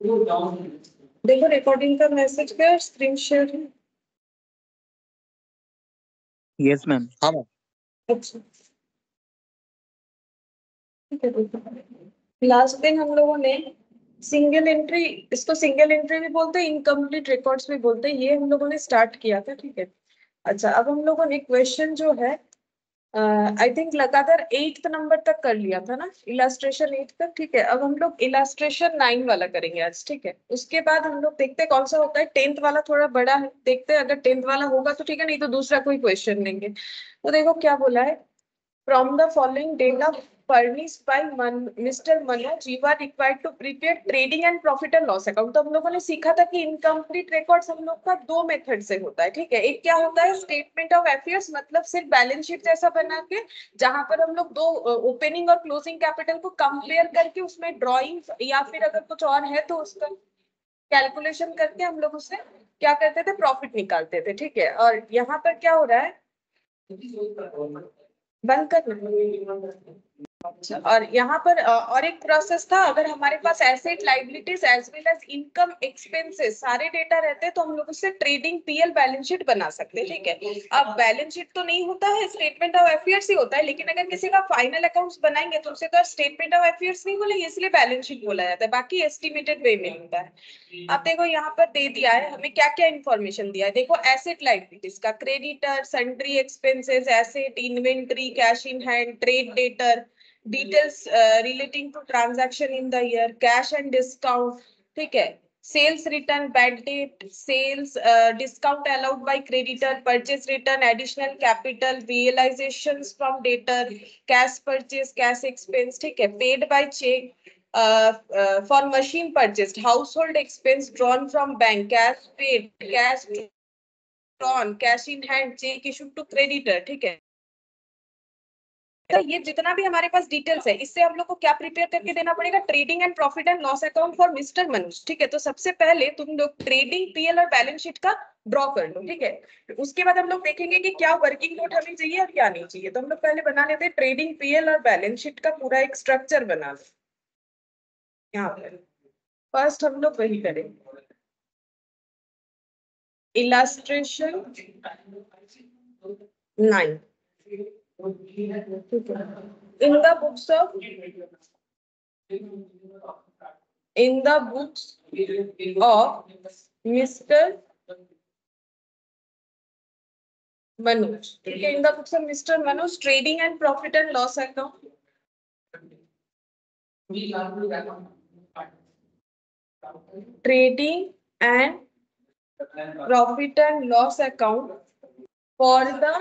देखो रिकॉर्डिंग का मैसेज क्या स्क्रीन शेयर है। Yes ma'am. हाँ मैम। अच्छा ठीक है। लास्ट दिन हम लोगों ने सिंगल एंट्री, इसको सिंगल एंट्री भी बोलते हैं, इनकम्प्लीट रिकॉर्ड्स भी बोलते हैं, ये हम लोगों ने स्टार्ट किया था। ठीक है। अच्छा अब हम लोगों ने क्वेश्चन जो है आई थिंक लगातार 8th नंबर तक कर लिया था ना, इलास्ट्रेशन 8 तक। ठीक है अब हम लोग इलास्ट्रेशन 9 वाला करेंगे आज। ठीक है उसके बाद हम लोग देखते हैं कौन सा होता है। 10th वाला थोड़ा बड़ा है, देखते हैं अगर 10th वाला होगा तो ठीक है, नहीं तो दूसरा कोई क्वेश्चन लेंगे। तो देखो क्या बोला है, from the following data furnished by Mr. Manoj, you are required to prepare trading and profit and loss account। तो हम लोगों ने सीखा था कि इनकम्प्लीट रिकॉर्ड्स हम लोग का दो मेथड से होता है। ठीक है एक क्या होता है स्टेटमेंट ऑफ अफेयर्स, मतलब सिर्फ बैलेंस शीट जैसा बना के, जहां पर हम लोग दो ओपनिंग और क्लोजिंग कैपिटल को कंपेयर करके उसमें ड्रॉइंग या फिर अगर कुछ और है तो उसका कैलकुलेशन करके हम लोग उससे क्या करते थे, प्रॉफिट निकालते थे। ठीक है और यहाँ पर क्या हो रहा है, बंद कर। अच्छा और यहाँ पर और एक प्रोसेस था, अगर हमारे पास asset liabilities as well as income expenses सारे डेटा रहते हैं तो हम लोग उससे ट्रेडिंग पीएल बैलेंस शीट बना सकते हैं। ठीक है अब बैलेंस शीट तो नहीं होता है, स्टेटमेंट ऑफ अफेयर्स ही होता है, लेकिन अगर किसी का फाइनल अकाउंट्स बनाएंगे तो उसे तो स्टेटमेंट ऑफ अफेयर्स नहीं बोलेंगे, इसलिए बैलेंस शीट बोला जाता है, बाकी एस्टिमेटेड वे में होता है। अब देखो यहाँ पर दे दिया है हमें क्या क्या इंफॉर्मेशन दिया है। देखो एसेट लाइबिलिटीज का creditor, sundry expenses, asset, inventory, cash in hand, trade debtor, details relating to transaction in the year, cash and discount। ठीक है sales return, bad debt, sales discount allowed by creditor, purchase return, additional capital, realizations from debtor, cash purchase, cash expense। ठीक है paid by check, for machine purchased, household expense drawn from bank, cash paid, cash drawn, cash in hand, check issued to creditor। ठीक है तो ये जितना भी हमारे पास details है इससे हम लोग को क्या प्रिपेयर करके देना पड़ेगा, trading and profit and loss account for mister Manoj. ठीक है तो सबसे पहले तुम लोग ट्रेडिंग पीएल और बैलेंस शीट का ड्रॉ कर लो। ठीक है उसके बाद हम लोग देखेंगे कि क्या वर्किंग नोट हमें चाहिए और क्या नहीं चाहिए। तो हम लोग पहले बना लेते हैं ट्रेडिंग पीएल और बैलेंस शीट का पूरा एक स्ट्रक्चर बना लो। यहाँ पर फर्स्ट हम लोग वही करेंगे, illustration 9 in the books of Mr. Manoj। ठीक है in the books of mister Manoj trading and profit and loss account, trading and profit and loss account for the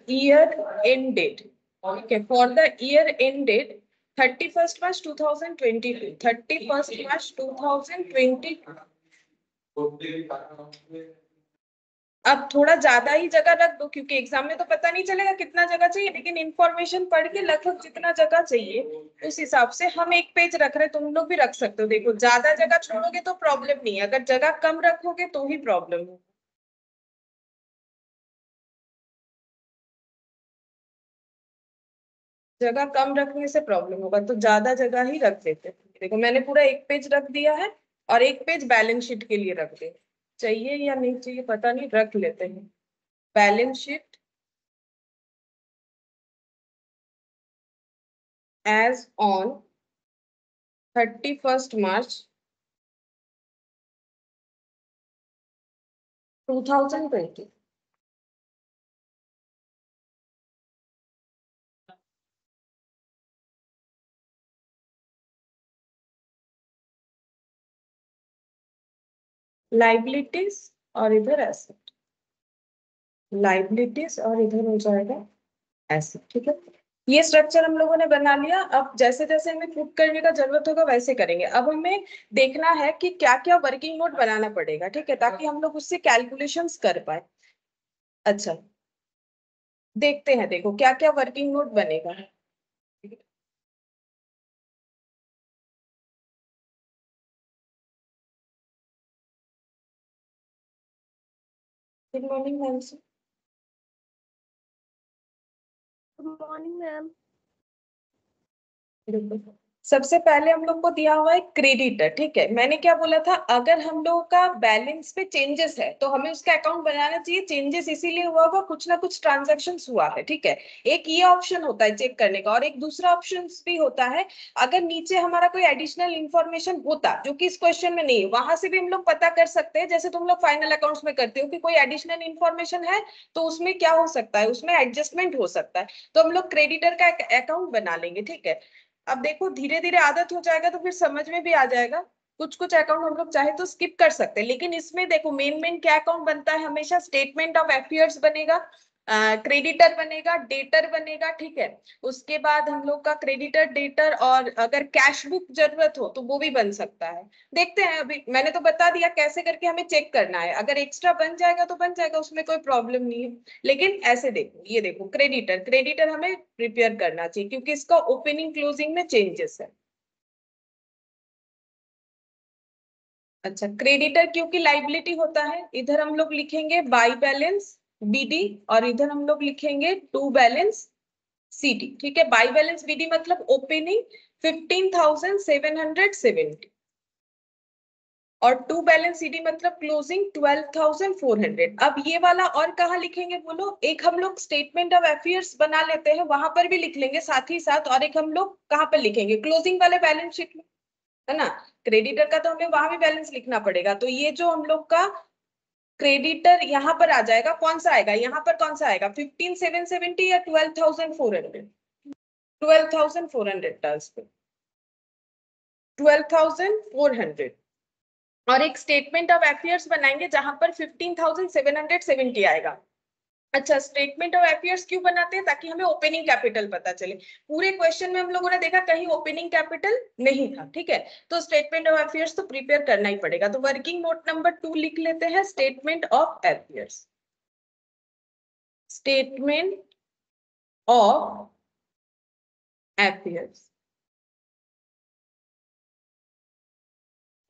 year ended। Okay for the year ended 31st March 2022, 31st March 2022। अब थोड़ा ज्यादा ही जगह रख दो क्योंकि exam में तो पता नहीं चलेगा कितना जगह चाहिए, लेकिन इंफॉर्मेशन पढ़ के लगभग जितना जगह चाहिए उस हिसाब से हम एक पेज रख रहे हैं, तुम लोग भी रख सकते हो। देखो ज्यादा जगह छोड़ोगे तो प्रॉब्लम नहीं है, अगर जगह कम रखोगे तो ही प्रॉब्लम है। जगह कम रखने से प्रॉब्लम होगा तो ज्यादा जगह ही रख देते हैं। देखो मैंने पूरा एक पेज रख दिया है और एक पेज बैलेंस शीट के लिए रख दे, चाहिए या नहीं चाहिए पता नहीं, रख लेते हैं balance sheet as on 31st March 2020। Liabilities और इधर एसेट, लाइबिलिटीज और इधर हो जाएगा एसेट। ठीक है ये स्ट्रक्चर हम लोगों ने बना लिया। अब जैसे जैसे हमें पुट करने का जरूरत होगा वैसे करेंगे। अब हमें देखना है कि क्या क्या वर्किंग नोट बनाना पड़ेगा। ठीक है ताकि हम लोग उससे कैलकुलेशंस कर पाए। अच्छा देखते हैं, देखो क्या क्या वर्किंग नोट बनेगा। Good morning ma'am. Good morning ma'am. सबसे पहले हम लोग को दिया हुआ है क्रेडिटर, ठीक है। मैंने क्या बोला था, अगर हम लोगों का बैलेंस पे चेंजेस है तो हमें उसका अकाउंट बनाना चाहिए। चेंजेस इसीलिए हुआ होगा, कुछ ना कुछ ट्रांजैक्शंस हुआ है, ठीक है। एक ये ऑप्शन होता है चेक करने का, और एक दूसरा ऑप्शन भी होता है अगर नीचे हमारा कोई एडिशनल इंफॉर्मेशन होता जो कि इस क्वेश्चन में नहीं है, वहां से भी हम लोग पता कर सकते हैं। जैसे तुम लोग फाइनल अकाउंट्स में करते हो कि कोई एडिशनल इंफॉर्मेशन है तो उसमें क्या हो सकता है, उसमें एडजस्टमेंट हो सकता है, तो हम लोग क्रेडिटर का अकाउंट बना लेंगे, ठीक है। अब देखो धीरे धीरे आदत हो जाएगा तो फिर समझ में भी आ जाएगा। कुछ कुछ अकाउंट हम लोग चाहे तो स्किप कर सकते हैं, लेकिन इसमें देखो मेन मेन क्या अकाउंट बनता है हमेशा, स्टेटमेंट ऑफ अफेयर्स बनेगा, क्रेडिटर बनेगा, डेटर बनेगा, ठीक है। उसके बाद हम लोग का क्रेडिटर, डेटर, और अगर कैश बुक जरूरत हो तो वो भी बन सकता है। देखते हैं, अभी मैंने तो बता दिया कैसे करके हमें चेक करना है। अगर एक्स्ट्रा बन जाएगा तो बन जाएगा, उसमें कोई प्रॉब्लम नहीं है। लेकिन ऐसे देखो, ये देखो क्रेडिटर, क्रेडिटर हमें प्रिपेयर करना चाहिए क्योंकि इसका ओपनिंग क्लोजिंग में चेंजेस है। अच्छा, क्रेडिटर क्योंकि लाइबिलिटी होता है, इधर हम लोग लिखेंगे बाई बैलेंस बीडी, और इधर हम लोग लिखेंगे टू बैलेंस सीडी, ठीक है। बाई बैलेंस बीडी मतलब ओपनिंग 15,770, और टू बैलेंस सीडी मतलब क्लोजिंग 12,400। अब ये वाला और कहाँ लिखेंगे बोलो, एक हम लोग स्टेटमेंट ऑफ अफेयर्स बना लेते हैं, वहां पर भी लिख लेंगे साथ ही साथ, और एक हम लोग कहाँ पर लिखेंगे, क्लोजिंग वाले बैलेंस शीट में, है ना। क्रेडिटर का तो हमें वहां भी बैलेंस लिखना पड़ेगा, तो ये जो हम लोग का क्रेडिटर यहाँ पर आ जाएगा, कौन सा आएगा यहाँ पर, कौन सा आएगा, 15,770 या 12,400? 12,400 था इस पे, 12,400। और एक स्टेटमेंट ऑफ अफेयर्स बनाएंगे जहां पर 15,770 आएगा। अच्छा, स्टेटमेंट ऑफ अफेयर्स क्यों बनाते हैं, ताकि हमें ओपनिंग कैपिटल पता चले। पूरे क्वेश्चन में हम लोगों ने देखा कहीं ओपनिंग कैपिटल नहीं था, ठीक है। तो स्टेटमेंट ऑफ अफेयर्स तो प्रिपेयर करना ही पड़ेगा, तो वर्किंग नोट नंबर 2 लिख लेते हैं, statement of affairs, statement of affairs.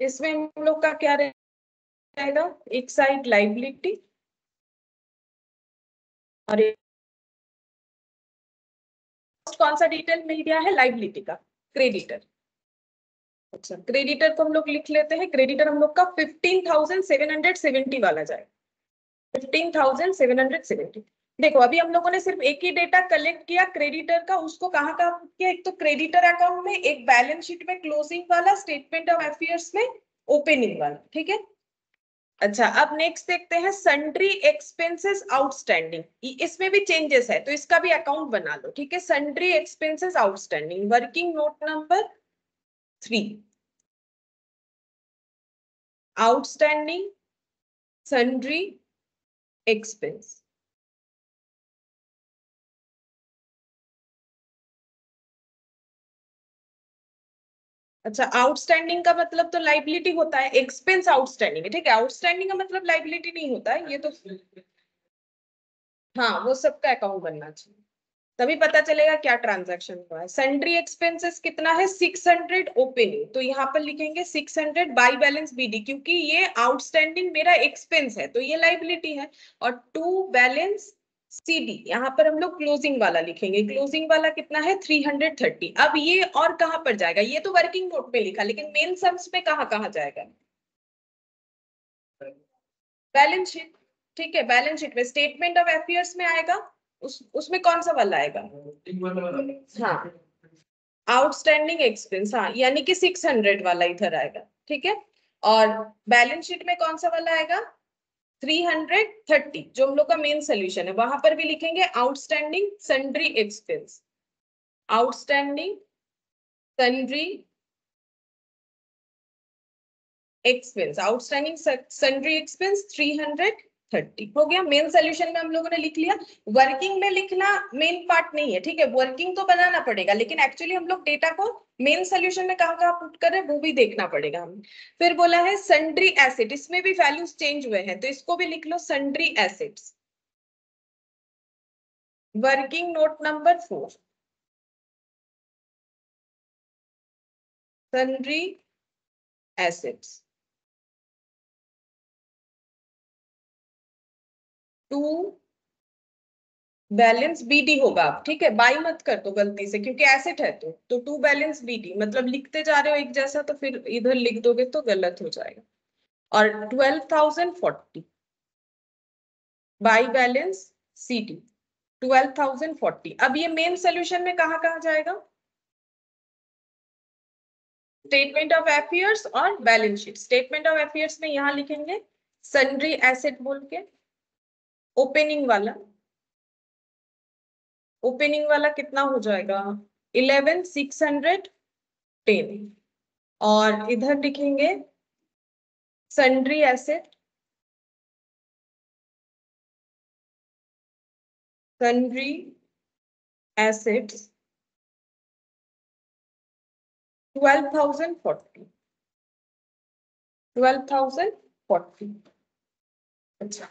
इसमें हम लोग का क्या रहेगा, एक साइड लाइबिलिटी और एक, कौन सा डिटेल मिल गया है, लाइबिलिटी का, क्रेडिटर। अच्छा, क्रेडिटर को हम लोग लिख लेते हैं, क्रेडिटर हम लोग का 15,770 वाला जाएगा, 15,770। देखो अभी हम लोगों ने सिर्फ एक ही डेटा कलेक्ट किया क्रेडिटर का, उसको कहाँ कहाँ किया, एक तो क्रेडिटर अकाउंट में, एक बैलेंस शीट में क्लोजिंग वाला, स्टेटमेंट ऑफ अफेयर्स में ओपनिंग वाला, ठीक है। अच्छा, अब नेक्स्ट देखते हैं सन्ड्री एक्सपेंसेस आउटस्टैंडिंग, इसमें भी चेंजेस है तो इसका भी अकाउंट बना लो, ठीक है। Sundry expenses outstanding, working note number 3, outstanding sundry expense. अच्छा, आउटस्टैंडिंग का मतलब तो लाइबिलिटी होता है, एक्सपेंस आउटस्टैंडिंग है, ठीक है। आउटस्टैंडिंग का मतलब लाइबिलिटी नहीं होता है, ये तो, हाँ वो सबका अकाउंट बनना चाहिए, तभी पता चलेगा क्या ट्रांजैक्शन हुआ है। सन्ड्री एक्सपेंसेस कितना है, 600 ओपनिंग, तो यहाँ पर लिखेंगे 600 बाई बैलेंस बीडी, क्योंकि ये आउटस्टैंडिंग मेरा एक्सपेंस है तो ये लाइबिलिटी है। और टू बैलेंस सीडी, यहाँ पर हम लोग क्लोजिंग वाला लिखेंगे, क्लोजिंग वाला कितना है 330। अब ये और कहाँ पर जाएगा, ये तो वर्किंग नोट में लिखा, लेकिन मेन सम्स में कहाँ कहाँ जाएगा, बैलेंस शीट, ठीक है। बैलेंस शीट में स्टेटमेंट ऑफ अफेयर्स में आएगा, उसमें कौन सा वाला आएगा, हाँ आउटस्टैंडिंग एक्सपेंस, हाँ यानी कि 600 वाला इधर आएगा, ठीक है। और बैलेंस शीट में कौन सा वाला आएगा, 330, जो हम लोग का मेन सोल्यूशन है, वहां पर भी लिखेंगे outstanding sundry expense, outstanding sundry expense, outstanding sundry expense 330 हो गया। मेन सोल्यूशन में हम लोगों ने लिख लिया। वर्किंग में लिखना मेन पार्ट नहीं है, ठीक है, वर्किंग तो बनाना पड़ेगा, लेकिन एक्चुअली हम लोग डेटा को मेन सोल्यूशन में कहाँ कहाँ पुट कर रहे हैं वो भी देखना पड़ेगा हमें। फिर बोला है सन्ड्री एसेट, इसमें भी वैल्यूज चेंज हुए हैं तो इसको भी लिख लो sundry assets, working note number 4, sundry assets to balance BD होगा, ठीक है, बाई मत कर दो गलती से क्योंकि एसेट है तो टू बैलेंस बीडी मतलब लिखते जा रहे हो एक जैसा तो फिर इधर लिख दोगे तो गलत हो जाएगा। और 12,040 बाई बैलेंस सीडी 12,040। अब ये मेन सोल्यूशन में कहाँ कहाँ जाएगा? स्टेटमेंट ऑफ अफेयर्स और balance sheet. Statement of affairs में यहां लिखेंगे सन्ड्री एसेट बोल के, ओपनिंग वाला, ओपनिंग वाला कितना हो जाएगा 11,610। और इधर लिखेंगे सन्ड्री एसेट, सन्ड्री एसेट्स 12,040, 12,040। अच्छा,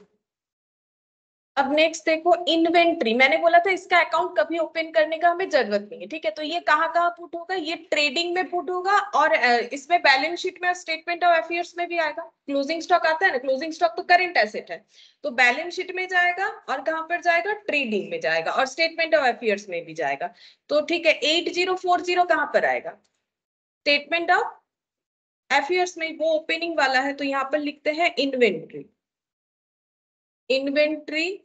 अब नेक्स्ट देखो इन्वेंट्री। मैंने बोला था इसका अकाउंट कभी ओपन करने का हमें जरूरत नहीं है, ठीक है, तो ये कहाँ कहाँ पुट होगा? ये ट्रेडिंग में पुट होगा और इसमें बैलेंस शीट में स्टेटमेंट ऑफ अफेयर्स में भी आएगा। क्लोजिंग स्टॉक आता है ना, क्लोजिंग स्टॉक तो करंट एसेट है, तो बैलेंस शीट में जाएगा और कहाँ पर जाएगा? ट्रेडिंग में जाएगा और स्टेटमेंट ऑफ अफेयर्स में भी जाएगा। तो ठीक है, 8040 कहाँ पर आएगा? स्टेटमेंट ऑफ अफेयर्स में, वो ओपनिंग वाला है तो यहाँ पर लिखते हैं इन्वेंट्री, इन्वेंट्री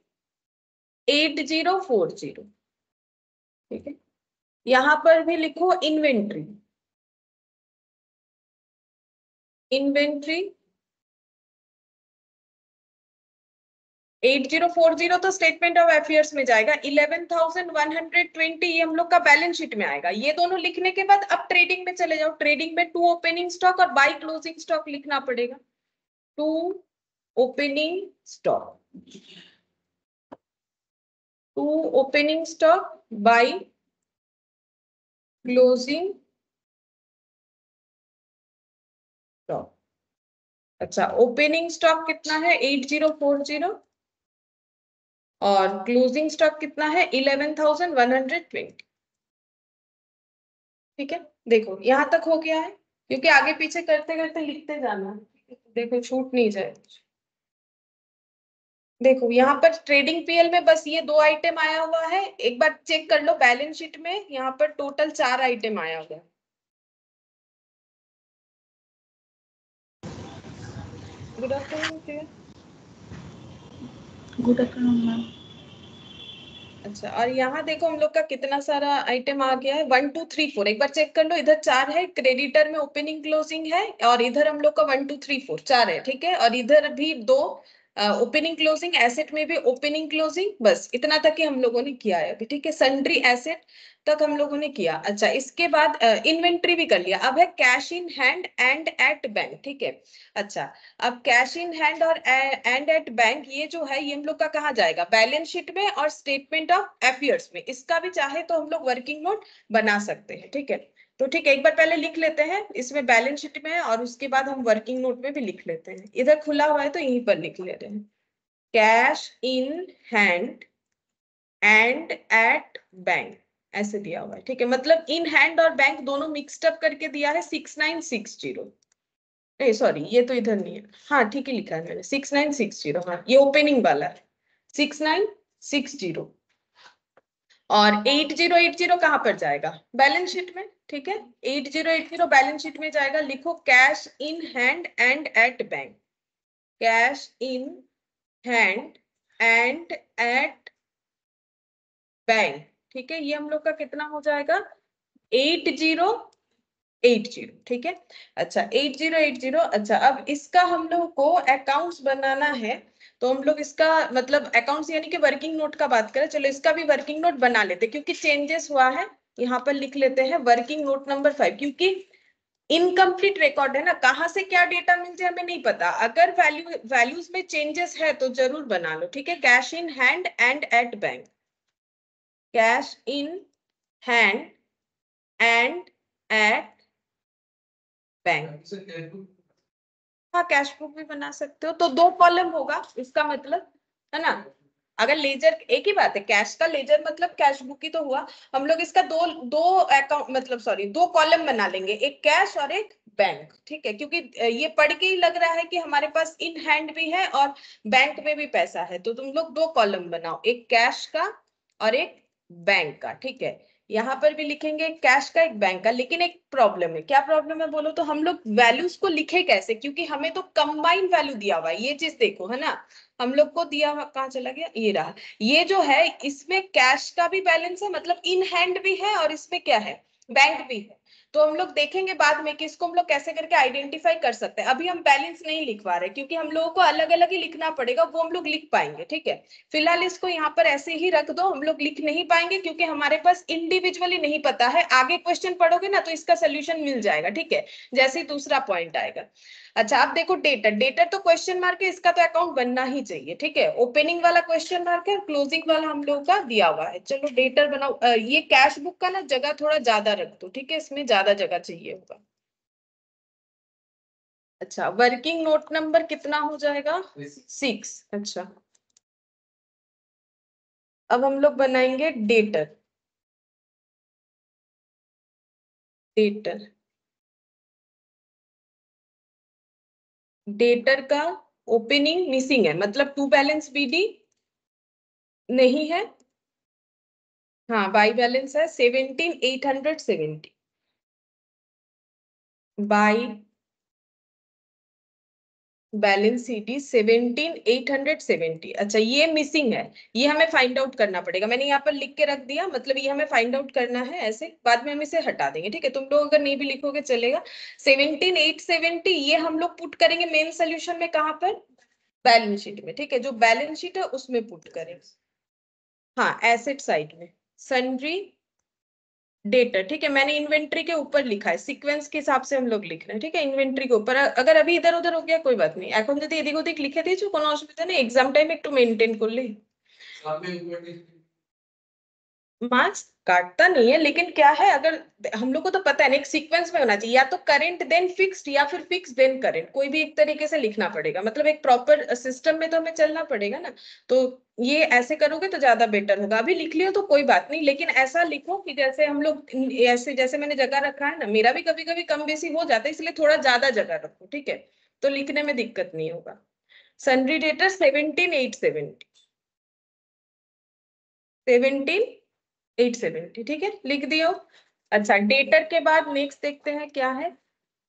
8040, ठीक है। यहां पर भी लिखो इन्वेंट्री, इन्वेंट्री 8040 तो स्टेटमेंट ऑफ अफेयर्स में जाएगा। 11,120 ये हम लोग का बैलेंस शीट में आएगा। ये दोनों लिखने के बाद अब ट्रेडिंग में चले जाओ। ट्रेडिंग में टू ओपनिंग स्टॉक और बाई क्लोजिंग स्टॉक लिखना पड़ेगा। To opening stock, to opening stock by closing stock. अच्छा, ओपनिंग स्टॉक कितना है 8040 और क्लोजिंग स्टॉक कितना है 11,120, ठीक है। देखो यहां तक हो गया है, क्योंकि आगे पीछे करते करते लिखते जाना है, देखो छूट नहीं जाए। देखो यहाँ पर ट्रेडिंग पीएल में बस ये दो आइटम आया हुआ है, एक बार चेक कर लो बैलेंस शीट में यहाँ पर टोटल 4 आइटम आया हुआ है। Good afternoon. Good afternoon ma'am. अच्छा, और यहाँ देखो हम लोग का कितना सारा आइटम आ गया है 1 2 3 4। एक बार चेक कर लो, इधर 4 है, क्रेडिटर में ओपनिंग क्लोजिंग है, और इधर हम लोग का 1 2 3 4 4 है, ठीक है। और इधर भी 2 ओपनिंग क्लोजिंग, एसेट में भी ओपनिंग क्लोजिंग, बस इतना तक ही हम लोगों ने किया है अभी, ठीक है। सन्ड्री एसेट तक हम लोगों ने किया। अच्छा, इसके बाद इन्वेंट्री भी कर लिया, अब है cash in hand and at bank, ठीक है। अच्छा, अब कैश इन हैंड और एंड एट बैंक ये जो है ये हम लोग का कहाँ जाएगा? बैलेंस शीट में और स्टेटमेंट ऑफ अफेयर्स में। इसका भी चाहे तो हम लोग वर्किंग नोट बना सकते हैं, ठीक है। तो ठीक है, एक बार पहले लिख लेते हैं, इसमें बैलेंस शीट में है और उसके बाद हम वर्किंग नोट में भी लिख लेते हैं। इधर खुला हुआ है तो यहीं पर लिख ले रहे हैं, cash in hand and at bank ऐसे दिया हुआ है, ठीक है। मतलब इन हैंड और बैंक दोनों मिक्सड अप करके दिया है 6960। नहीं सॉरी, ये तो इधर नहीं है, हाँ ठीक है लिखा है मैंने 6960, हाँ ये ओपनिंग वाला है 6960। और 8080 कहाँ पर जाएगा? बैलेंस शीट में, ठीक है। 8080 बैलेंस शीट में जाएगा, लिखो cash in hand and at bank, cash in hand and at bank, ठीक है। ये हम लोग का कितना हो जाएगा 8080, ठीक है। अच्छा 8080। अच्छा, अब इसका हम लोग को अकाउंट्स बनाना है, तो हम लोग इसका मतलब अकाउंट्स यानी कि वर्किंग नोट का बात करें, चलो इसका भी वर्किंग नोट बना लेते क्योंकि चेंजेस हुआ है। यहाँ पर लिख लेते हैं वर्किंग नोट नंबर 5, क्योंकि इनकम्प्लीट रिकॉर्ड है ना, कहाँ से क्या डेटा मिल जाए हमें नहीं पता। अगर वैल्यूज में चेंजेस है तो जरूर बना लो, ठीक है। Cash in hand and at bank, cash in hand and at bank. हाँ, कैश बुक भी बना सकते हो, तो 2 कॉलम होगा इसका मतलब, है ना। अगर लेजर, एक ही बात है, कैश का लेजर मतलब कैश बुक ही तो हुआ। हम लोग इसका दो दो अकाउंट मतलब सॉरी 2 कॉलम बना लेंगे, एक कैश और एक बैंक, ठीक है। क्योंकि ये पढ़ के ही लग रहा है कि हमारे पास इन हैंड भी है और बैंक में भी पैसा है, तो तुम लोग 2 कॉलम बनाओ, एक कैश का और एक बैंक का, ठीक है। यहाँ पर भी लिखेंगे कैश का, एक बैंक का। लेकिन एक प्रॉब्लम है, क्या प्रॉब्लम है बोलो तो, हम लोग वैल्यूज को लिखे कैसे, क्योंकि हमें तो कंबाइंड वैल्यू दिया हुआ है, ये चीज देखो है ना, हम लोग को दिया हुआ, कहाँ चला गया, ये रहा। ये जो है इसमें कैश का भी बैलेंस है, मतलब इन हैंड भी है, और इसमें क्या है, बैंक भी है। तो हम लोग देखेंगे बाद में कि इसको हम लोग कैसे करके आइडेंटिफाई कर सकते हैं। अभी हम बैलेंस नहीं लिखवा रहे, क्योंकि हम लोगों को अलग अलग ही लिखना पड़ेगा, वो हम लोग लिख पाएंगे, ठीक है। फिलहाल इसको यहाँ पर ऐसे ही रख दो, हम लोग लिख नहीं पाएंगे क्योंकि हमारे पास इंडिविजुअली नहीं पता है। आगे क्वेश्चन पढ़ोगे ना तो इसका सोल्यूशन मिल जाएगा, ठीक है, जैसे ही दूसरा पॉइंट आएगा। अच्छा, आप देखो डेटर, डेटर तो क्वेश्चन मार्क है, इसका तो अकाउंट बनना ही चाहिए, ठीक है। ओपनिंग वाला क्वेश्चन मार्क है, क्लोजिंग वाला हम लोगों का दिया हुआ है। चलो डेटर बनाओ। ये कैश बुक का ना जगह थोड़ा ज्यादा रख दो, ठीक है, इसमें ज्यादा जगह चाहिए होगा। अच्छा, वर्किंग नोट नंबर कितना हो जाएगा, 6। अच्छा, अब हम लोग बनाएंगे डेटर। डेटर, डेटर का ओपनिंग मिसिंग है, मतलब टू बैलेंस बीडी नहीं है। हाँ, बाई बैलेंस है 17,870 बाई बैलेंस सीडी 17,870। अच्छा, ये मिसिंग है, ये हमें फाइंड आउट करना पड़ेगा। मैंने यहाँ पर लिख के रख दिया, मतलब ये हमें फाइंड आउट करना है, ऐसे बाद में हम इसे हटा देंगे, ठीक है। तुम लोग अगर नहीं भी लिखोगे चलेगा। 17,870 ये हम लोग पुट करेंगे मेन सोल्यूशन में, कहाँ पर, बैलेंस शीट में, ठीक है। जो बैलेंस शीट है उसमें पुट करेंगे। हाँ, एसेट साइड में सन्ड्री डेटर, ठीक है। मैंने इन्वेंट्री के ऊपर लिखा है, सीक्वेंस के हिसाब से हम लोग लिख रहे हैं, ठीक है। इन्वेंट्री के ऊपर अगर अभी इधर उधर हो गया कोई बात नहीं, এখন যদি এদিক ওদিক লিখে দিয়েছো কোনো অসুবিধা নেই, এক্সাম টাইম একটু মেনটেन করলে। मार्क्स काटता नहीं है, लेकिन क्या है, अगर हम लोग को तो पता है ना, एक सीक्वेंस में होना चाहिए, या तो करंट देन फिक्स्ड या फिर फिक्स देन करंट, कोई भी एक तरीके से लिखना पड़ेगा, मतलब एक प्रॉपर सिस्टम में तो हमें चलना पड़ेगा ना। तो ये ऐसे करोगे तो ज्यादा बेटर होगा। अभी लिख लियो तो कोई बात नहीं, लेकिन ऐसा लिखो कि जैसे हम लोग ऐसे, जैसे मैंने जगह रखा है ना, मेरा भी कभी कभी कम बेसी हो जाता है, इसलिए थोड़ा ज्यादा जगह रखो, ठीक है, तो लिखने में दिक्कत नहीं होगा। सन्ड्री डेटर 17,870, 17,870, ठीक है, लिख दियो। अच्छा, डेटर के बाद नेक्स्ट देखते हैं क्या है,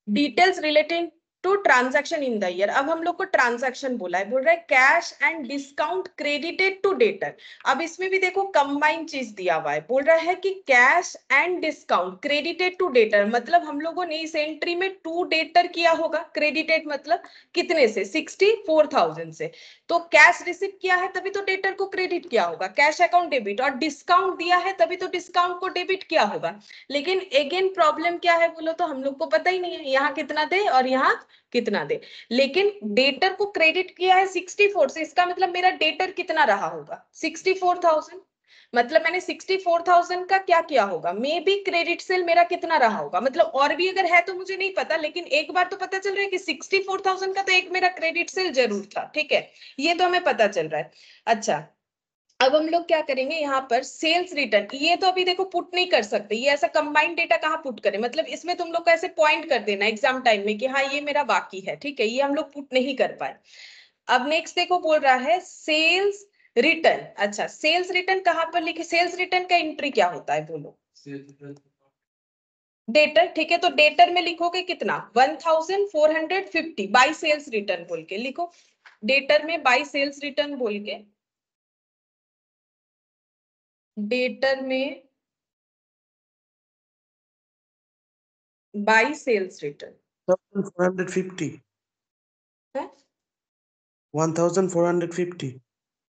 details relating to transaction in the year. अब हम लोग को ट्रांजैक्शन बोला है, बोल रहा है cash and discount credited to debtor. अब इसमें भी देखो कंबाइन चीज दिया हुआ है, बोल रहा है कि cash and discount credited to debtor, मतलब हम लोगों ने इस एंट्री में टू डेटर किया होगा। क्रेडिटेड मतलब कितने से, 64,000 से। तो कैश रिसीव किया है तभी तो डेटर को क्रेडिट किया होगा, कैश अकाउंट डेबिट, और डिस्काउंट दिया है तभी तो डिस्काउंट को डेबिट किया होगा। लेकिन अगेन प्रॉब्लम क्या है बोलो तो, हम लोग को पता ही नहीं है यहाँ कितना दे और यहाँ कितना दे। लेकिन डेटर को क्रेडिट किया है 64 से, इसका मतलब मेरा डेटर कितना रहा होगा, 64,000। मतलब मैंने 64,000 का क्या किया होगा, मे बी क्रेडिट सेल मेरा कितना रहा होगा, मतलब और भी अगर है तो मुझे नहीं पता, लेकिन एक बार तो पता चल रहा है कि 64,000 का तो एक मेरा क्रेडिट सेल जरूर था, ठीक है, ये तो हमें पता चल रहा है। अच्छा, अब हम लोग क्या करेंगे, यहाँ पर सेल्स रिटर्न, ये तो अभी देखो पुट नहीं कर सकते, ये ऐसा कंबाइंड डेटा कहाँ पुट करें, मतलब इसमें तुम लोग को ऐसे पॉइंट कर देना एग्जाम टाइम में कि हाँ ये मेरा बाकी है, ठीक है, ये हम लोग पुट नहीं कर पाए। अब नेक्स्ट देखो, बोल रहा है सेल्स रिटर्न। अच्छा, सेल्स रिटर्न कहाँ पर लिखे, सेल्स रिटर्न का एंट्री क्या होता है बोलो, डेटर, ठीक है। तो डेटर में लिखोगे कितना, 1,450 बाई सेल्स रिटर्न बोल के लिखो। डेटर में बाई सेल्स रिटर्न बोल के, डेटर में बाई सेल्स रिटर्न 1,450. है, 1,450.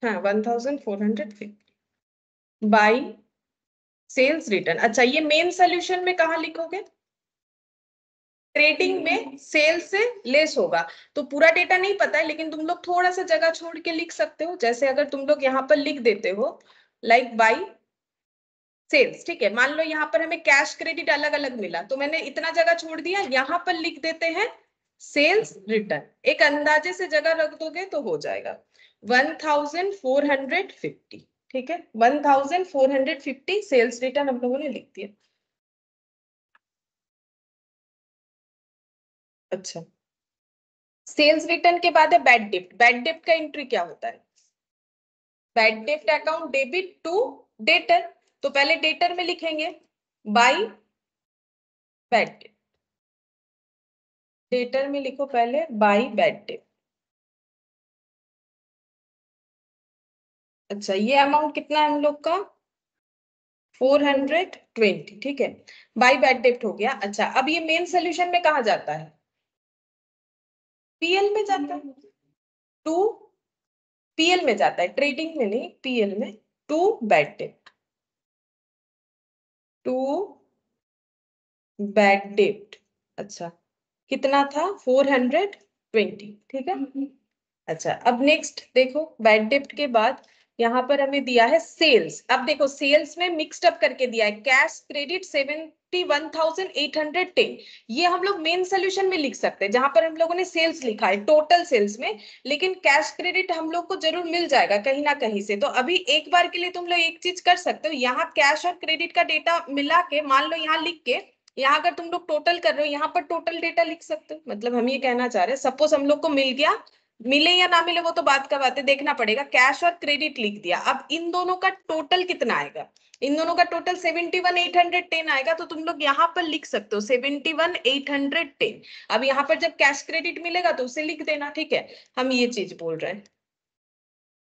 हाँ 1,450 बाई सेल्स रिटर्न। अच्छा, ये मेन सोल्यूशन में कहाँ लिखोगे, ट्रेडिंग में सेल से लेस होगा। तो पूरा डेटा नहीं पता है, लेकिन तुम लोग थोड़ा सा जगह छोड़ के लिख सकते हो, जैसे अगर तुम लोग यहाँ पर लिख देते हो लाइक बाई सेल्स, ठीक है। मान लो यहाँ पर हमें कैश क्रेडिट अलग अलग मिला, तो मैंने इतना जगह छोड़ दिया, यहाँ पर लिख देते हैं सेल्स रिटर्न, एक अंदाजे से जगह रख दोगे तो हो जाएगा 1,450, ठीक है, 1,450 सेल्स रिटर्न हम लोगों ने लिख दिया। अच्छा, सेल्स रिटर्न के बाद है बैड डेप्ट। बैड डेप्ट का एंट्री क्या होता है, बैड डेप्ट अकाउंट डेबिट टू डेटर, तो पहले डेटर में लिखेंगे बाई बैड डेट, डेटर में लिखो पहले बाई बैड डेट। अच्छा, ये अमाउंट कितना है हम लोग का 420, ठीक है, बाई बैड डेट हो गया। अच्छा, अब ये मेन सोल्यूशन में कहा जाता है, पीएल में जाता है, टू पीएल में जाता है, ट्रेडिंग में नहीं, पीएल में, to bad debt, to bad debt. अच्छा, कितना था 420, ठीक है। अच्छा, अब नेक्स्ट देखो, बैड डेट के बाद यहाँ पर हमें दिया है सेल्स। अब देखो सेल्स में मिक्स्ड अप करके दिया है कैश क्रेडिट 71,810, ये हम लोग मेन सोल्यूशन में लिख सकते हैं जहां पर हम लोगों ने सेल्स लिखा है टोटल सेल्स में, लेकिन कैश क्रेडिट हम लोग को जरूर मिल जाएगा कहीं ना कहीं से। तो अभी एक बार के लिए तुम लोग एक चीज कर सकते हो, यहाँ कैश और क्रेडिट का डेटा मिला के, मान लो यहाँ लिख के, यहाँ अगर तुम लोग टोटल कर रहे हो यहाँ पर टोटल डेटा लिख सकते हो। मतलब हम ये कहना चाह रहे हैं, सपोज हम लोग को मिल गया, मिले या ना मिले वो तो बात का बात है, देखना पड़ेगा, कैश और क्रेडिट लिख दिया। अब इन दोनों का टोटल कितना आएगा, इन दोनों का टोटल 71,810 आएगा, तो तुम लोग यहाँ पर लिख सकते हो 71,810। अब यहाँ पर जब कैश क्रेडिट मिलेगा तो उसे लिख देना, ठीक है। हम ये चीज बोल रहे हैं,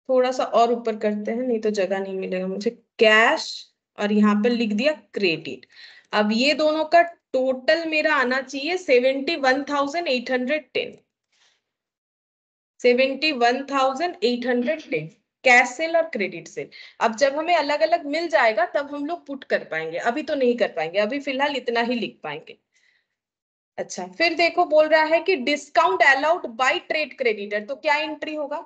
थोड़ा सा और ऊपर करते हैं नहीं तो जगह नहीं मिलेगा मुझे, कैश और यहाँ पर लिख दिया क्रेडिट। अब ये दोनों का टोटल मेरा आना चाहिए 71,810, 71,810 कैश सेल और क्रेडिट सेल। अब जब हमें अलग अलग मिल जाएगा तब हम लोग पुट कर पाएंगे, अभी तो नहीं कर पाएंगे, अभी फिलहाल इतना ही लिख पाएंगे। अच्छा, फिर देखो बोल रहा है कि discount allowed by trade creditor, तो क्या एंट्री होगा,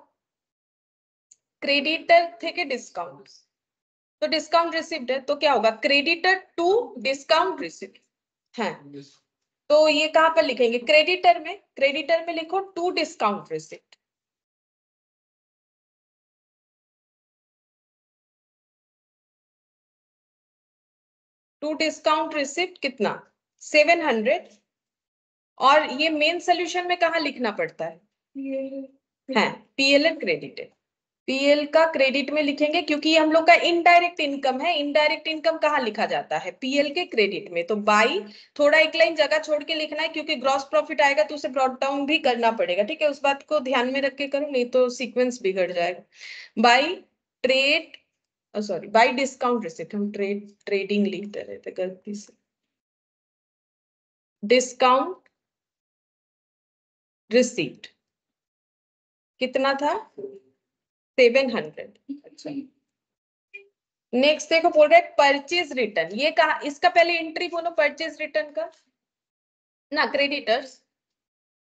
क्रेडिटर थे कि डिस्काउंट, तो डिस्काउंट रिसिप्ट है, तो क्या होगा क्रेडिटर टू डिस्काउंट रिसिप्ट है। तो ये कहां पर लिखेंगे, क्रेडिटर में, क्रेडिटर में लिखो to discount receipt, to discount receipt कितना 700। और ये मेन सोल्यूशन में कहा लिखना पड़ता है, है पीएल एंड क्रेडिट है, पीएल का क्रेडिट में लिखेंगे क्योंकि ये हम लोग का इनडायरेक्ट इनकम है। इनडायरेक्ट इनकम कहाँ लिखा जाता है, पीएल के क्रेडिट में। तो बाई, थोड़ा एक लाइन जगह छोड़ के लिखना है क्योंकि ग्रॉस प्रॉफिट आएगा तो उसे ब्रॉट डाउन भी करना पड़ेगा, ठीक है, उस बात को ध्यान में रख के करो नहीं तो सीक्वेंस बिगड़ जाएगा। By trade, sorry by discount receipt, हम ट्रेडिंग लिखते रहते गलती से, डिस्काउंट रिसीप्ट कितना था 700। अच्छा, नेक्स्ट देखो बोल रहे परचेज रिटर्न, ये कहा, इसका पहले एंट्री बोलो परचेज रिटर्न का ना, क्रेडिटर्स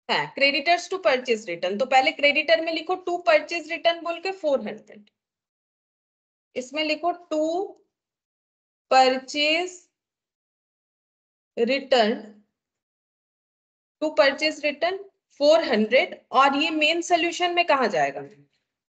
है, क्रेडिटर्स टू परचेज रिटर्न, तो पहले क्रेडिटर में लिखो टू परचेज रिटर्न बोल के 400, इसमें लिखो to purchase return, to purchase return 400। और ये मेन सोल्यूशन में कहा जाएगा,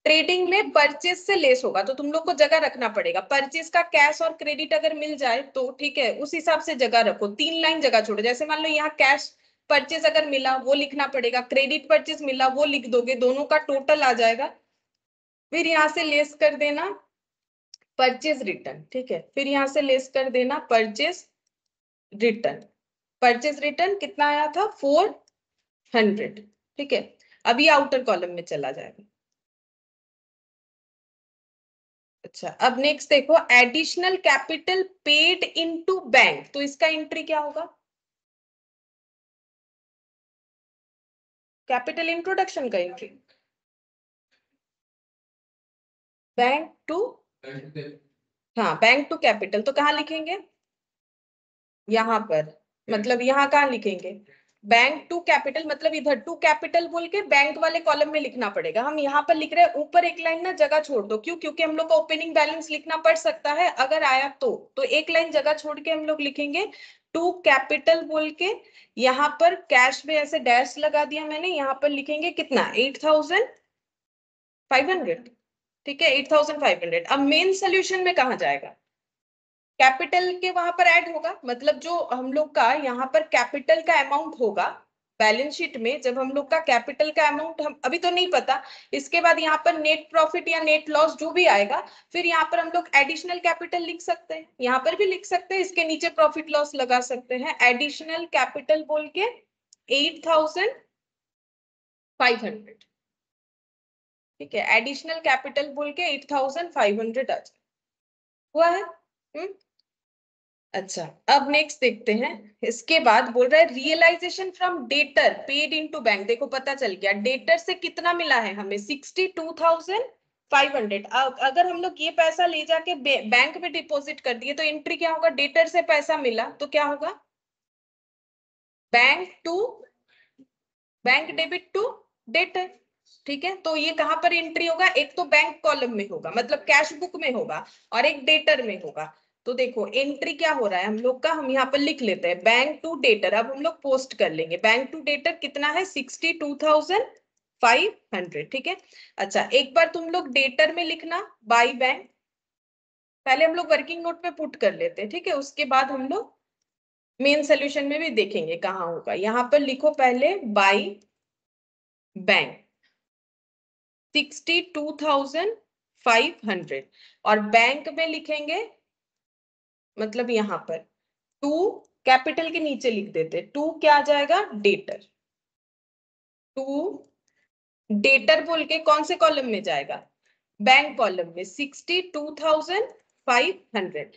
ट्रेडिंग में परचेज से लेस होगा, तो तुम लोग को जगह रखना पड़ेगा, परचेज का कैश और क्रेडिट अगर मिल जाए तो ठीक है, उस हिसाब से जगह रखो, 3 लाइन जगह छोड़ो। जैसे मान लो यहाँ कैश परचेज अगर मिला वो लिखना पड़ेगा, क्रेडिट परचेज मिला वो लिख दोगे, दोनों का टोटल आ जाएगा। फिर यहाँ से लेस कर देना परचेज रिटर्न, ठीक है, फिर यहाँ से लेस कर देना परचेज रिटर्न, परचेज रिटर्न कितना आया था 400, ठीक है। अभी आउटर कॉलम में चला जाएगा। अच्छा, अब नेक्स्ट देखो additional capital paid into bank, तो इसका एंट्री क्या होगा, कैपिटल इंट्रोडक्शन का एंट्री, बैंक टू, हाँ बैंक टू कैपिटल, तो कहाँ लिखेंगे यहाँ पर, मतलब यहाँ कहाँ लिखेंगे बैंक टू कैपिटल, मतलब इधर टू कैपिटल बोल के बैंक वाले कॉलम में लिखना पड़ेगा। हम यहाँ पर लिख रहे हैं, ऊपर एक लाइन ना जगह छोड़ दो, क्यों, क्योंकि हम लोग को ओपनिंग बैलेंस लिखना पड़ सकता है अगर आया तो एक लाइन जगह छोड़ के हम लोग लिखेंगे टू कैपिटल बोल के। यहाँ पर कैश में ऐसे डैश लगा दिया मैंने, यहाँ पर लिखेंगे कितना 8,500, ठीक है 8,500। अब मेन सोल्यूशन में कहा जाएगा, कैपिटल के वहां पर ऐड होगा, मतलब जो हम लोग का यहाँ पर कैपिटल का अमाउंट होगा बैलेंस शीट में जब हम लोग का कैपिटल का अमाउंट हम अभी तो नहीं पता, इसके बाद यहाँ पर नेट प्रॉफिट या नेट लॉस जो भी आएगा, फिर यहाँ पर हम लोग एडिशनल कैपिटल लिख सकते हैं, यहाँ पर भी लिख सकते हैं, इसके नीचे प्रॉफिट लॉस लगा सकते हैं। एडिशनल कैपिटल बोल के 8,500, ठीक है, एडिशनल कैपिटल बोल के 8,500 आ जाए, हुआ है। अच्छा, अब नेक्स्ट देखते हैं। इसके बाद बोल रहा है realisation from debtor paid into bank. देखो पता चल गया डेटर से कितना मिला है हमें, 62,500। अगर हम लोग ये पैसा ले जाके बैंक में डिपॉजिट कर दिए तो एंट्री क्या होगा, डेटर से पैसा मिला तो क्या होगा, बैंक डेबिट टू डेटर, ठीक है। तो ये कहां पर एंट्री होगा, एक तो बैंक कॉलम में होगा मतलब कैश बुक में होगा, और एक डेटर में होगा। तो देखो एंट्री क्या हो रहा है हम लोग का, हम यहाँ पर लिख लेते हैं बैंक टू डेटर। अब हम लोग पोस्ट कर लेंगे, बैंक टू डेटर कितना है, 62,500, ठीक है। अच्छा, एक बार तुम लोग डेटर में लिखना बाय बैंक, पहले हम लोग वर्किंग नोट पे पुट कर लेते हैं, ठीक है, उसके बाद हम लोग मेन सोल्यूशन में भी देखेंगे कहाँ होगा। यहाँ पर लिखो पहले बाय बैंक 62,500, और बैंक में लिखेंगे मतलब यहाँ पर टू, कैपिटल के नीचे लिख देते, टू क्या आ जाएगा, डेटर। टू डेटर बोल के कौन से कॉलम में जाएगा, बैंक कॉलम में, 62,500।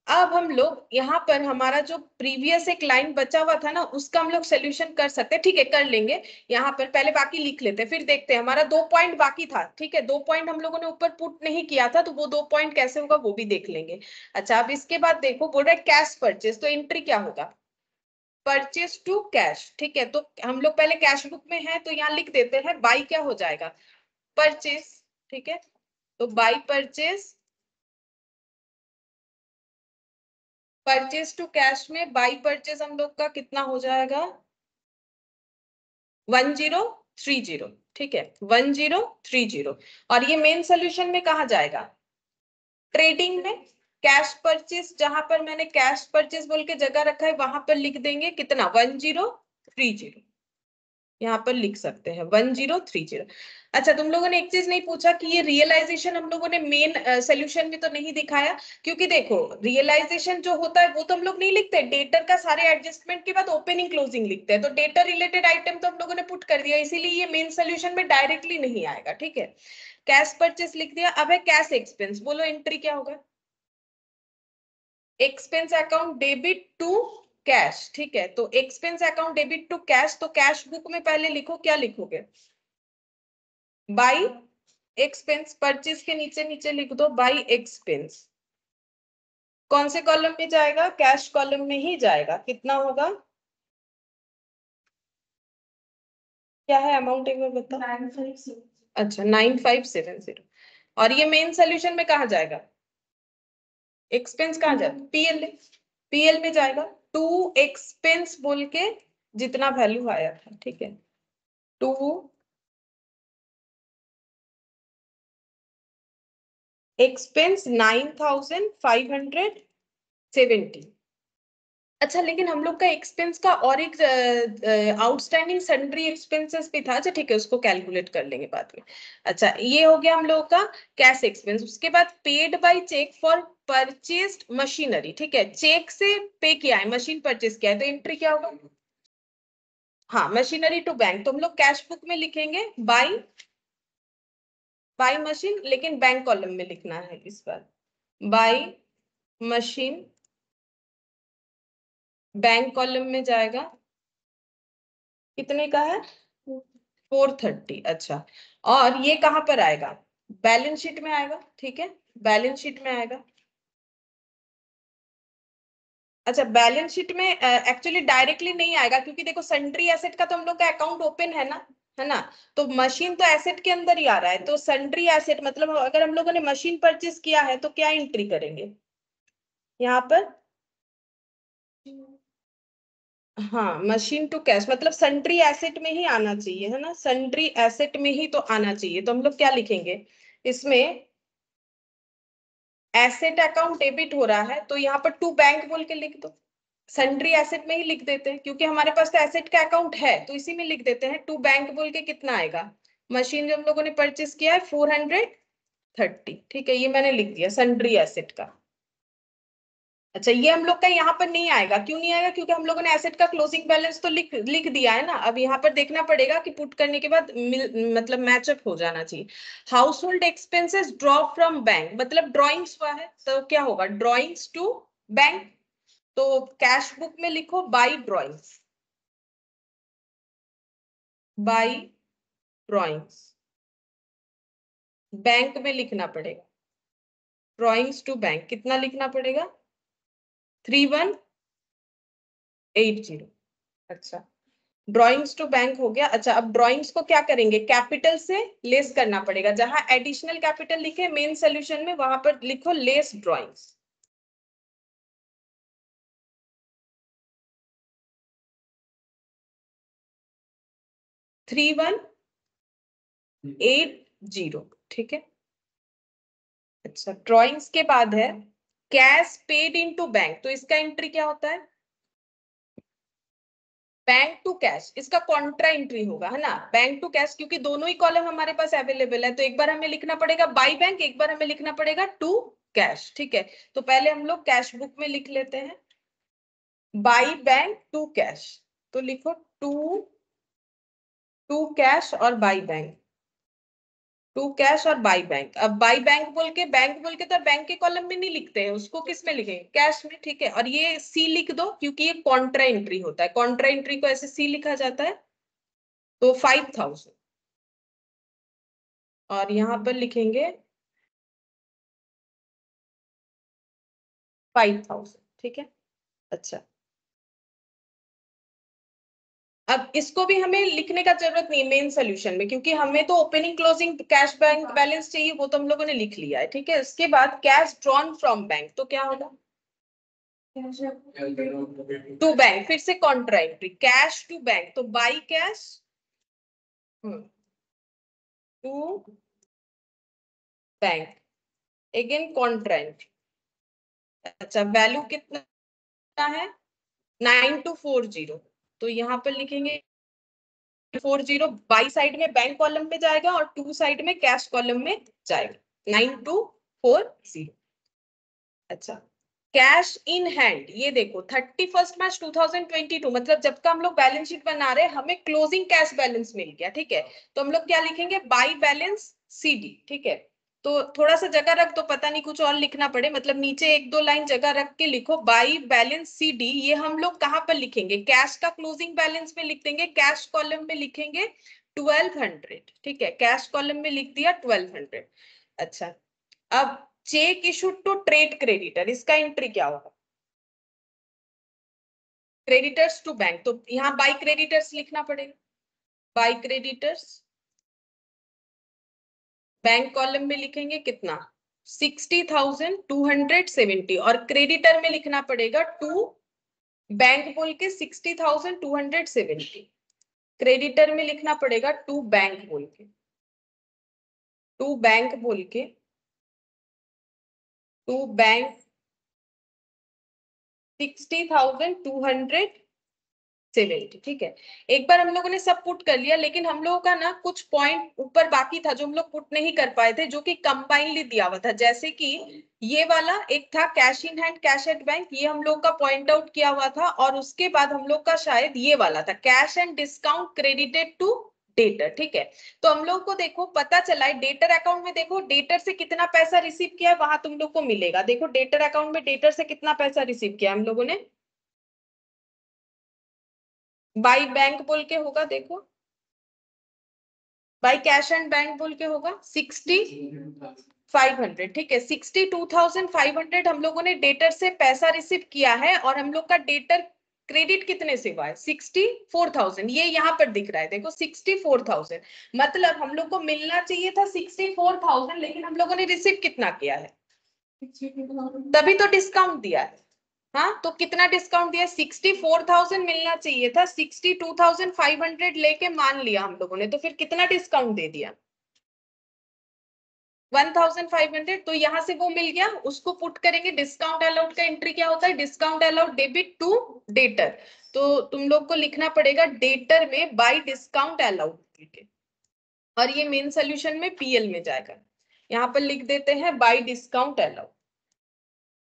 अब हम लोग यहाँ पर हमारा जो प्रीवियस एक लाइन बचा हुआ था ना, उसका हम लोग सोल्यूशन कर सकते हैं, ठीक है, कर लेंगे। यहाँ पर पहले बाकी लिख लेते हैं, फिर देखते हैं। हमारा 2 पॉइंट बाकी था, ठीक है, 2 पॉइंट हम लोगों ने ऊपर पुट नहीं किया था, तो वो 2 पॉइंट कैसे होगा वो भी देख लेंगे। अच्छा, अब इसके बाद देखो बोल रहा है कैश परचेज, तो एंट्री क्या होगा, परचेज टू कैश, ठीक है। तो हम लोग पहले कैश बुक में है तो यहाँ लिख देते हैं बाई क्या हो जाएगा, परचेज, ठीक है। तो by purchase, purchase to cash में बाई परचेज हम लोग का कितना हो जाएगा, 1030, ठीक है, 1030। और ये मेन सोल्यूशन में कहा जाएगा, ट्रेडिंग में। कैश परचेज, जहां पर मैंने कैश परचेज बोल के जगह रखा है वहां पर लिख देंगे कितना, 1030, यहाँ पर लिख सकते हैं 1030। अच्छा, तुम लोगों ने एक चीज नहीं पूछा कि ये रियलाइजेशन हम लोगों ने मेन सोल्यूशन में तो नहीं दिखाया, क्योंकि देखो रियलाइजेशन जो होता है वो तो हम लोग नहीं लिखते, डेटर का सारे एडजस्टमेंट के बाद ओपनिंग क्लोजिंग लिखते हैं, तो डेटर रिलेटेड आइटम तो हम लोगों ने पुट कर दिया, इसीलिए ये मेन सोल्यूशन में डायरेक्टली नहीं आएगा, ठीक है। कैश परचेस लिख दिया। अब है कैश एक्सपेंस, बोलो एंट्री क्या होगा, expense account debit to cash, ठीक है। तो expense account debit to cash, तो कैश बुक में पहले लिखो, क्या लिखोगे, बाई एक्सपेंस, परचेज के नीचे नीचे लिख दो बाई एक्सपेंस। कौन से कॉलम में जाएगा, कैश कॉलम में ही जाएगा। कितना होगा, क्या है अमाउंट एक बार बताओ, 957। अच्छा, 9570। और ये मेन सोल्यूशन में कहा जाएगा, एक्सपेंस कहाँ जाएगा, पीएल, पीएल में जाएगा। टू एक्सपेंस बोल के जितना वैल्यू आया था, ठीक है, टू एक्सपेंस 9,570। अच्छा, लेकिन हम लोग का एक्सपेंस का और एक आउटस्टैंडिंग सन्ड्री एक्सपेंसेस भी था, अच्छा ठीक है, उसको कैलकुलेट कर लेंगे बाद में। अच्छा, ये हो गया हम लोगों का कैश एक्सपेंस। उसके बाद paid by cheque for purchased machinery, ठीक है, चेक से पे किया है, मशीन परचेस किया है, तो एंट्री क्या होगा, हाँ, मशीनरी टू बैंक। तो हम लोग कैश बुक में लिखेंगे बाय, बाय मशीन, लेकिन बैंक कॉलम में लिखना है इस बार, बाय मशीन, बैंक कॉलम में जाएगा, कितने का है, 430। अच्छा, और ये कहां पर आएगा, बैलेंस शीट में आएगा, ठीक है, बैलेंस शीट में आएगा। अच्छा, बैलेंस शीट में एक्चुअली डायरेक्टली नहीं आएगा, क्योंकि देखो सन्ड्री एसेट का तो हम लोग का अकाउंट ओपन है ना, है ना, तो मशीन तो एसेट के अंदर ही आ रहा है, तो सन्ड्री एसेट मतलब अगर हम लोगों ने मशीन परचेज किया है तो क्या एंट्री करेंगे यहाँ पर, हाँ, मशीन टू कैश मतलब सन्ड्री एसेट में ही आना चाहिए, है ना, सन्ड्री एसेट में ही तो आना चाहिए। तो हम लोग क्या लिखेंगे इसमें, एसेट अकाउंट डेबिट हो रहा है तो यहाँ पर टू बैंक बोल के लिख दो, सन्ड्री एसेट में ही लिख देते हैं, क्योंकि हमारे पास तो एसेट का अकाउंट है, तो इसी में लिख देते हैं। टू बैंक बोल के कितना आएगा, मशीन जो हम लोगों ने परचेस किया है 430, ठीक है, ये मैंने लिख दिया सन्ड्री एसेट का। अच्छा, ये हम लोग का यहाँ पर नहीं आएगा, क्यों नहीं आएगा, क्योंकि हम लोगों ने एसेट का क्लोजिंग बैलेंस तो लिख दिया है ना। अब यहाँ पर देखना पड़ेगा कि पुट करने के बाद मतलब मैचअप हो जाना चाहिए। House hold expenses draw from bank, मतलब ड्रॉइंग्स हुआ है तो क्या होगा, ड्रॉइंग्स टू बैंक। तो कैश बुक में लिखो by drawings, by drawings. Bank में लिखना पड़ेगा ड्रॉइंग्स टू बैंक, कितना लिखना पड़ेगा 3180। अच्छा, ड्रॉइंग्स टू बैंक हो गया। अच्छा, अब ड्रॉइंग्स को क्या करेंगे, कैपिटल से लेस करना पड़ेगा। जहां एडिशनल कैपिटल लिखे मेन सोल्यूशन में, वहां पर लिखो लेस ड्रॉइंग्स। थ्री 3180, ठीक है। अच्छा, ड्रॉइंग्स के बाद है कैश पेड इनटू बैंक, तो इसका एंट्री क्या होता है, बैंक टू कैश, इसका कॉन्ट्रा एंट्री होगा, है ना, बैंक टू कैश, क्योंकि दोनों ही कॉलम हमारे पास अवेलेबल है। तो एक बार हमें लिखना पड़ेगा बाई बैंक, एक बार हमें लिखना पड़ेगा टू कैश, ठीक है। तो पहले हम लोग कैश बुक में लिख लेते हैं बाई बैंक टू कैश, तो लिखो टू टू कैश और बाई बैंक, टू कैश और बाई बैंक। अब बाई बैंक बोल के तो बैंक के कॉलम में नहीं लिखते हैं, उसको किस में लिखेंगे, कैश में, ठीक है। और ये सी लिख दो, क्योंकि ये कॉन्ट्रा एंट्री होता है, कॉन्ट्रा एंट्री को ऐसे सी लिखा जाता है। तो 5000, और यहां पर लिखेंगे 5000, ठीक है। अच्छा, अब इसको भी हमें लिखने का जरूरत नहीं मेन सोल्यूशन में, क्योंकि हमें तो opening closing cash bank balance चाहिए, वो तो हम लोगों ने लिख लिया है, ठीक है। इसके बाद कैश ड्रॉन फ्रॉम बैंक, तो क्या होगा टू बैंक, फिर से contra entry, cash to bank, तो by cash to bank, again contra entry. अच्छा, वैल्यू कितना है 9240, तो यहाँ पर लिखेंगे 40, बाई साइड में बैंक कॉलम में जाएगा और टू साइड में कैश कॉलम में जाएगा, 9240। अच्छा, कैश इन हैंड, ये देखो 31 मार्च 2022, मतलब जब का हम लोग बैलेंस शीट बना रहे हैं, हमें क्लोजिंग कैश बैलेंस मिल गया, ठीक है। तो हम लोग क्या लिखेंगे, बाई बैलेंस सीडी, ठीक है। तो थोड़ा सा जगह रख दो, पता नहीं कुछ और लिखना पड़े, मतलब नीचे एक दो लाइन जगह रख के लिखो बाई बैलेंस सीडी। ये हम लोग कहाँ पर लिखेंगे, कैश का क्लोजिंग बैलेंस में लिख देंगे, कैश कॉलम में लिखेंगे 1200, ठीक है, कैश कॉलम में लिख दिया 1200। अच्छा, अब cheque issued to trade creditor, इसका एंट्री क्या होगा, क्रेडिटर्स टू बैंक, तो यहाँ बाई क्रेडिटर्स लिखना पड़ेगा, बाई क्रेडिटर्स, बैंक कॉलम में लिखेंगे कितना 60,270, और क्रेडिटर में लिखना पड़ेगा टू बैंक बोल के 60,270, क्रेडिटर में लिखना पड़ेगा टू बैंक बोल के, टू बैंक बोल के, टू बैंक 60,270, ठीक है। एक बार हम लोगों ने सब पुट कर लिया, लेकिन हम लोगों का ना कुछ पॉइंट ऊपर बाकी था जो हम लोग पुट नहीं कर पाए थे, जो कि कंबाइनली दिया हुआ था। जैसे कि ये वाला एक था cash in hand cash at bank, ये हम लोग का पॉइंट आउट किया हुआ था, और उसके बाद हम लोग का शायद ये वाला था cash and discount credited to debtor, ठीक है। तो हम लोग को देखो पता चला है, डेटर अकाउंट में देखो डेटर से कितना पैसा रिसीव किया है, वहां तुम लोग को मिलेगा। देखो डेटर अकाउंट में डेटर से कितना पैसा रिसीव किया हम लोगों ने, बाई बैंक बोल के होगा, देखो बाई कैश एंड बैंक बोल के होगा 6500, ठीक है। 62,500 हम लोगों ने डेटर से पैसा रिसीव किया है, और हम लोग का डेटर क्रेडिट कितने से हुआ है 64,000, ये यहाँ पर दिख रहा है, देखो 64,000, मतलब हम लोग को मिलना चाहिए था 64,000, लेकिन हम लोगों ने रिसीव कितना किया है, तभी तो डिस्काउंट दिया है। हाँ, तो कितना डिस्काउंट दिया, 64,000 मिलना चाहिए था, 62,500 लेके मान लिया हम लोगों ने, तो फिर कितना डिस्काउंट दे दिया, 1500, तो यहाँ से वो मिल गया, उसको पुट करेंगे। डिस्काउंट अलाउड का एंट्री क्या होता है? Discount allowed debit to debtor. तो तुम लोग को लिखना पड़ेगा डेटर में बाय डिस्काउंट अलाउड, और ये मेन सोल्यूशन में पीएल में जाएगा। यहाँ पर लिख देते हैं bye discount allowed.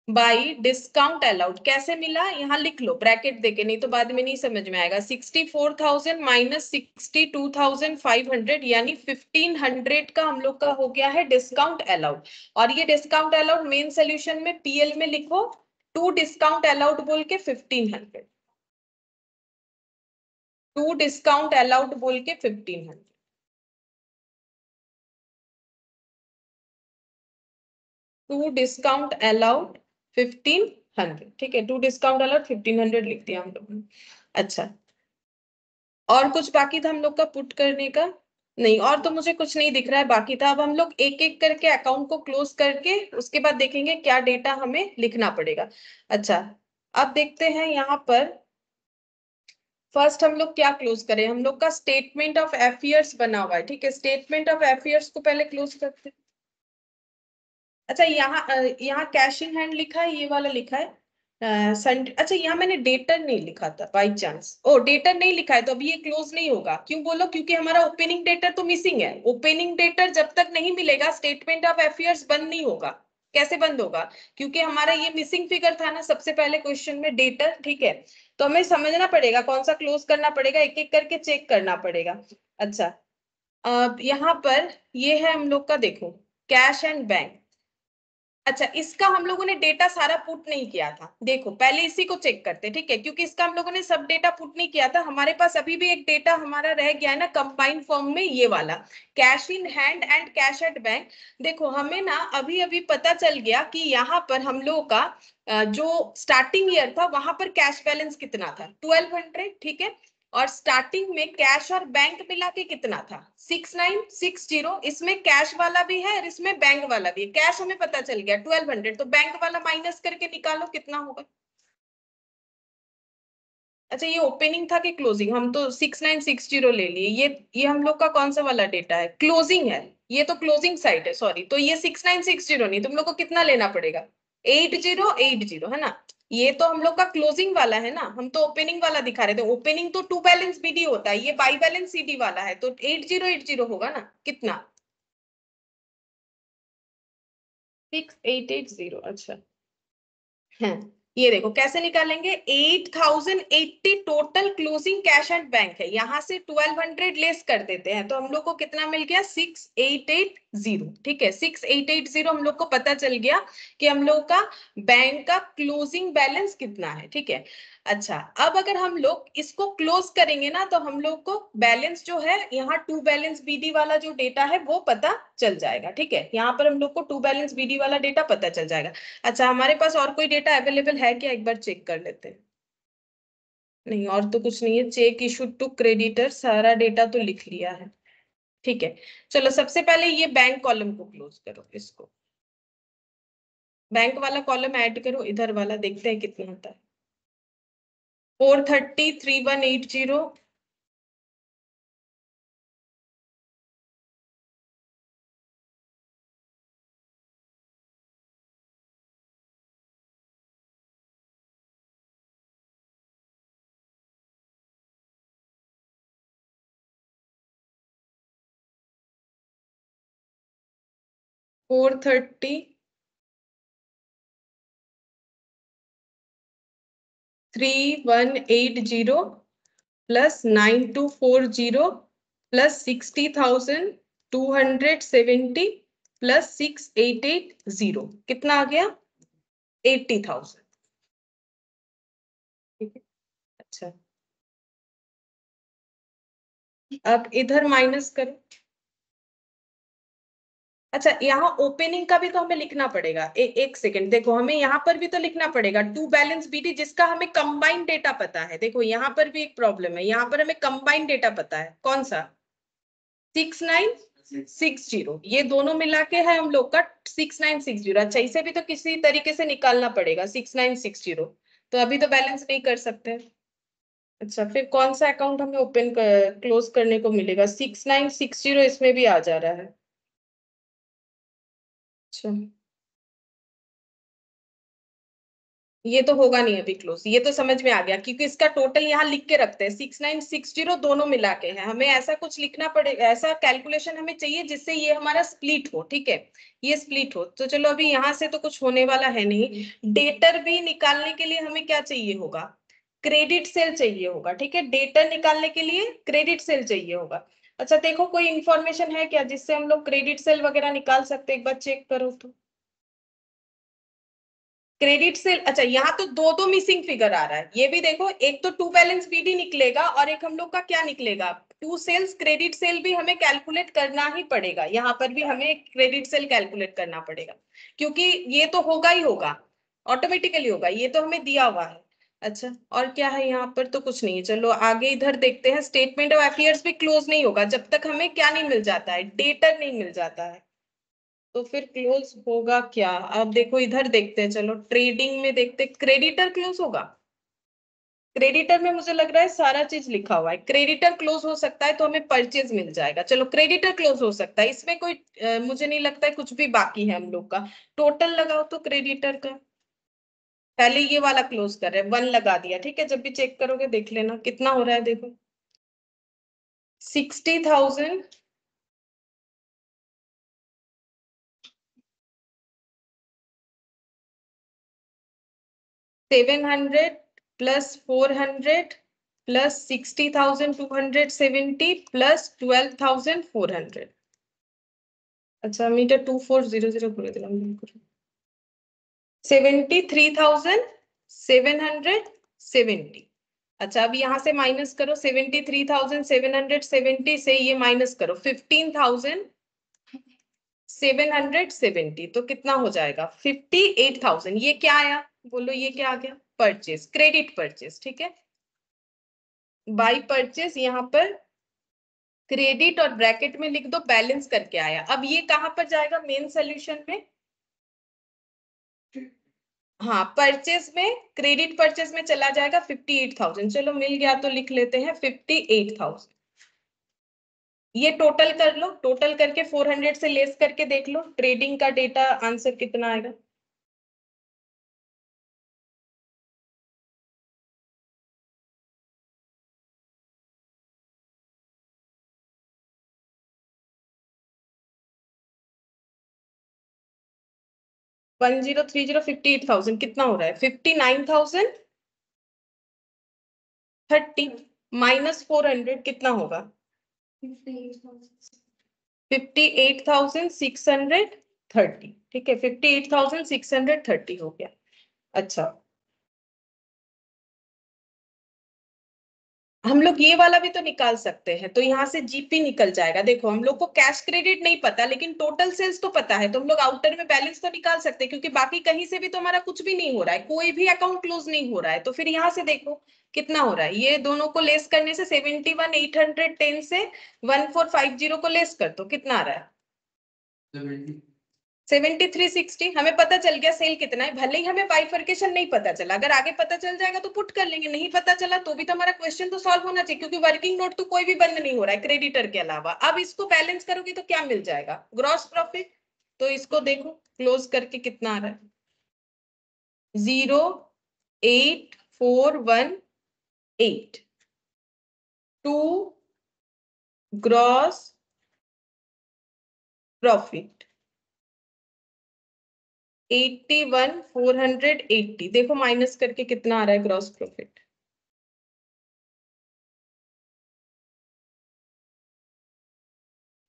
Bye discount allowed कैसे मिला, यहाँ लिख लो ब्रैकेट देके, नहीं तो बाद में नहीं समझ में आएगा। 64,000 माइनस 62,500 यानी 1500 का हम लोग का हो गया है डिस्काउंट अलाउड। और ये डिस्काउंट अलाउड मेन सोल्यूशन में पीएल में लिखो, टू डिस्काउंट अलाउड बोल के 1500, टू डिस्काउंट अलाउड बोल के 1500, टू डिस्काउंट अलाउड 1500। ठीक है, टू डिस्काउंट अलाउड 1500 लिख दिया हम लोगों ने। अच्छा, और कुछ बाकी था हम लोग का पुट करने का? नहीं, और तो मुझे कुछ नहीं दिख रहा है बाकी था। अब हम लोग एक एक करके अकाउंट को क्लोज करके उसके बाद देखेंगे क्या डेटा हमें लिखना पड़ेगा। अच्छा, अब देखते हैं यहाँ पर फर्स्ट हम लोग क्या क्लोज करें। हम लोग का स्टेटमेंट ऑफ अफेयर्स बना हुआ है, ठीक है। स्टेटमेंट ऑफ अफेयर्स को पहले क्लोज करते हैं। अच्छा, यहाँ कैश इन हैंड लिखा है, ये वाला लिखा है अच्छा, यहाँ मैंने डेटर नहीं लिखा था बाई चांस। ओ, डेटर नहीं लिखा है तो अभी ये क्लोज नहीं होगा। क्यों बोलो? क्योंकि हमारा ओपनिंग डेटर तो मिसिंग है। ओपनिंग डेटर जब तक नहीं मिलेगा स्टेटमेंट ऑफ अफेयर्स बंद नहीं होगा। कैसे बंद होगा? क्योंकि हमारा ये मिसिंग फिगर था ना सबसे पहले क्वेश्चन में, डेटर। ठीक है, तो हमें समझना पड़ेगा कौन सा क्लोज करना पड़ेगा, एक एक करके चेक करना पड़ेगा। अच्छा, अब यहाँ पर ये है हम लोग का, देखो कैश एंड बैंक। अच्छा, इसका हम लोगों ने डेटा सारा पुट नहीं किया था। देखो पहले इसी को चेक करते, ठीक है, क्योंकि इसका हम लोगों ने सब डेटा पुट नहीं किया था। हमारे पास अभी भी एक डेटा हमारा रह गया है ना कंबाइंड फॉर्म में, ये वाला cash in hand and cash at bank. देखो हमें ना अभी अभी पता चल गया कि यहाँ पर हम लोगों का जो स्टार्टिंग ईयर था वहां पर कैश बैलेंस कितना था, 1200। ठीक है, और स्टार्टिंग में कैश और बैंक मिला के कितना था, 6960। इसमें कैश वाला भी है और इसमें बैंक वाला भी है। कैश हमें पता चल गया 1200, तो बैंक वाला माइनस करके निकालो कितना होगा। अच्छा, ये ओपनिंग था कि क्लोजिंग? हम तो 6960 ले लिए। ये हम लोग का कौन सा वाला डेटा है? क्लोजिंग है, ये तो क्लोजिंग साइड है, सॉरी। तो ये 6960 नहीं, तुम लोग को कितना लेना पड़ेगा, 8080, है ना। ये तो हम लोग का क्लोजिंग वाला है ना, हम तो ओपनिंग वाला दिखा रहे थे। ओपनिंग तो टू बैलेंस बीडी होता है, ये बाई बैलेंस सीडी वाला है, तो 8080 होगा ना। कितना? 6880। अच्छा, है। ये देखो कैसे निकालेंगे, 8080 total closing cash and bank है। यहां से 1200 लेस कर देते हैं तो हम लोग को कितना मिल गया, 6880। ठीक है, 6880 हम लोग को पता चल गया कि हम लोग का बैंक का क्लोजिंग बैलेंस कितना है। ठीक है, अच्छा, अब अगर हम लोग इसको क्लोज करेंगे ना तो हम लोग को बैलेंस जो है यहाँ टू बैलेंस बीडी वाला जो डेटा है वो पता चल जाएगा। ठीक है, यहाँ पर हम लोग को टू बैलेंस बीडी वाला डेटा पता चल जाएगा। अच्छा, हमारे पास और कोई डेटा अवेलेबल है क्या, एक बार चेक कर लेते हैं। नहीं, और तो कुछ नहीं है। चेक इशूड टू क्रेडिटर, सारा डेटा तो लिख लिया है। ठीक है, चलो सबसे पहले ये बैंक कॉलम को क्लोज करो, इसको बैंक वाला कॉलम ऐड करो, इधर वाला देखते हैं कितना होता है। 430 3180, 430 3180 प्लस 9240 प्लस 60,270 प्लस 6880, कितना आ गया, 80,000। ठीक है, अच्छा, अब इधर माइनस करो। अच्छा, यहाँ ओपनिंग का भी तो हमें लिखना पड़ेगा। एक सेकंड, देखो हमें यहाँ पर भी तो लिखना पड़ेगा टू बैलेंस बीडी, जिसका हमें कंबाइंड डेटा पता है। देखो यहाँ पर भी एक प्रॉब्लम है, यहाँ पर हमें कंबाइंड डेटा पता है, कौन सा, 6960। ये दोनों मिला के है हम लोग का 6960। अच्छा, इसे भी तो किसी तरीके से निकालना पड़ेगा 6960, तो अभी तो बैलेंस नहीं कर सकते। अच्छा, फिर कौन सा अकाउंट हमें ओपन क्लोज करने को मिलेगा, 6960 इसमें भी आ जा रहा है। अच्छा, ये तो होगा नहीं अभी क्लोज, ये तो समझ में आ गया क्योंकि इसका टोटल यहाँ लिख के रखते हैं 6960 दोनों मिला के है, हमें ऐसा कुछ लिखना पड़ेगा, ऐसा कैलकुलेशन हमें चाहिए जिससे ये हमारा स्प्लिट हो, ठीक है, ये स्प्लिट हो। तो चलो अभी यहाँ से तो कुछ होने वाला है नहीं। डेटर भी निकालने के लिए हमें क्या चाहिए होगा, क्रेडिट सेल चाहिए होगा, ठीक है, डेटर निकालने के लिए क्रेडिट सेल चाहिए होगा। अच्छा देखो कोई इंफॉर्मेशन है क्या जिससे हम लोग क्रेडिट सेल वगैरह निकाल सकते, एक बार चेक करो तो। क्रेडिट सेल, अच्छा यहाँ तो दो दो मिसिंग फिगर आ रहा है, ये भी देखो, एक तो टू बैलेंस बीडी निकलेगा और एक हम लोग का क्या निकलेगा, टू सेल्स क्रेडिट सेल भी हमें कैलकुलेट करना ही पड़ेगा, यहाँ पर भी हमें क्रेडिट सेल कैलकुलेट करना पड़ेगा क्योंकि ये तो होगा ही होगा, ऑटोमेटिकली होगा, ये तो हमें दिया हुआ है। अच्छा और क्या है यहाँ पर, तो कुछ नहीं है, चलो आगे इधर देखते हैं। स्टेटमेंट ऑफ अफेयर्स भी क्लोज नहीं होगा जब तक हमें क्या नहीं मिल जाता है, डेटर नहीं मिल जाता है, तो फिर क्लोज होगा क्या। अब देखो इधर देखते हैं, चलो ट्रेडिंग में देखते हैं, क्रेडिटर क्लोज होगा। क्रेडिटर में मुझे लग रहा है सारा चीज लिखा हुआ है, क्रेडिटर क्लोज हो सकता है तो हमें परचेज मिल जाएगा, चलो क्रेडिटर क्लोज हो सकता है, इसमें कोई मुझे नहीं लगता है कुछ भी बाकी है हम लोग का। टोटल लगाओ तो क्रेडिटर का, पहले ये वाला क्लोज कर रहे हैं, 1 लगा दिया, ठीक है, जब भी चेक करोगे देख लेना कितना हो रहा है, देखो 60,000 700 प्लस 400 प्लस 60,270 प्लस 12,400। अच्छा मीटर 2400 করে দিলাম, 73,770। अच्छा अब यहाँ से माइनस करो, 73,770 से ये माइनस करो 15,770, तो कितना हो जाएगा 58,000। ये क्या आया, बोलो ये क्या आ गया, परचेज, क्रेडिट परचेज, ठीक है, बाई परचेज, यहाँ पर क्रेडिट और ब्रैकेट में लिख दो बैलेंस करके आया। अब ये कहां पर जाएगा, मेन सोल्यूशन में, हाँ परचेज में, क्रेडिट परचेज में चला जाएगा 58,000, चलो मिल गया तो लिख लेते हैं 58,000। ये टोटल कर लो, टोटल करके 400 से लेस करके देख लो ट्रेडिंग का डेटा आंसर कितना आएगा। वन जीरो थ्री जीरो 58,000 कितना हो रहा है, 59,030 माइनस 400 कितना होगा, 58,630, ठीक है, 58,630 हो गया। अच्छा हम लोग ये वाला भी तो निकाल सकते हैं, तो यहाँ से जीपी निकल जाएगा, देखो हम लोग को कैश क्रेडिट नहीं पता लेकिन टोटल सेल्स तो पता है, तो हम लोग आउटर में बैलेंस तो निकाल सकते हैं क्योंकि बाकी कहीं से भी तो हमारा कुछ भी नहीं हो रहा है, कोई भी अकाउंट क्लोज नहीं हो रहा है, तो फिर यहाँ से देखो कितना हो रहा है, ये दोनों को लेस करने से 71,810 से 1450 को लेस कर दो, कितना आ रहा है 7360। हमें पता चल गया सेल कितना है, भले ही हमें बाइफर्केशन नहीं पता चला, अगर आगे पता चल जाएगा तो पुट कर लेंगे, नहीं पता चला तो भी तो हमारा क्वेश्चन तो सॉल्व होना चाहिए क्योंकि वर्किंग नोट तो कोई भी बंद नहीं हो रहा है क्रेडिटर के अलावा। अब इसको बैलेंस करोगे तो क्या मिल जाएगा, ग्रॉस प्रॉफिट, तो इसको देखो क्लोज करके कितना आ रहा है 08418 टू ग्रॉस प्रॉफिट 81,480, देखो माइनस करके कितना आ रहा है ग्रॉस प्रॉफिट,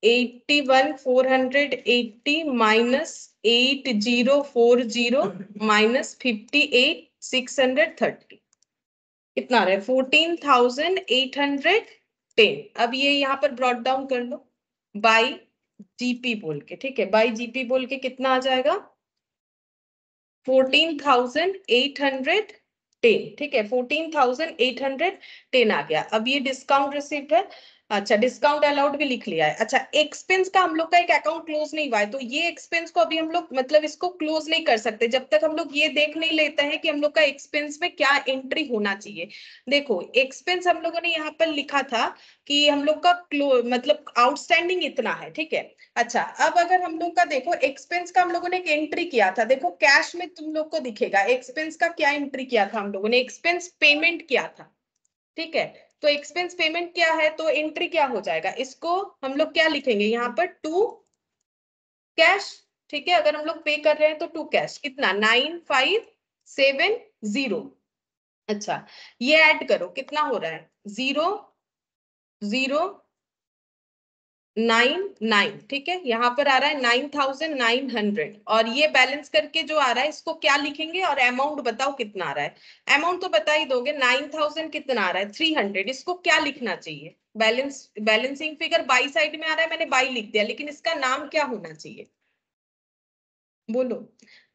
81,480 माइनस 8040 माइनस 58,630 कितना आ रहा है 14,810। अब ये यहाँ पर ब्रॉट डाउन कर लो बाई जीपी बोल के, ठीक है, बाई जीपी बोल के कितना आ जाएगा 14,810, ठीक है, 14,810 आ गया। अब ये डिस्काउंट रिसिप्ट है, अच्छा, डिस्काउंट अलाउड भी लिख लिया है। अच्छा, एक्सपेंस का हम लोग का एक अकाउंट क्लोज नहीं हुआ है, तो ये एक्सपेंस को अभी हम लोग मतलब इसको क्लोज नहीं कर सकते जब तक हम लोग ये देख नहीं लेते हैं कि हम लोग का एक्सपेंस में क्या एंट्री होना चाहिए। देखो, एक्सपेंस हम लोगों ने यहाँ पर लिखा था कि हम लोग का मतलब आउटस्टैंडिंग इतना है, ठीक है। अच्छा, अब अगर हम लोग का देखो एक्सपेंस का हम लोगों ने एक एंट्री किया था, देखो कैश में तुम लोग को दिखेगा एक्सपेंस का क्या एंट्री किया था हम लोगों ने, एक्सपेंस पेमेंट किया था, ठीक है। तो एक्सपेंस पेमेंट क्या है, तो एंट्री क्या हो जाएगा, इसको हम लोग क्या लिखेंगे यहाँ पर, टू कैश, ठीक है। अगर हम लोग पे कर रहे हैं तो टू कैश, कितना 9570। अच्छा, ये ऐड करो, कितना हो रहा है, 0099, ठीक है। यहाँ पर आ रहा है 9900, और ये बैलेंस करके जो आ रहा है इसको क्या लिखेंगे, और अमाउंट बताओ कितना आ रहा है। अमाउंट तो बता ही दोगे, 9000 कितना आ रहा है, 300। इसको क्या लिखना चाहिए, बैलेंसिंग फिगर बाई साइड में आ रहा है, मैंने बाई लिख दिया, लेकिन इसका नाम क्या होना चाहिए, बोलो।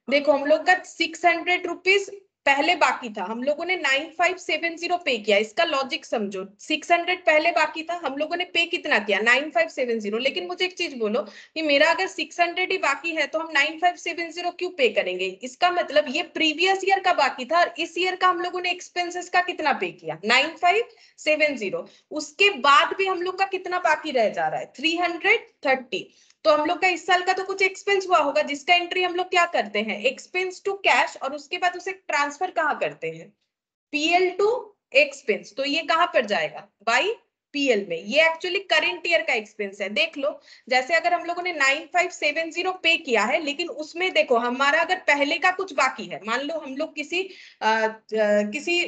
देखो, हम लोग का 600 रुपीज पहले बाकी था, हम लोगों ने 9570 पे किया, इसका लॉजिक समझो। 600 पहले बाकी था, हम लोगों ने पे कितना किया, 9570। लेकिन मुझे एक चीज बोलो कि मेरा अगर 600 ही बाकी है तो हम 9570 क्यों पे करेंगे, इसका मतलब ये प्रीवियस ईयर का बाकी था, और इस ईयर का हम लोगों ने एक्सपेंसेस का कितना पे किया, 9570। उसके बाद भी हम लोग का कितना बाकी रह जा रहा है, 330। तो हम लोग का इस साल का तो कुछ एक्सपेंस हुआ होगा, जिसका एंट्री हम लोग क्या करते हैं, एक्सपेंस टू कैश, और उसके बाद उसे ट्रांसफर कहाँ करते हैं, पीएल टू एक्सपेंस। तो ये कहां पर जाएगा, बाई पीएल में। ये एक्चुअली करंट ईयर का एक्सपेंस है, देख लो। जैसे अगर हम लोगों ने 9570 पे किया है, लेकिन उसमें देखो हमारा अगर पहले का कुछ बाकी है, मान लो हम लोग किसी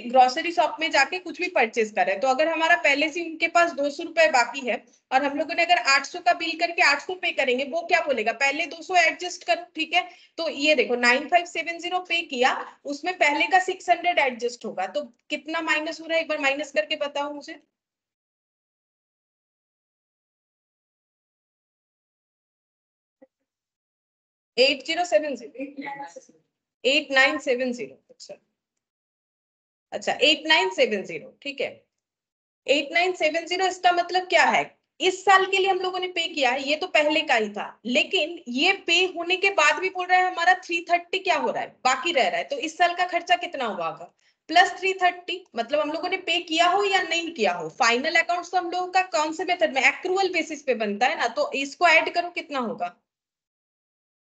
ग्रोसरी शॉप में जाके कुछ भी परचेज कर रहे हैं, तो अगर हमारा पहले से उनके पास 200 रुपए बाकी है, और हम लोगों ने अगर 800 का बिल करके 800 पे करेंगे, वो क्या बोलेगा, पहले 200 एडजस्ट करो, ठीक है। तो ये देखो 9570 पे किया, उसमें पहले का 600 एडजस्ट होगा, तो कितना माइनस हो रहा है, एक बार माइनस करके बताओ मुझे। 8070, 8970। अच्छा, अच्छा 8970, ठीक है। 8970, इसका मतलब क्या है, इस साल के लिए हम लोगों ने पे किया है, ये तो पहले का ही था, लेकिन ये पे होने के बाद भी बोल रहा है हमारा 330 क्या हो रहा है, बाकी रह रहा है। तो इस साल का खर्चा कितना हुआ होगा, प्लस 330। मतलब हम लोगों ने पे किया हो या नहीं किया हो, फाइनल अकाउंट्स तो हम लोगों का कौन से मेथड में, एक्रूअल बेसिस पे बनता है ना, तो इसको ऐड करो, कितना होगा,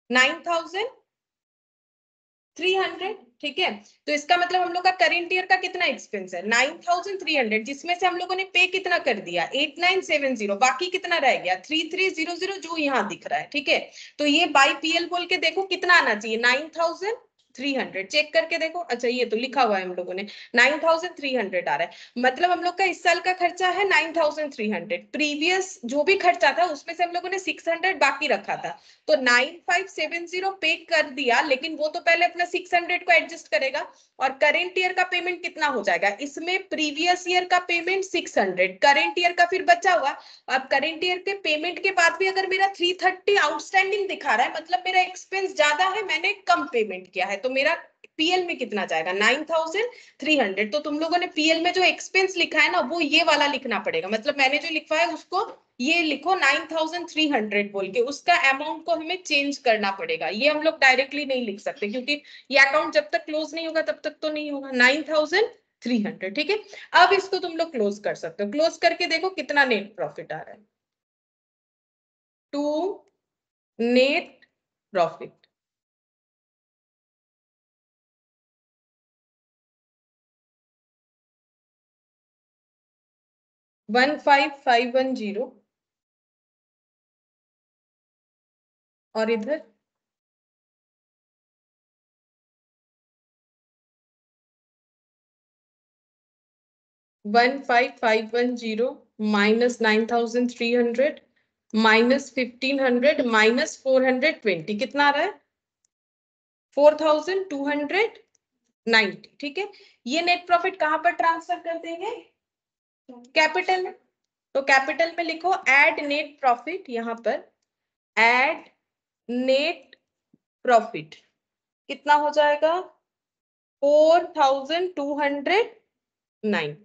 9300, ठीक है। तो इसका मतलब हम लोग का करेंट ईयर का कितना एक्सपेंस है, 9300, जिसमें से हम लोगों ने पे कितना कर दिया, 8970, बाकी कितना रह गया, 3300, जो यहाँ दिख रहा है, ठीक है। तो ये बाई पीएल बोल के देखो कितना आना चाहिए, 9300, चेक करके देखो। अच्छा, ये तो लिखा हुआ है हम लोगों ने, 9300 आ रहा है, मतलब हम लोग का इस साल का खर्चा है 9300। प्रीवियस जो भी खर्चा था उसमें से हम लोगों ने 600 बाकी रखा था, तो 9570 पे कर दिया, लेकिन वो तो पहले अपना 600 को एडजस्ट करेगा। और करेंट ईयर का पेमेंट कितना हो जाएगा, इसमें प्रीवियस ईयर का पेमेंट 600, करेंट ईयर का फिर बचा हुआ। अब करेंट ईयर के पेमेंट के बाद भी अगर मेरा 330 आउटस्टैंडिंग दिखा रहा है, मतलब मेरा एक्सपेंस ज्यादा है, मैंने कम पेमेंट किया है, तो मेरा पीएल में कितना जाएगा, 9300। तो तुम लोगों ने पीएल में जो एक्सपेंस लिखा है ना, वो ये वाला लिखना पड़ेगा, मतलब मैंने जो लिखा है उसको ये लिखो 9300 बोल के, उसका अमाउंट को हमें चेंज करना पड़ेगा। ये हम लोग डायरेक्टली नहीं लिख सकते, क्योंकि ये अकाउंट जब तक क्लोज नहीं होगा तब तक तो नहीं होगा, 9300, ठीक है। अब इसको तुम लोग क्लोज कर सकते हो, क्लोज करके देखो कितना नेट प्रॉफिट आ रहा है, टू नेट प्रॉफिट, 15510, और इधर 15510 माइनस 9300 माइनस 1500 माइनस 420, कितना आ रहा है, 4290, ठीक है। ये नेट प्रॉफिट कहां पर ट्रांसफर कर देंगे, कैपिटल में। तो कैपिटल में लिखो एड नेट प्रॉफिट, यहां पर एड नेट प्रॉफिट कितना हो जाएगा, 4290,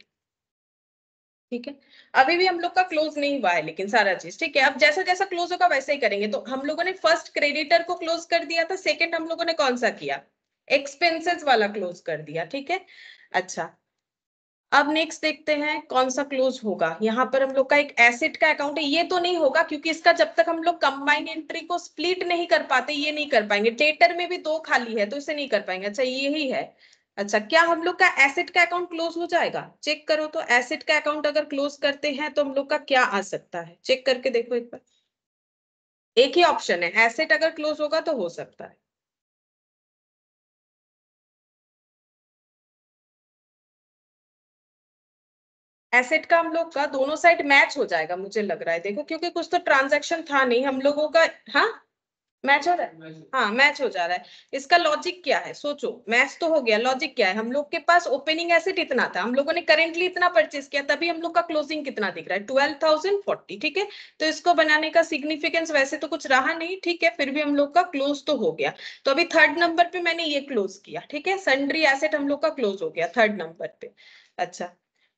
ठीक है, अभी भी हम लोग का क्लोज नहीं हुआ है लेकिन सारा चीज, ठीक है। अब जैसा जैसा क्लोज होगा वैसे ही करेंगे। तो हम लोगों ने फर्स्ट क्रेडिटर को क्लोज कर दिया था, सेकंड हम लोगों ने कौन सा किया, एक्सपेंसेस वाला क्लोज कर दिया, ठीक है। अच्छा, अब नेक्स्ट देखते हैं कौन सा क्लोज होगा। यहाँ पर हम लोग का एक एसेट का अकाउंट है, ये तो नहीं होगा क्योंकि इसका जब तक हम लोग कंबाइन एंट्री को स्प्लिट नहीं कर पाते ये नहीं कर पाएंगे। डेटर में भी 2 खाली है तो इसे नहीं कर पाएंगे। अच्छा, यही है। अच्छा, क्या हम लोग का एसेट का अकाउंट क्लोज हो जाएगा, चेक करो तो। एसेट का अकाउंट अगर क्लोज करते हैं तो हम लोग का क्या आ सकता है, चेक करके देखो एक बार। एक ही ऑप्शन है, एसेट अगर क्लोज होगा तो हो सकता है। एसेट का हम लोग का दोनों साइड मैच हो जाएगा मुझे लग रहा है, देखो क्योंकि कुछ तो ट्रांजैक्शन था नहीं हम लोगों का। हाँ, मैच हो रहा है, हाँ मैच हो जा रहा है। इसका लॉजिक क्या है, सोचो। मैच तो हो गया, लॉजिक क्या है, हम लोग के पास ओपनिंग एसेट इतना था, हम लोगों ने करेंटली इतना परचेस किया, तभी हम लोग का क्लोजिंग कितना दिख रहा है, 12,040, ठीक है। तो इसको बनाने का सिग्निफिकेंस वैसे तो कुछ रहा नहीं, ठीक है, फिर भी हम लोग का क्लोज तो हो गया। तो अभी थर्ड नंबर पे मैंने ये क्लोज किया, ठीक है, सन्ड्री एसेट हम लोग का क्लोज हो गया थर्ड नंबर पे। अच्छा,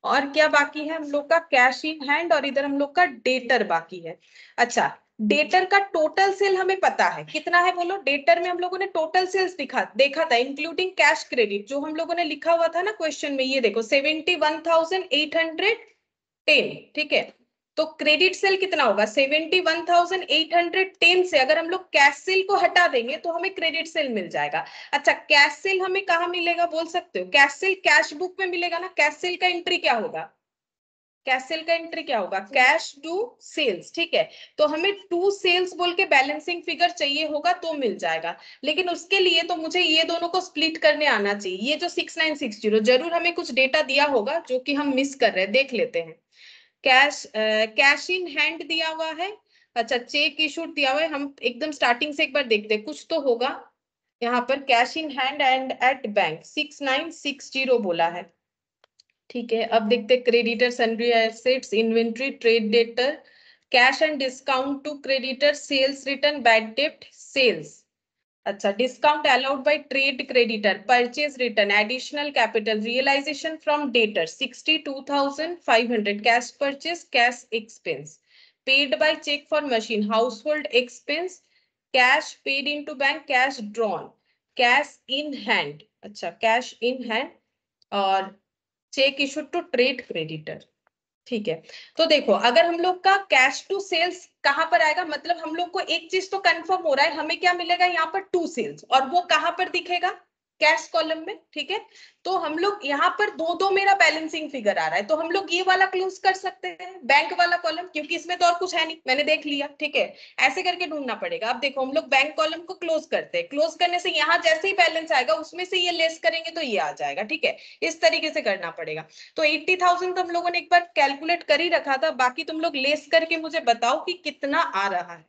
और क्या बाकी है, हम लोग का कैश इन हैंड और इधर हम लोग का डेटर बाकी है। अच्छा, डेटर का टोटल सेल हमें पता है कितना है, बोलो। डेटर में हम लोगों ने टोटल सेल्स देखा था इंक्लूडिंग कैश क्रेडिट, जो हम लोगों ने लिखा हुआ था ना क्वेश्चन में, ये देखो 71,810, ठीक है। तो क्रेडिट सेल कितना होगा, 71,810 से अगर हम लोग कैश सेल को हटा देंगे तो हमें क्रेडिट सेल मिल जाएगा। अच्छा, कैश सेल हमें कहाँ मिलेगा बोल सकते हो, कैश सेल कैश बुक में मिलेगा ना। कैश सेल का एंट्री क्या होगा, कैश सेल का एंट्री क्या होगा, कैश टू सेल्स, ठीक है। तो हमें टू सेल्स बोल के बैलेंसिंग फिगर चाहिए होगा तो मिल जाएगा। लेकिन उसके लिए तो मुझे ये दोनों को स्प्लिट करने आना चाहिए। ये जो 6960 जरूर हमें कुछ डेटा दिया होगा जो कि हम मिस कर रहे हैं, देख लेते हैं। कैश इन हैंड दिया हुआ है। अच्छा, चेक इशूड दिया हुआ है, हम एकदम स्टार्टिंग से एक बार देखते हैं, कुछ तो होगा। यहाँ पर cash in hand and at bank 6960 बोला है, ठीक है। अब देखते हैं creditor, sundry assets, inventory, trade debtor, cash and discount to creditor, sales return, bad डेप्ट, सेल्स। अच्छा, discount allowed by trade creditor, purchase return, additional capital, realisation from debtor 62,500, cash purchase, cash expense, paid by cheque for machine, household expense, cash paid into bank, cash drawn, cash in hand. अच्छा, cash in hand और cheque issue to trade creditor, ठीक है। तो देखो, अगर हम लोग का कैश टू सेल्स कहां पर आएगा, मतलब हम लोग को एक चीज तो कंफर्म हो रहा है, हमें क्या मिलेगा यहाँ पर टू सेल्स, और वो कहां पर दिखेगा, कैश कॉलम में, ठीक है। तो हम लोग यहाँ पर दो दो मेरा बैलेंसिंग फिगर आ रहा है, तो हम लोग ये वाला क्लोज कर सकते हैं, बैंक वाला कॉलम, क्योंकि इसमें तो और कुछ है नहीं, मैंने देख लिया, ठीक है। ऐसे करके ढूंढना पड़ेगा। अब देखो, हम लोग बैंक कॉलम को क्लोज करते हैं, क्लोज करने से यहाँ जैसे ही बैलेंस आएगा उसमें से ये लेस करेंगे तो ये आ जाएगा, ठीक है। इस तरीके से करना पड़ेगा। तो 80,000 तो हम लोगों ने एक बार कैलकुलेट कर ही रखा था, बाकी तुम लोग लेस करके मुझे बताओ कि कितना आ रहा है।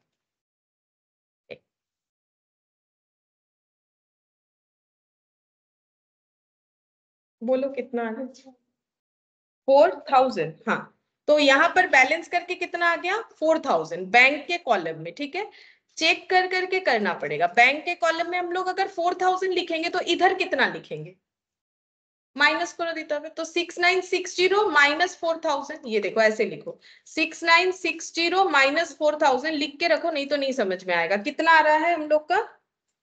बोलो कितना आ रहा है, 4,000, हाँ। तो यहाँ पर बैलेंस करके कितना आ गया, 4,000 बैंक के कॉलम में, ठीक है। चेक कर करके करना पड़ेगा, बैंक के कॉलम में हम लोग अगर 4,000 लिखेंगे तो इधर कितना लिखेंगे, माइनस करो देता है, तो 6960 माइनस 4,000, ये देखो ऐसे लिखो, 6960 माइनस 4,000 लिख के रखो, नहीं तो नहीं समझ में आएगा। कितना आ रहा है हम लोग का,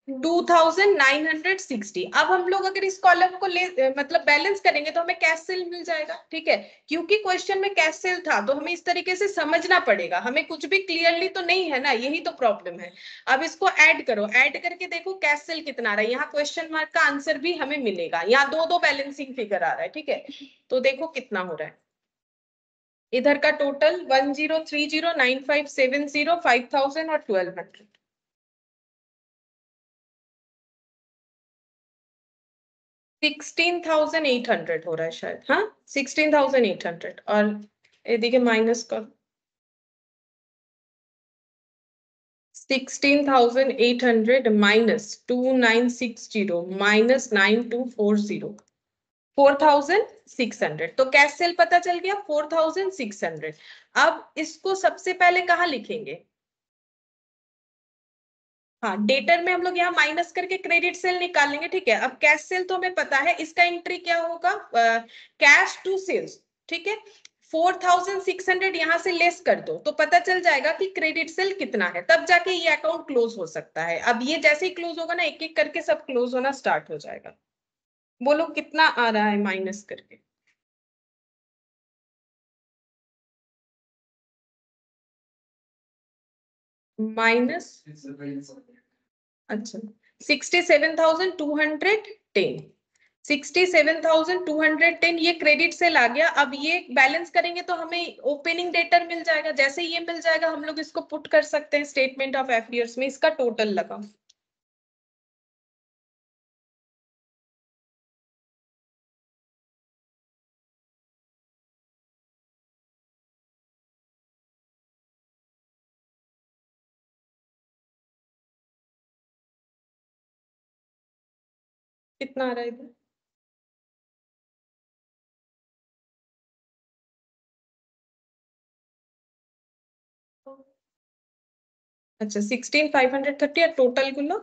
2,960। अब हम लोग अगर इस कॉलम को ले मतलब बैलेंस करेंगे तो हमें कैश सेल मिल जाएगा, ठीक है। क्योंकि क्वेश्चन में कैश सेल था तो हमें इस तरीके से समझना पड़ेगा, हमें कुछ भी क्लियरली तो नहीं है ना, यही तो प्रॉब्लम है। अब इसको ऐड करो, ऐड करके देखो कैश सेल कितना आ रहा है, यहाँ क्वेश्चन मार्क का आंसर भी हमें मिलेगा, यहाँ दो दो बैलेंसिंग फिगर आ रहा है, ठीक है। तो देखो कितना हो रहा है, इधर का टोटल 10309570, 5,000 और 1,200, 16,800 हो रहा है शायद, हाँ 16,800। और ये देखिए माइनस का 16,800 माइनस 2,960 माइनस 9,240, 4,600। तो कैश सेल पता चल गया 4,600। अब इसको सबसे पहले कहाँ लिखेंगे, हाँ डेटर में हम लोग यहाँ माइनस करके क्रेडिट सेल निकालेंगे, ठीक है। अब कैश सेल तो हमें पता है, इसका एंट्री क्या होगा, कैश टू सेल्स, ठीक है। 4600 यहाँ से लेस कर दो तो पता चल जाएगा कि क्रेडिट सेल कितना है, तब जाके ये अकाउंट क्लोज हो सकता है। अब ये जैसे ही क्लोज होगा ना, एक एक करके सब क्लोज होना स्टार्ट हो जाएगा। बोलो कितना आ रहा है माइनस करके। माइनस, अच्छा 67,210, 67,210 ये क्रेडिट सेल आ गया। अब ये बैलेंस करेंगे तो हमें ओपनिंग डेटर मिल जाएगा। जैसे ये मिल जाएगा हम लोग इसको पुट कर सकते हैं स्टेटमेंट ऑफ अफेयर्स में। इसका टोटल लगाओ। कितना आ रहा है इधर? अच्छा 16,530 और टोटल को लो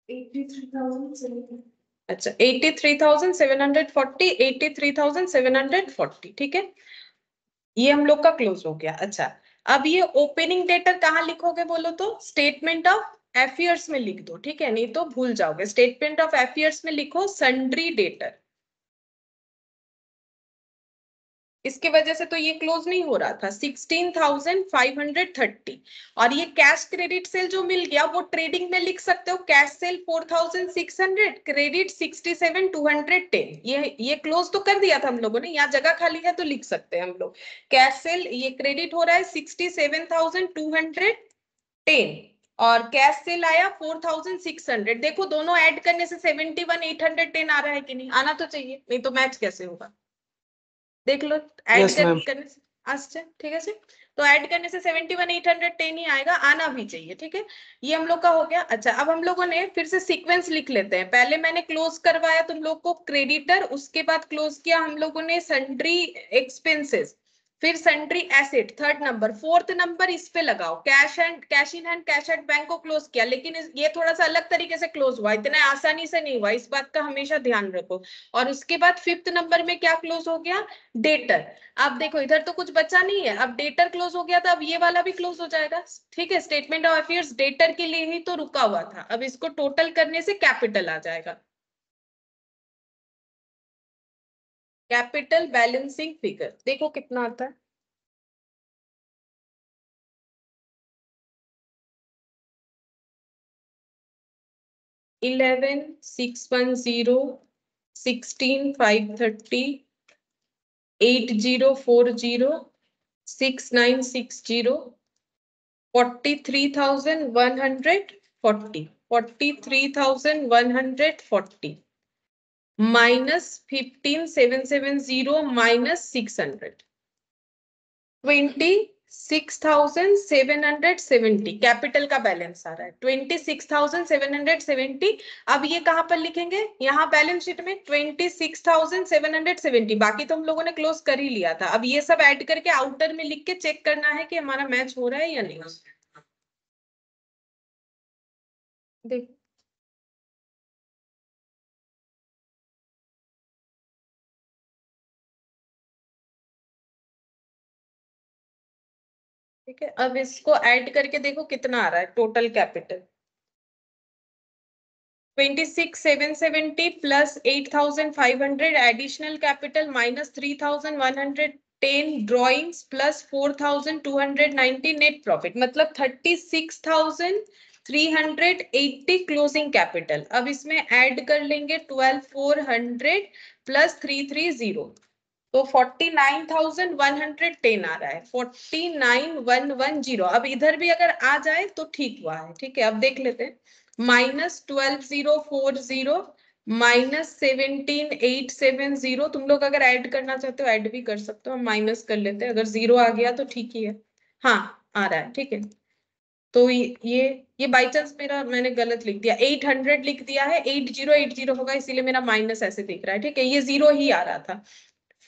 83,000। अच्छा 83,740, 83,740, ठीक है। ये हम लोग का क्लोज हो गया। अच्छा अब ये ओपनिंग डेटर कहाँ लिखोगे बोलो तो स्टेटमेंट ऑफ अफेयर्स में लिख दो, ठीक है, नहीं तो भूल जाओगे। स्टेटमेंट ऑफ अफेयर्स में लिखो सन्ड्री डेटर। इसके वजह से तो ये क्लोज नहीं हो रहा था 16,530। और ये कैश क्रेडिट सेल जो मिल गया वो ट्रेडिंग में लिख सकते हो, कैश सेल 4,600, क्रेडिट 67,210। ये क्लोज तो कर दिया था हम लोगों ने, यहाँ जगह खाली है तो लिख सकते हैं हम लोग। कैश सेल ये क्रेडिट हो रहा है 67,210 और कैश सेल आया 4,600। देखो दोनों ऐड करने से 71,810 आ रहा है कि नहीं? आना तो चाहिए, नहीं तो मैच कैसे होगा? देख लो ऐड Yes, ma'am. करने से। अच्छा ठीक है जी। तो ऐड करने से 71,810 ही आएगा, आना भी चाहिए, ठीक है। ये हम लोग का हो गया। अच्छा अब हम लोगों ने फिर से सीक्वेंस लिख लेते हैं। पहले मैंने क्लोज करवाया तुम लोग को क्रेडिटर, उसके बाद क्लोज किया हम लोगों ने सन्ड्री एक्सपेंसेस, फिर sundry asset third number, fourth number इस पे लगाओ cash and cash in hand cash at bank को क्लोज किया। लेकिन ये थोड़ा सा अलग तरीके से क्लोज हुआ, इतना आसानी से नहीं हुआ, इस बात का हमेशा ध्यान रखो। और उसके बाद फिफ्थ नंबर में क्या क्लोज हो गया? डेटर। अब देखो इधर तो कुछ बचा नहीं है, अब डेटर क्लोज हो गया था, अब ये वाला भी क्लोज हो जाएगा, ठीक है। स्टेटमेंट ऑफ अफेयर्स डेटर के लिए ही तो रुका हुआ था, अब इसको टोटल करने से कैपिटल आ जाएगा, कैपिटल बैलेंसिंग फिगर। देखो कितना आता है। 11,610, 16,530, 8040, 6960, 43,140, 43,140 माइनस 15,770 माइनस 600, 26,770 कैपिटल का बैलेंस आ रहा है 26,770। अब ये कहां पर लिखेंगे? यहाँ बैलेंस शीट में 26,770। बाकी तो हम लोगों ने क्लोज कर ही लिया था। अब ये सब ऐड करके आउटर में लिख के चेक करना है कि हमारा मैच हो रहा है या नहीं। देख ठीक है, अब इसको ऐड करके देखो कितना आ रहा है total capital. 26,770 plus 8,500 additional capital minus 3,110 drawings plus 4,290 net profit, मतलब 36,380 क्लोजिंग कैपिटल। अब इसमें ऐड कर लेंगे 12,400 प्लस 330, तो 49,110 आ रहा है, 49,110। अब इधर भी अगर आ जाए तो ठीक हुआ है, ठीक है। अब देख लेते हैं, माइनस 12,040 माइनस 17,870। तुम लोग अगर ऐड करना चाहते हो ऐड भी कर सकते हो, हम माइनस कर लेते हैं। अगर जीरो आ गया तो ठीक ही है। हाँ आ रहा है, ठीक है। तो ये बाई चांस मेरा मैंने गलत लिख दिया, 800 लिख दिया है, 8080 होगा, इसीलिए मेरा माइनस ऐसे दिख रहा है, ठीक है। ये जीरो ही आ रहा था,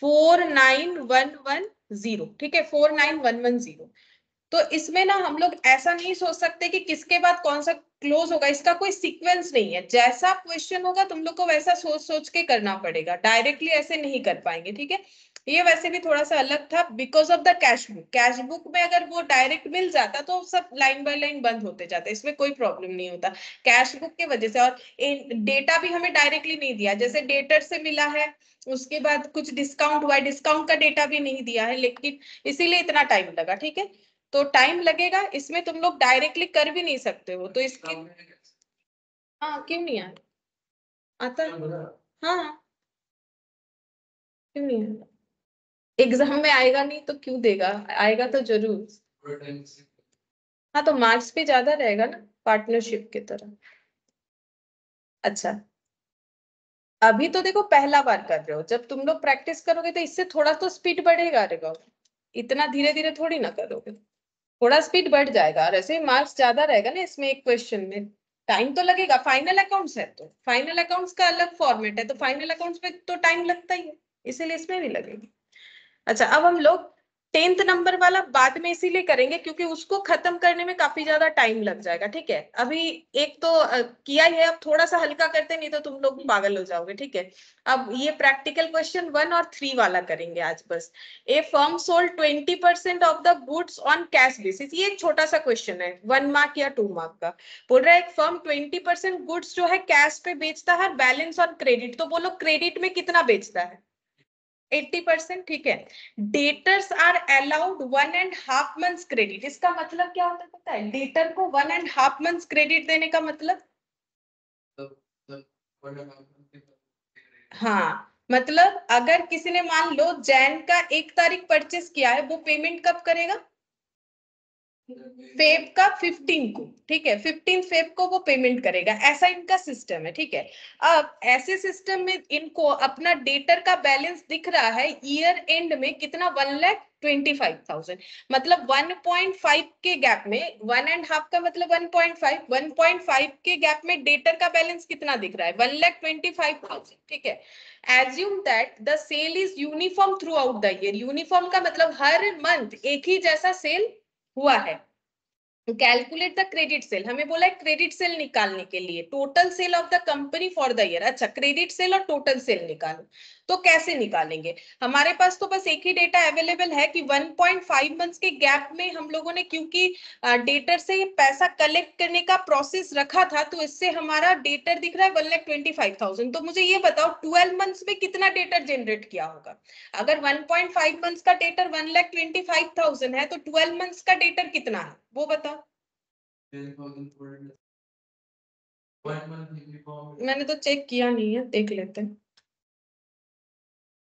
49,110, ठीक है, 49,110। तो इसमें ना हम लोग ऐसा नहीं सोच सकते कि किसके बाद कौन सा क्लोज होगा, इसका कोई सीक्वेंस नहीं है। जैसा क्वेश्चन होगा तुम लोग को वैसा सोच सोच के करना पड़ेगा, डायरेक्टली ऐसे नहीं कर पाएंगे, ठीक है। ये वैसे भी थोड़ा सा अलग था because of the cash book. Cash book में अगर वो डायरेक्ट मिल जाता तो सब लाइन बाय लाइन बंद होते जाते, इसमें कोई प्रॉब्लम नहीं होता कैश बुक के वजह से। और डेटा भी हमें डायरेक्टली नहीं दिया, जैसे डेटर से मिला है, उसके बाद कुछ डिस्काउंट हुआ, डिस्काउंट का डेटा भी नहीं दिया है, लेकिन इसीलिए इतना टाइम लगा, ठीक है। तो टाइम लगेगा, इसमें तुम लोग डायरेक्टली कर भी नहीं सकते हो, तो इसके हाँ क्यों नहीं आया, आता है। हाँ क्यों नहीं आया, एग्जाम में आएगा नहीं तो क्यों देगा, आएगा तो जरूर। हाँ तो मार्क्स भी ज्यादा रहेगा ना, पार्टनरशिप की तरह। अच्छा अभी तो देखो पहला बार कर रहे हो, जब तुम लोग प्रैक्टिस करोगे तो इससे थोड़ा तो स्पीड बढ़ेगा रहेगा, इतना धीरे धीरे थोड़ी ना करोगे, थोड़ा स्पीड बढ़ जाएगा। और ऐसे मार्क्स ज्यादा रहेगा ना इसमें, एक क्वेश्चन में टाइम तो लगेगा। फाइनल अकाउंट्स है तो फाइनल अकाउंट्स का अलग फॉर्मेट है, तो फाइनल अकाउंट्स में तो टाइम लगता ही है, इसीलिए इसमें भी लगेगा। अच्छा अब हम लोग 10th नंबर वाला बाद में इसीलिए करेंगे क्योंकि उसको खत्म करने में काफी ज्यादा टाइम लग जाएगा, ठीक है। अभी एक तो किया ही है, अब थोड़ा सा हल्का करते नहीं तो तुम लोग पागल हो जाओगे, ठीक है। अब ये प्रैक्टिकल क्वेश्चन 1 और 3 वाला करेंगे आज बस। A firm sold 20% of the goods on cash basis, ये एक छोटा सा क्वेश्चन है 1 मार्क या 2 मार्क का। बोल रहा है एक फर्म 20% गुड्स जो है कैश पे बेचता है, बैलेंस ऑन क्रेडिट, तो बोलो क्रेडिट में कितना बेचता है, 80%, ठीक है। Debtors are allowed 1.5 months credit, इसका मतलब क्या होता है पता है, डेटर को 1.5 months क्रेडिट देने का मतलब, हाँ मतलब अगर किसी ने मान लो जैन का 1 तारीख परचेस किया है, वो पेमेंट कब करेगा, फेब का 15 को, ठीक है, 15 फेब को वो पेमेंट करेगा, ऐसा इनका सिस्टम है, ठीक है। अब ऐसे सिस्टम में इनको अपना डेटर का बैलेंस दिख रहा है ईयर एंड में कितना, 1,25,000, मतलब 1.5 के गैप में, 1.5 का मतलब 1.5 के गैप में डेटर का बैलेंस कितना दिख रहा है, 1,25,000, ठीक है। Assume that the sale is uniform throughout the year, uniform का मतलब हर मंथ एक ही जैसा सेल हुआ है। कैलकुलेट द क्रेडिट सेल, हमें बोला है क्रेडिट सेल निकालने के लिए, total sale of the company for the year. अच्छा क्रेडिट सेल और टोटल सेल निकालो, तो कैसे निकालेंगे, हमारे पास तो बस एक ही डेटा अवेलेबल है कि 1.5 मंथ्स के गैप में हम लोगों ने, क्योंकि डेटर से पैसा कलेक्ट करने का प्रोसेस रखा था, तो इससे हमारा डेटर दिख रहा है 1,25,000। तो मुझे ये बताओ 12 मंथ्स में कितना डेटर जनरेट किया होगा, अगर 1.5 मंथ्स का डेटर 1,25,000 है तो 12 मंथ्स का डेटर कितना है वो बताओ। मैंने तो चेक किया नहीं है, देख लेते हैं।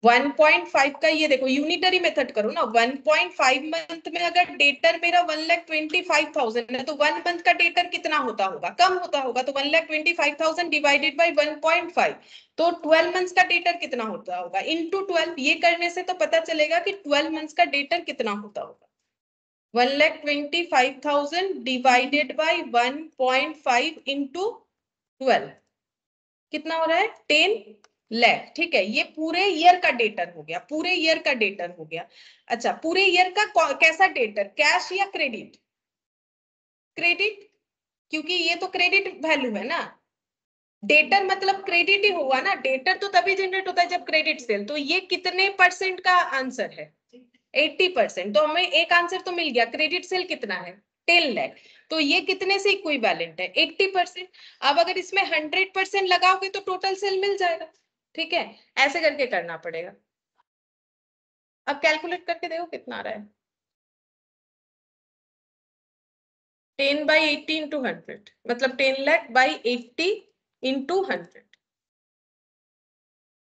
1.5 का ये देखो, यूनिटरी मेथड करो ना, 1.5 मंथ में अगर डेटर मेरा 1,25,000 है तो 1 मंथ का डेटर कितना होता होगा, कम होता होगा, तो 1,25,000 डिवाइडेड बाई 1.5, तो 12 मंथ्स का डेटर कितना होता होगा इनटू 12, ये करने से तो पता चलेगा कि 12 मंथ्स का डेटर कितना होता होगा। 1,25,000 डिवाइडेड बाई 1.5 इंटू 12 कितना हो रहा है, 10 लाख, ठीक है। ये पूरे ईयर का डेटर हो गया, पूरे ईयर का डेटर हो गया। अच्छा पूरे ईयर का कैसा डेटर, कैश या क्रेडिट, क्रेडिट, क्योंकि ये तो क्रेडिट वैल्यू है ना, डेटर मतलब क्रेडिट ही हुआ ना, डेटर तो तभी जनरेट होता है जब क्रेडिट सेल, तो ये कितने परसेंट का आंसर है, 80%। तो हमें एक आंसर तो मिल गया, क्रेडिट सेल कितना है 10 लाख, तो ये कितने से इक्विवेलेंट है 80%। अब अगर इसमें 100% लगाओगे तो टोटल सेल मिल जाएगा, ठीक है। ऐसे करके करना पड़ेगा। अब कैलकुलेट करके देखो कितना आ रहा है, 10/80 इंटू 100, मतलब 10 लाख बाई 80 इंटू 100,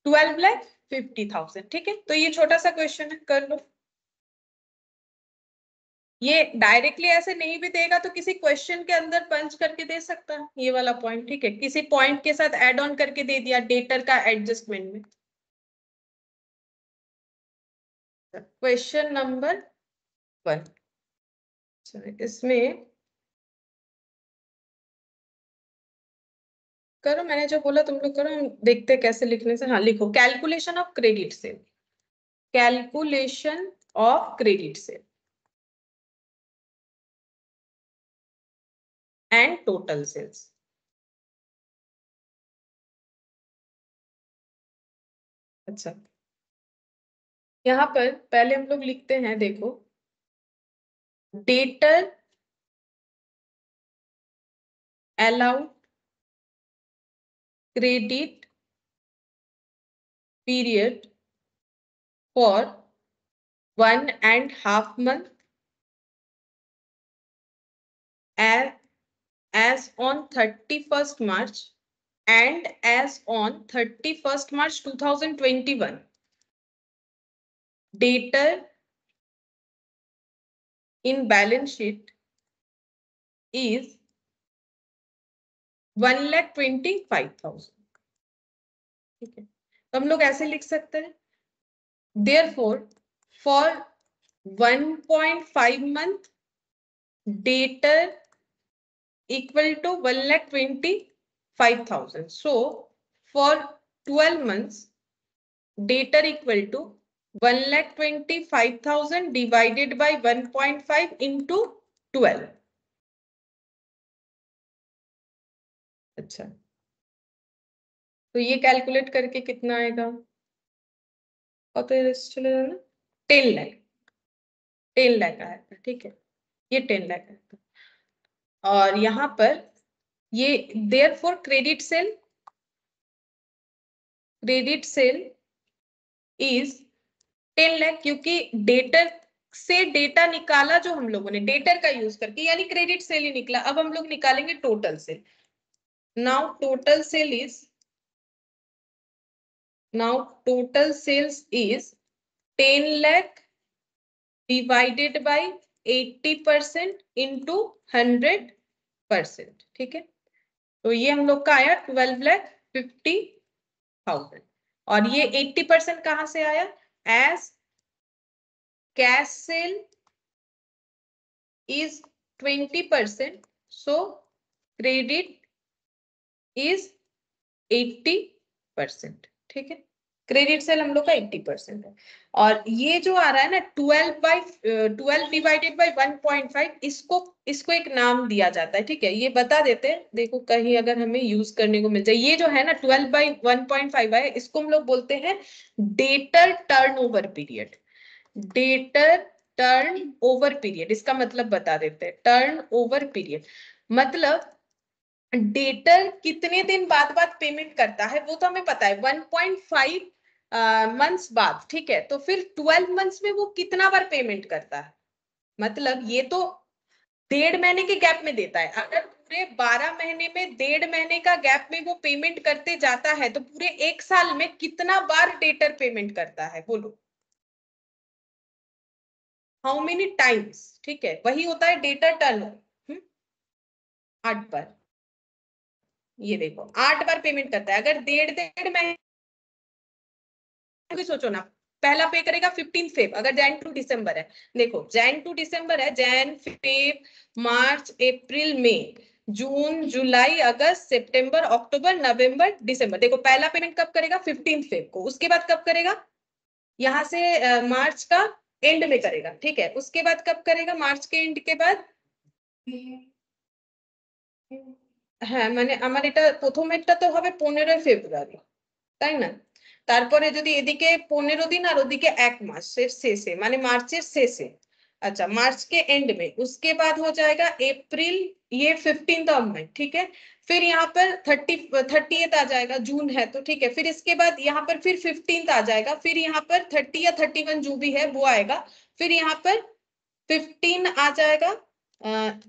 12,50,000, ठीक है। तो ये छोटा सा क्वेश्चन है, कर लो। ये डायरेक्टली ऐसे नहीं भी देगा तो किसी क्वेश्चन के अंदर पंच करके दे सकता है ये वाला पॉइंट, ठीक है, किसी पॉइंट के साथ ऐड ऑन करके दे दिया डेटर का एडजस्टमेंट में। क्वेश्चन नंबर 1, इसमें करो, मैंने जो बोला तुम लोग करो, हम देखते कैसे लिखने से। हाँ लिखो, calculation of credit sale, calculation of credit sale. And total sales. अच्छा, यहाँ पर पहले हम लोग लिखते हैं, देखो, debtor allowed credit period for 1.5 month as on 31st March and as on 31st March 2021. Debtor in balance sheet is 1,25,000. ठीक है, तो हम लोग ऐसे लिख सकते हैं, therefore for 1.5 month debtor equal to 1,25,000. So for 12 months debtor equal to 1,25,000 divided by 1.5 into 12. अच्छा, तो ये कैलकुलेट करके कितना आएगा, पता चलेगा ना, 10 लाख, 10 लाख आएगा। ठीक है, ये 10 लाख आएगा। और यहाँ पर ये therefore credit sale is 10 lakh, क्योंकि डेटर से डेटा निकाला जो हम लोगों ने डेटर का यूज करके, यानी क्रेडिट सेल ही निकला। अब हम लोग निकालेंगे total sale. Now total sale is 10 lakh divided by 80% into 100%। ठीक है, तो ये हम लोग का आया 12,50,000। और ये 80% कहां से आया, as cash sale is 20%, so credit is 80%। ठीक है, क्रेडिट सेल हम लोग का 80% है। और ये जो आ रहा है ना 12 डिवाइडेड बाई 1.5, इसको एक नाम दिया जाता है। ठीक है, ये बता देते हैं, देखो कहीं अगर हमें यूज करने को मिल जाए। ये जो है ना 12/1.5 है, इसको हम लोग बोलते हैं debtor turnover period. Debtor turn over period, इसका मतलब बता देते हैं। टर्न ओवर पीरियड मतलब डेटर कितने दिन बाद पेमेंट करता है, वो तो हमें पता है, 1.5 मंथ्स बाद। ठीक है, तो फिर 12 मंथ्स में वो कितना बार पेमेंट करता है, मतलब ये तो 1.5 महीने के गैप में देता है। अगर पूरे 12 महीने में 1.5 महीने का गैप में वो पेमेंट करते जाता है, तो पूरे 1 साल में कितना बार डेटर पेमेंट करता है, बोलो, हाउ मेनी टाइम्स। ठीक है, वही होता है डेटर टर्न। 8 बार, ये देखो 8 बार पेमेंट करता है। अगर 1.5 महीने, सोचो ना, पहला पे करेगा 15 फेब, अगर जैन टू दिसंबर है, देखो जैन टू दिसंबर है, जैन फेब मार्च अप्रैल मई जून जुलाई अगस्त सितंबर अक्टूबर नवंबर दिसंबर। देखो पहला पेमेंट कब करेगा, 15 फेब को। उसके बाद कब करेगा, यहाँ से मार्च का एंड में करेगा। ठीक है, उसके बाद कब करेगा, मार्च के एंड के बाद। হ্যাঁ, মানে আমার এটা প্রথমেরটা তো হবে 15 ফেব্রুয়ারি, তাই না? তারপরে যদি এদিকে 15 दिन और ওদিকে 1 मास শেষে, মানে মার্চের শেষে। अच्छा, मार्च के एंड में, उसके बाद हो जाएगा अप्रैल, ये 15th ऑफ मई। ठीक है, फिर यहाँ पर 30th आ जाएगा, जून है तो। ठीक है, फिर इसके बाद यहाँ पर फिर 15th आ जाएगा, फिर यहाँ पर 30 या 31 जो भी है वो आएगा, फिर यहाँ पर 15 आ जाएगा।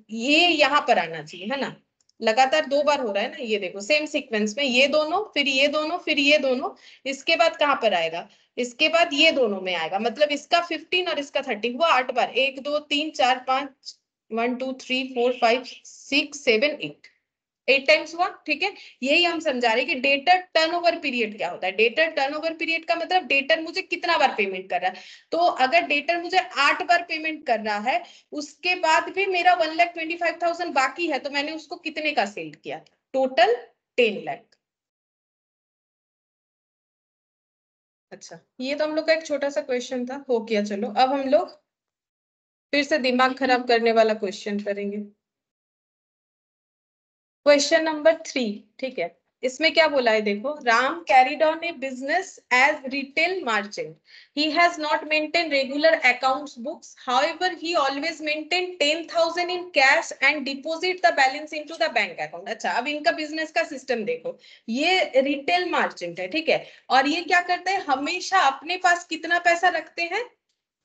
ये यहाँ पर आना चाहिए, है ना, लगातार 2 बार हो रहा है ना, ये देखो सेम सीक्वेंस में, ये दोनों फिर ये दोनों फिर ये दोनों। इसके बाद कहाँ पर आएगा, इसके बाद ये दोनों में आएगा, मतलब इसका 15 और इसका 30 हुआ 8 बार। 1 2 3 4 5 1 2 3 4 5 6 7 8 टाइम्स हुआ। ठीक है, यही हम समझा रहे हैं कि डेटर टर्नओवर पीरियड क्या होता है। डेटर टर्नओवर पीरियड का मतलब डेटर मुझे कितना बार पेमेंट कर रहा है। तो अगर डेटर मुझे 8 बार पेमेंट कर रहा है, उसके बाद भी मेरा 1,25,000 बाकी है, तो मैंने उसको कितने का सेल किया, टोटल 10 लाख। अच्छा, ये तो हम लोग का एक छोटा सा क्वेश्चन था, हो गया। चलो अब हम लोग फिर से दिमाग खराब करने वाला क्वेश्चन करेंगे। क्वेश्चन नंबर 3, ठीक है, इसमें क्या बोला है देखो, Ram carried on a business as retail merchant, he has not maintained regular accounts books, however he always maintained 10,000 in cash and deposit the balance into the bank account। अच्छा, अब इनका बिजनेस का सिस्टम देखो, ये रिटेल मर्चेंट है, ठीक है, और ये क्या करते हैं, हमेशा अपने पास कितना पैसा रखते हैं,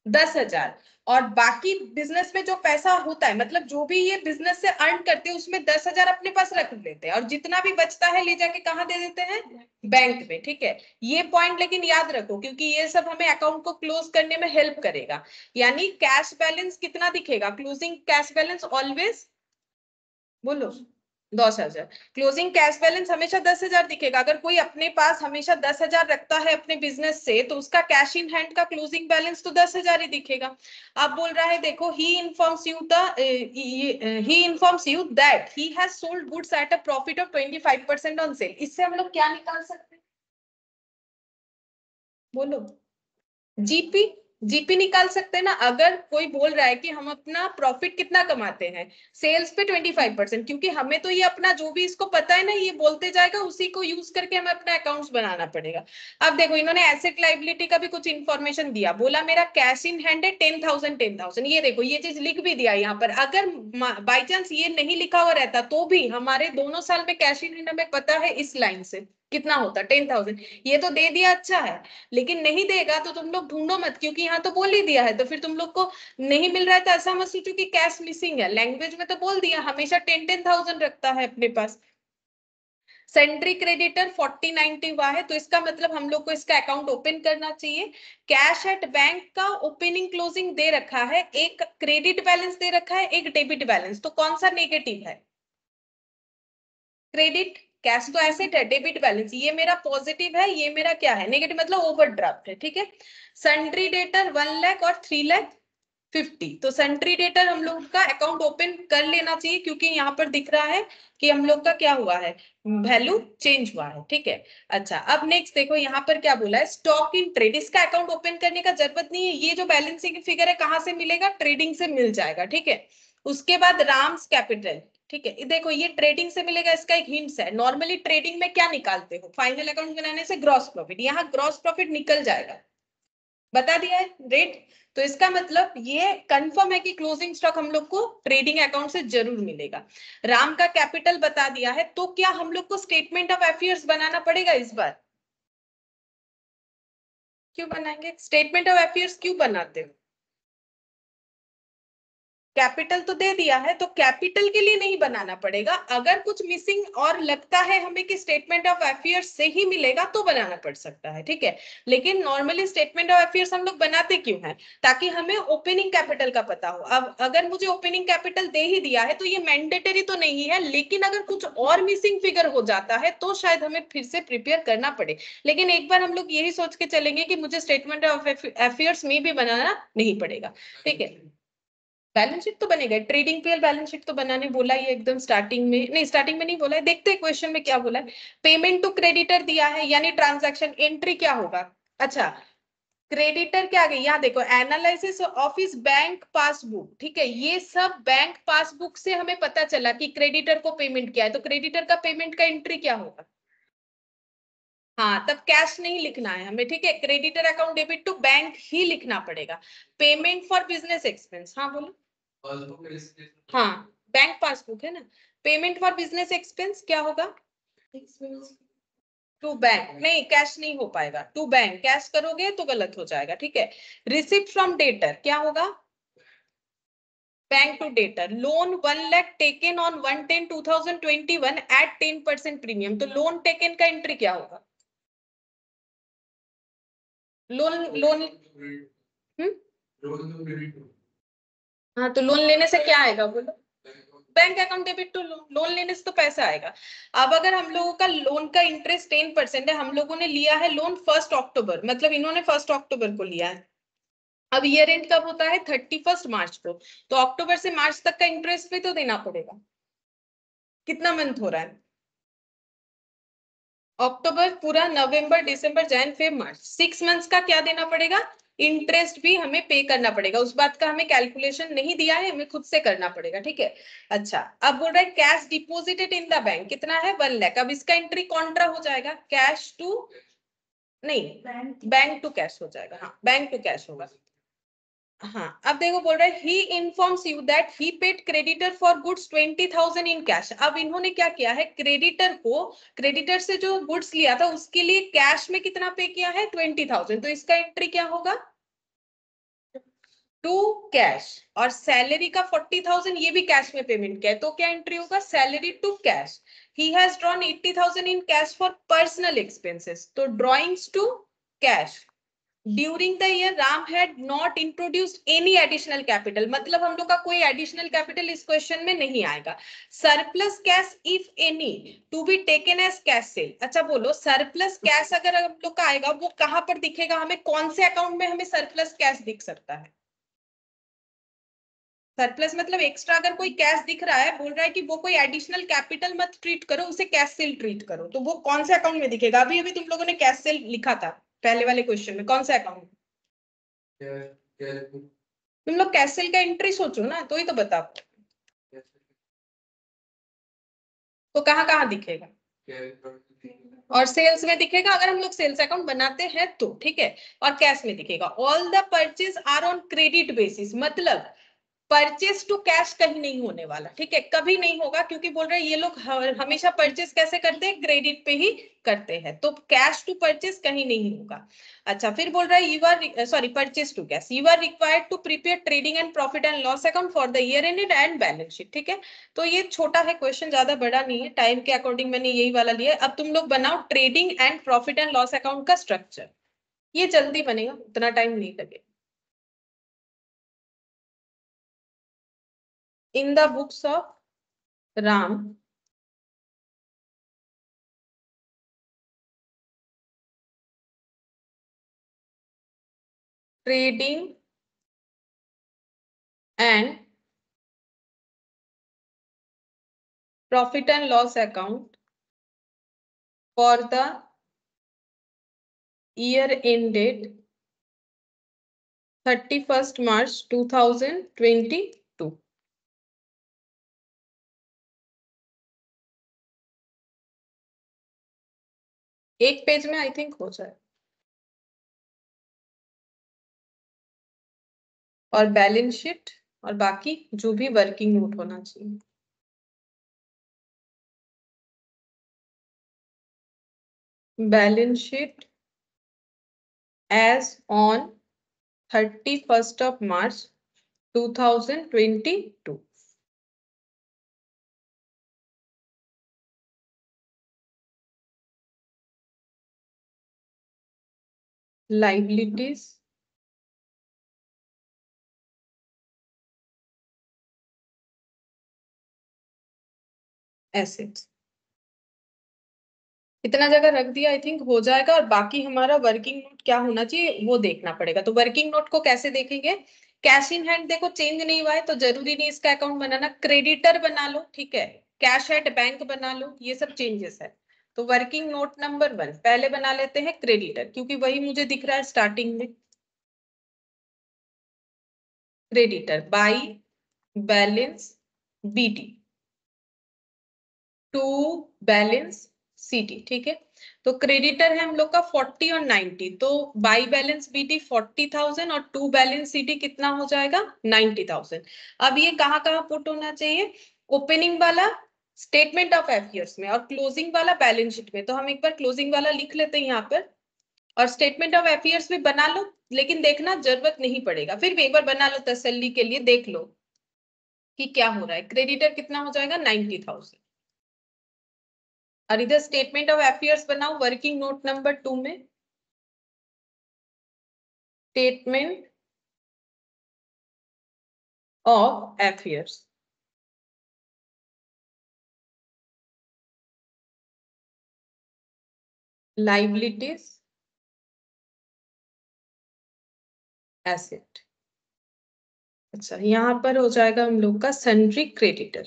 10,000, और बाकी बिजनेस में जो पैसा होता है, मतलब जो भी ये बिजनेस से अर्न करते हैं उसमें 10,000 अपने पास रख लेते हैं, और जितना भी बचता है ले जाके कहाँ दे देते हैं, बैंक में, ठीक है। ये पॉइंट लेकिन याद रखो, क्योंकि ये सब हमें अकाउंट को क्लोज करने में हेल्प करेगा। यानी कैश बैलेंस कितना दिखेगा, क्लोजिंग कैश बैलेंस ऑलवेज, बोलो, 10,000। क्लोजिंग कैश बैलेंस हमेशा 10,000 दिखेगा। अगर कोई अपने पास हमेशा 10,000 रखता है अपने बिजनेस से, तो उसका कैश इन हैंड का क्लोजिंग बैलेंस तो 10,000 ही दिखेगा। अब बोल रहा है देखो, he informs you that he has sold goods at a profit of 25% on sale. इससे हम लोग क्या निकाल सकते हैं, बोलो, जीपी, जीपी निकाल सकते हैं ना। अगर कोई बोल रहा है कि हम अपना प्रॉफिट कितना कमाते हैं, सेल्स पे 25%, क्योंकि हमें तो ये अपना जो भी इसको पता है ना, ये बोलते जाएगा, उसी को यूज करके हमें अपना अकाउंट्स बनाना पड़ेगा। अब देखो, इन्होंने एसेट लाइबिलिटी का भी कुछ इंफॉर्मेशन दिया, बोला मेरा कैश इन हैंड है 10,000। ये देखो, ये चीज लिख भी दिया यहाँ पर। अगर बाई चांस ये नहीं लिखा हुआ रहता तो भी हमारे दोनों साल में कैश इन हैंड हमें पता है इस लाइन से कितना होता, 10,000। ये तो दे दिया, अच्छा है, लेकिन नहीं देगा तो तुम लोग ढूंढो मत, क्योंकि यहाँ तो बोल ही दिया है, तो फिर तुम लोग को नहीं मिल रहा है तो ऐसा मत सोचो कि कैश मिसिंग है। लैंग्वेज में तो बोल दिया, हमेशा 10,000 रखता है अपने पास। सेंट्री क्रेडिटर 4090 हुआ है, तो इसका मतलब हम लोग को इसका अकाउंट ओपन करना चाहिए। कैश एट बैंक का ओपनिंग क्लोजिंग दे रखा है, एक क्रेडिट बैलेंस दे रखा है, एक डेबिट बैलेंस, तो कौन सा नेगेटिव है, क्रेडिट। कैश तो एसेट है, डेबिट बैलेंस ये मेरा पॉजिटिव है, ये मेरा क्या है, नेगेटिव, मतलब ओवरड्राफ्ट है, ठीक है। सन्ड्री डेटर 1 लाख और 3,50,000, तो सन्ड्री डेटर हम लोग का अकाउंट ओपन कर लेना चाहिए, क्योंकि यहाँ पर दिख रहा है कि हम लोग का क्या हुआ है, वैल्यू चेंज हुआ है, ठीक है। अच्छा, अब नेक्स्ट देखो, यहाँ पर क्या बोला है, स्टॉक इन ट्रेड, इसका अकाउंट ओपन करने का जरूरत नहीं है, ये जो बैलेंसिंग फिगर है कहाँ से मिलेगा, ट्रेडिंग से मिल जाएगा, ठीक है। उसके बाद राम्स कैपिटल, ठीक है, देखो ये ट्रेडिंग से मिलेगा, इसका एक हिंट्स है। नॉर्मली ट्रेडिंग में क्या निकालते हो, फाइनल अकाउंट बनाने से ग्रॉस प्रॉफिट, यहाँ ग्रॉस प्रॉफिट निकल जाएगा, बता दिया है रेट। तो इसका मतलब ये कंफर्म है कि क्लोजिंग स्टॉक हम लोग को ट्रेडिंग अकाउंट से जरूर मिलेगा। राम का कैपिटल बता दिया है, तो क्या हम लोग को स्टेटमेंट ऑफ अफेयर्स बनाना पड़ेगा इस बार, क्यों बनाएंगे, स्टेटमेंट ऑफ अफेयर्स क्यों बनाते हो, कैपिटल तो दे दिया है, तो कैपिटल के लिए नहीं बनाना पड़ेगा। अगर कुछ मिसिंग और लगता है हमें कि स्टेटमेंट ऑफ अफेयर्स से ही मिलेगा तो बनाना पड़ सकता है, ठीक है। लेकिन नॉर्मली स्टेटमेंट ऑफ अफेयर्स हम लोग बनाते क्यों हैं, ताकि हमें ओपनिंग कैपिटल का पता हो। अब अगर मुझे ओपनिंग कैपिटल दे ही दिया है तो ये मैंडेटरी तो नहीं है, लेकिन अगर कुछ और मिसिंग फिगर हो जाता है तो शायद हमें फिर से प्रिपेयर करना पड़े। लेकिन एक बार हम लोग यही सोच के चलेंगे कि मुझे स्टेटमेंट ऑफ अफेयर्स में भी बनाना नहीं पड़ेगा, ठीक है। बैलेंस शीट तो बनेगा, ट्रेडिंग पीएल बैलेंस शीट तो बनाने बोला ही एकदम स्टार्टिंग में, नहीं स्टार्टिंग में नहीं बोला है, देखते हैं क्वेश्चन में क्या बोला है। पेमेंट टू क्रेडिटर दिया है, यानी ट्रांजैक्शन एंट्री क्या होगा, अच्छा, क्रेडिटर क्या गई, यहाँ देखो, एनालिसिस ऑफ इस बैंक पासबुक, ठीक है, ये सब बैंक पासबुक से हमें पता चला कि क्रेडिटर को पेमेंट किया है, तो क्रेडिटर का पेमेंट का एंट्री क्या होगा, हाँ, तब कैश नहीं लिखना है हमें, ठीक है, creditor account debit to bank ही लिखना पड़ेगा। पेमेंट फॉर बिजनेस एक्सपेंस, हाँ बोलो, हाँ, बैंक पासबुक है ना। पेमेंट फॉर बिजनेस एक्सपेंस क्या होगा, टू बैंक, नहीं कैश नहीं हो पाएगा, टू बैंक, कैश करोगे तो गलत हो जाएगा, ठीक है। रिसिप्ट फ्रॉम डेटर क्या होगा, bank to debtor. Loan 1 lakh taken on 1/10/2021 at 10% premium, तो लोन टेकन का एंट्री क्या होगा, लोन लोन, हाँ, तो लोन लेने से क्या आएगा बोलो, bank account debit to loan, loan लेने से तो पैसा आएगा। अब अगर हम लोगों का लोन का इंटरेस्ट 10% है, हम लोगों ने लिया है लोन 1 अक्टूबर, मतलब इन्होंने 1 अक्टूबर को लिया है। अब ईयर एंड कब होता है, 31 मार्च को, तो अक्टूबर से मार्च तक का इंटरेस्ट भी तो देना पड़ेगा। कितना मंथ हो रहा है, अक्टूबर पूरा, नवंबर, दिसंबर, जैन, फेब, मार्च, 6 मंथ्स का क्या देना पड़ेगा, इंटरेस्ट भी हमें पे करना पड़ेगा, उस बात का हमें कैलकुलेशन नहीं दिया है, हमें खुद से करना पड़ेगा, ठीक है। अच्छा, अब बोल रहा है cash deposited in the bank कितना है 1 लाख। अब इसका एंट्री कॉन्ट्रा हो जाएगा, कैश टू नहीं बैंक टू कैश हो जाएगा, हाँ बैंक टू कैश होगा। हाँ अब देखो बोल रहा है he informs you that he paid creditor for goods 20,000 in cash. अब इन्होंने क्या किया है, क्रेडिटर से जो गुड्स लिया था उसके लिए कैश में कितना पे किया है 20,000, तो इसका एंट्री क्या होगा टू कैश। और सैलरी का 40,000 ये भी कैश में पेमेंट किया है, तो क्या एंट्री होगा salary to cash. He has drawn 80,000 in cash for personal expenses, तो drawings to cash. During the year Ram had not introduced any additional capital, मतलब हम लोग का कोई एडिशनल कैपिटल इस क्वेश्चन में नहीं आएगा। Surplus cash if any to be taken as cash sale. अच्छा बोलो सरप्लस कैश अगर हम लोग का आएगा वो कहां पर दिखेगा, हमें कौन से अकाउंट में हमें सरप्लस कैश दिख सकता है। सरप्लस मतलब एक्स्ट्रा अगर कोई कैश दिख रहा है, बोल रहा है कि वो कोई एडिशनल कैपिटल मत ट्रीट करो, उसे कैश सेल ट्रीट करो, तो वो कौन से अकाउंट में दिखेगा। अभी अभी तुम लोगों ने कैश सेल लिखा था पहले वाले क्वेश्चन में, कौन से अकाउंट में तुम लोग कैश सेल का एंट्री सोचो ना, तो ही तो बताओ, तो कहाँ कहाँ दिखेगा। और सेल्स में दिखेगा अगर हम लोग सेल्स अकाउंट बनाते हैं तो, ठीक है। और कैश में दिखेगा all the purchase are on credit basis, मतलब परचेज टू कैश कहीं नहीं होने वाला, ठीक है, कभी नहीं होगा, क्योंकि बोल रहे हैं ये लोग हमेशा परचेज कैसे करते हैं क्रेडिट पे ही करते हैं, तो कैश टू परचेज कहीं नहीं होगा। अच्छा फिर बोल रहा है you are sorry purchase to cash, you are required to prepare trading and profit and loss account for the year ended and balance sheet, ठीक है। तो ये छोटा है क्वेश्चन, ज्यादा बड़ा नहीं है, टाइम के अकॉर्डिंग मैंने यही वाला लिया है। अब तुम लोग बनाओ trading and profit and loss account का स्ट्रक्चर, ये जल्दी बनेगा, उतना टाइम नहीं लगेगा। In the books of Ram, trading and profit and loss account for the year ended 31st March 2022. एक पेज में आई थिंक हो जाए, और बैलेंस शीट और बाकी जो भी वर्किंग नोट होना चाहिए। Balance sheet as on 31st of March 2022. Liabilities, assets, इतना जगह रख दिया आई थिंक हो जाएगा। और बाकी हमारा वर्किंग नोट क्या होना चाहिए वो देखना पड़ेगा। तो वर्किंग नोट को कैसे देखेंगे, कैश इन हैंड देखो चेंज नहीं हुआ है तो जरूरी नहीं इसका अकाउंट बनाना, क्रेडिटर बना लो, ठीक है, कैश एट बैंक बना लो, ये सब चेंजेस है। तो वर्किंग नोट नंबर 1 पहले बना लेते हैं क्रेडिटर, क्योंकि वही मुझे दिख रहा है स्टार्टिंग में। Creditor by balance BT to balance CT, ठीक है। तो क्रेडिटर है हम लोग का 40 और 90, तो बाई बैलेंस बीटी 40,000 और टू बैलेंस सीटी कितना हो जाएगा 90,000। अब ये कहाँ कहाँ पुट होना चाहिए, ओपनिंग वाला स्टेटमेंट ऑफ अफेयर्स में और क्लोजिंग वाला बैलेंस शीट में। तो हम एक बार क्लोजिंग वाला लिख लेते हैं यहाँ पर, और स्टेटमेंट ऑफ अफेयर्स भी बना लो, लेकिन देखना जरूरत नहीं पड़ेगा, फिर भी एक बार बना लो तसल्ली के लिए, देख लो कि क्या हो रहा है। क्रेडिटर कितना हो जाएगा 90,000, और इधर स्टेटमेंट ऑफ अफेयर्स बनाओ वर्किंग नोट नंबर 2 में, statement of affairs, liabilities, asset. अच्छा यहां पर हो जाएगा हम लोग का सन्ड्री क्रेडिटर,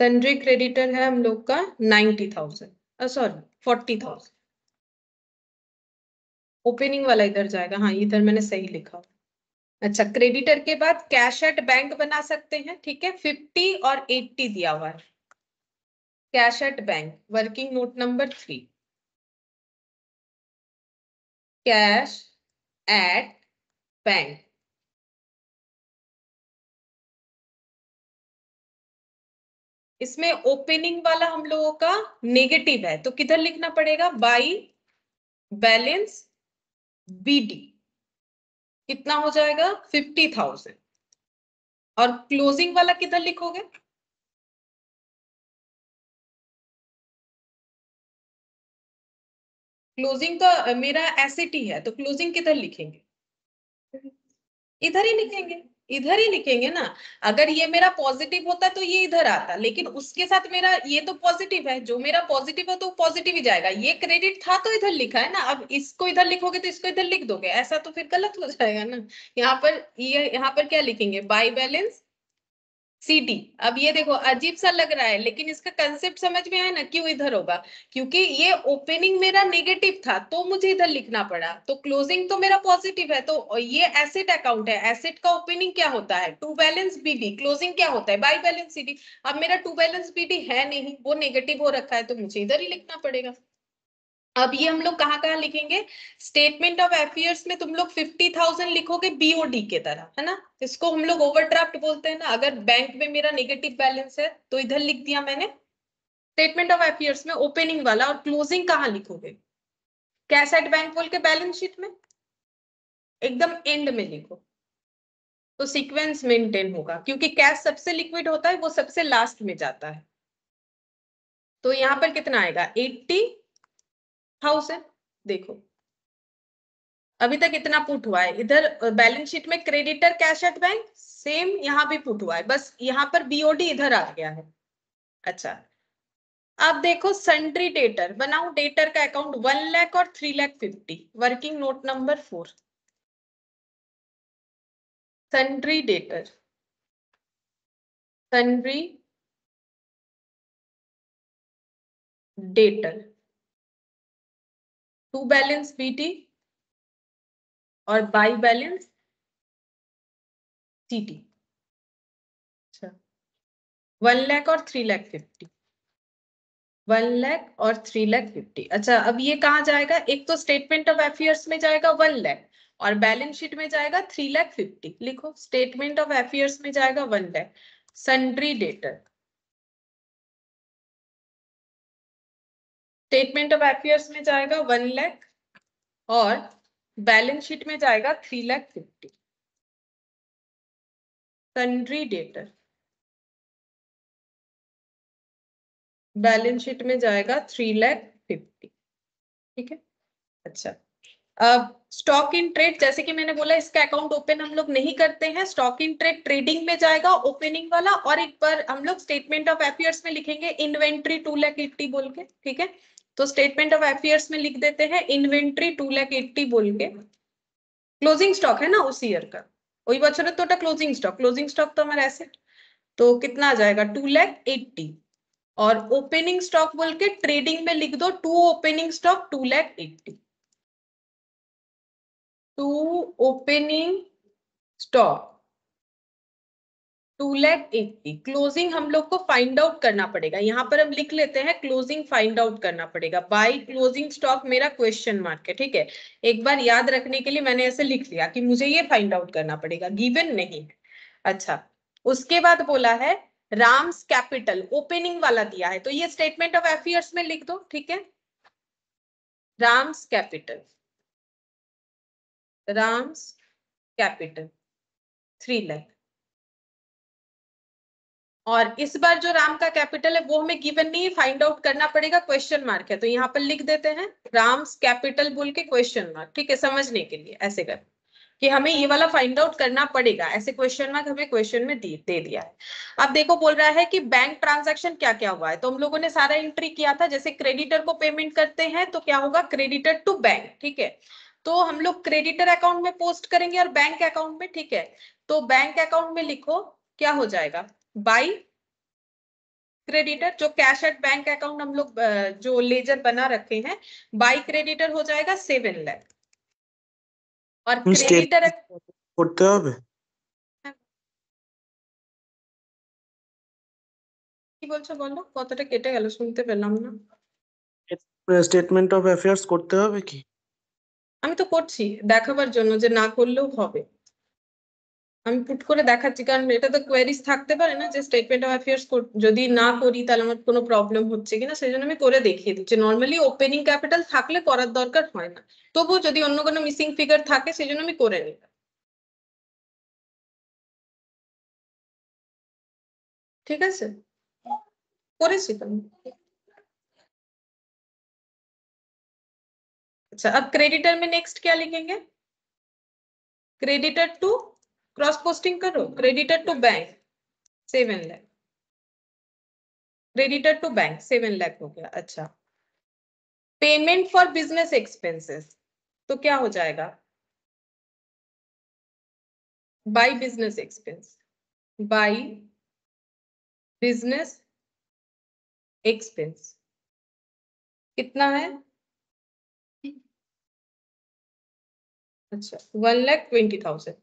सन्ड्री क्रेडिटर है हम लोग का 90,000 सॉरी 40,000, ओपनिंग वाला इधर जाएगा, हाँ इधर मैंने सही लिखा। अच्छा, क्रेडिटर के बाद कैश एट बैंक बना सकते हैं, ठीक है, 50 और 80 दिया हुआ है। Cash at bank, working note number 3, cash at bank. इसमें ओपनिंग वाला हम लोगों का नेगेटिव है, तो किधर लिखना पड़ेगा, बाई बैलेंस बीडी, कितना हो जाएगा 50,000। और क्लोजिंग वाला किधर लिखोगे, क्लोजिंग तो मेरा एसेट ही है, तो क्लोजिंग किधर लिखेंगे, इधर ही लिखेंगे, इधर ही लिखेंगे ना। अगर ये मेरा पॉजिटिव होता तो ये इधर आता, लेकिन उसके साथ मेरा ये तो पॉजिटिव है, जो मेरा पॉजिटिव है तो पॉजिटिव ही जाएगा। ये क्रेडिट था तो इधर लिखा है ना, अब इसको इधर लिखोगे तो इसको इधर लिख दोगे, ऐसा तो फिर गलत हो जाएगा ना। यहाँ पर ये, यहाँ पर क्या लिखेंगे, बाई बैलेंस सीडी। अब ये देखो अजीब सा लग रहा है, लेकिन इसका कंसेप्ट समझ में आया ना, क्यों इधर होगा, क्योंकि ये ओपनिंग मेरा नेगेटिव था तो मुझे इधर लिखना पड़ा, तो क्लोजिंग तो मेरा पॉजिटिव है, तो ये एसेट अकाउंट है, एसेट का ओपनिंग क्या होता है, टू बैलेंस बीडी, क्लोजिंग क्या होता है, बाई बैलेंस सीडी। अब मेरा टू बैलेंस बीडी है नहीं, वो नेगेटिव हो रखा है, तो मुझे इधर ही लिखना पड़ेगा। अब ये हम लोग कहाँ लिखेंगे, स्टेटमेंट ऑफ अफेयर्स में तुम लोग 50,000 लिखोगे बीओडी के तरह, है ना। इसको हम लोग ओवरड्राफ्ट बोलते हैं ना। अगर बैंक में मेरा नेगेटिव बैलेंस है तो इधर लिख दिया मैंने स्टेटमेंट ऑफ अफेयर्स में ओपनिंग वाला, और क्लोजिंग कहाँ लिखोगे, कैश एट बैंक बोल के बैलेंस शीट में एकदम एंड में लिखो, तो सीक्वेंस मेंटेन होगा, क्योंकि कैश सबसे लिक्विड होता है, वो सबसे लास्ट में जाता है। तो यहाँ पर कितना आएगा, 80,000। देखो अभी तक इतना पुट हुआ है, इधर बैलेंस शीट में creditor cash at bank same, यहाँ भी पुट हुआ है, बस यहाँ पर बीओडी इधर आ गया है। अच्छा, अब देखो सन्ड्री डेटर बनाओ, डेटर का अकाउंट 1 लाख और 3,50,000, working note number 4, sundry debtor, sundry debtor, to balance BT और बाई बैलेंस सीटी। अच्छा, 1 लाख और 3,50,000, 1 लाख और 3,50,000। अच्छा, अब ये कहाँ जाएगा, एक तो स्टेटमेंट ऑफ अफेयर्स में जाएगा 1 लाख, और बैलेंस शीट में जाएगा 3,50,000। लिखो स्टेटमेंट ऑफ अफेयर्स में जाएगा 1 lakh, sundry debtor, statement of affairs में जाएगा 1 लाख और बैलेंस शीट में जाएगा 3,50,000, सन्ड्री डेटर, बैलेंस शीट में जाएगा 3,50,000। ठीक है। अच्छा, अब स्टॉक इन ट्रेड, जैसे कि मैंने बोला इसका अकाउंट ओपन हम लोग नहीं करते हैं, स्टॉक इन ट्रेड ट्रेडिंग में जाएगा ओपनिंग वाला, और एक बार हम लोग स्टेटमेंट ऑफ अफेयर्स में लिखेंगे इन्वेंट्री 2,80,000 बोल के, ठीक है। तो स्टेटमेंट ऑफ अफेयर्स में लिख देते हैं इन्वेंट्री 2,80,000 बोल के, क्लोजिंग स्टॉक है ना उस ईयर का, वही बच्चों तो क्लोजिंग स्टॉक, क्लोजिंग स्टॉक तो हमारा एसेट, तो कितना आ जाएगा 2,80,000। और ओपनिंग स्टॉक बोल के ट्रेडिंग में लिख दो to opening stock 2,80,000, to opening stock 2,80,000। Closing हम लोग को फाइंड आउट करना पड़ेगा, यहाँ पर हम लिख लेते हैं क्लोजिंग फाइंड आउट करना पड़ेगा, बाई क्लोजिंग स्टॉक मेरा क्वेश्चन मार्क है, ठीक है। एक बार याद रखने के लिए मैंने ऐसे लिख लिया कि मुझे ये फाइंड आउट करना पड़ेगा, गिवन नहीं है। अच्छा, उसके बाद बोला है राम्स कैपिटल, ओपनिंग वाला दिया है, तो ये स्टेटमेंट ऑफ अफेयर्स में लिख दो, ठीक है। राम्स कैपिटल, राम्स कैपिटल 3 लाख, और इस बार जो राम का कैपिटल है वो हमें गिवन नहीं है, फाइंड आउट करना पड़ेगा, क्वेश्चन मार्क है, तो यहाँ पर लिख देते हैं राम्स कैपिटल बोल के क्वेश्चन मार्क, ठीक है, समझने के लिए ऐसे कर कि हमें ये वाला फाइंड आउट करना पड़ेगा, ऐसे क्वेश्चन मार्क हमें क्वेश्चन में दे दिया है। अब देखो बोल रहा है कि बैंक ट्रांजैक्शन क्या क्या हुआ है, तो हम लोगों ने सारा एंट्री किया था, जैसे क्रेडिटर को पेमेंट करते हैं तो क्या होगा, क्रेडिटर टू बैंक, ठीक है। तो हम लोग क्रेडिटर अकाउंट में पोस्ट करेंगे और बैंक अकाउंट में, ठीक है। तो बैंक अकाउंट में लिखो क्या हो जाएगा, बाई क्रेडिटर, जो कैश एट बैंक अकाउंट हम लोग जो लेजर बना रखे हैं, बाई क्रेडिटर हो जाएगा 7 लाख, और क्रेडिटर করতে হবে কি বলছো বলো, কতটা কেটে গেল, শুনতে পেলাম না। স্টেটমেন্ট অফ অ্যাফেয়ার্স করতে হবে কি? আমি তো করছি দেখাবার জন্য যে না করলেও হবে, আমি পুট করে দেখাচ্ছি, কারণ এটা তো কোয়েরিজ থাকতে পারে না যে স্টেটমেন্ট অফ অ্যাফেয়ার্স যদি না করি তাহলে আমার কোনো প্রবলেম হচ্ছে কিনা, সেই জন্য আমি করে দেখিয়ে দিচ্ছি। নর্মালি ওপেনিং ক্যাপিটাল থাকলে করার দরকার হয় না, তবুও যদি অন্য কোনো মিসিং ফিগার থাকে সেই জন্য আমি করে নিই। ঠিক আছে, করেছি তো। अच्छा, अब क्रेडिटर में नेक्स्ट क्या लिखेंगे? क्रेडिटर टू, क्रॉस पोस्टिंग करो, creditor to bank 7 lakh, creditor to bank 7 lakh हो गया। अच्छा, पेमेंट फॉर बिजनेस एक्सपेंसेस तो क्या हो जाएगा? By business expense, by business expense कितना है? अच्छा, 1,20,000।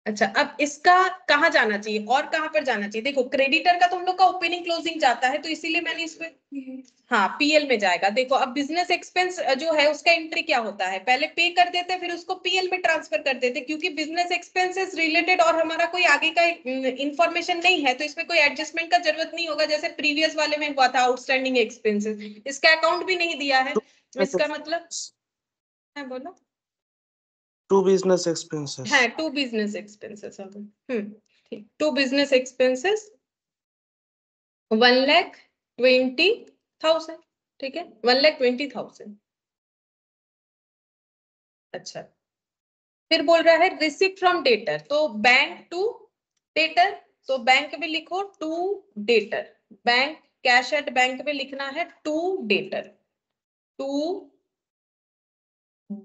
अच्छा, अब इसका कहाँ जाना चाहिए और कहाँ पर जाना चाहिए? देखो क्रेडिटर का तो हम लोग का ओपनिंग क्लोजिंग जाता है, तो इसीलिए मैंने इसमें हाँ पीएल में जाएगा। देखो अब बिजनेस एक्सपेंस जो है उसका एंट्री क्या होता है, पहले पे कर देते हैं फिर उसको पीएल में ट्रांसफर कर देते हैं, क्योंकि बिजनेस एक्सपेंसेस रिलेटेड और हमारा कोई आगे का इंफॉर्मेशन नहीं है, तो इसमें कोई एडजस्टमेंट का जरूरत नहीं होगा, जैसे प्रीवियस वाले में हुआ था आउटस्टैंडिंग एक्सपेंसेस, इसका अकाउंट भी नहीं दिया है, इसका मतलब है, बोलो। टू बिजनेस एक्सपेंसेस हाँ, टू बिजनेस एक्सपेंसेस, ठीक, टू बिजनेस एक्सपेंसेस 1,20,000, ठीक है, 1,20,000। अच्छा, फिर बोल रहा है रिसिप्ट फ्रॉम डेटर, तो बैंक टू डेटर, तो बैंक में लिखो to debtor, bank cash at bank में लिखना है टू डेटर, टू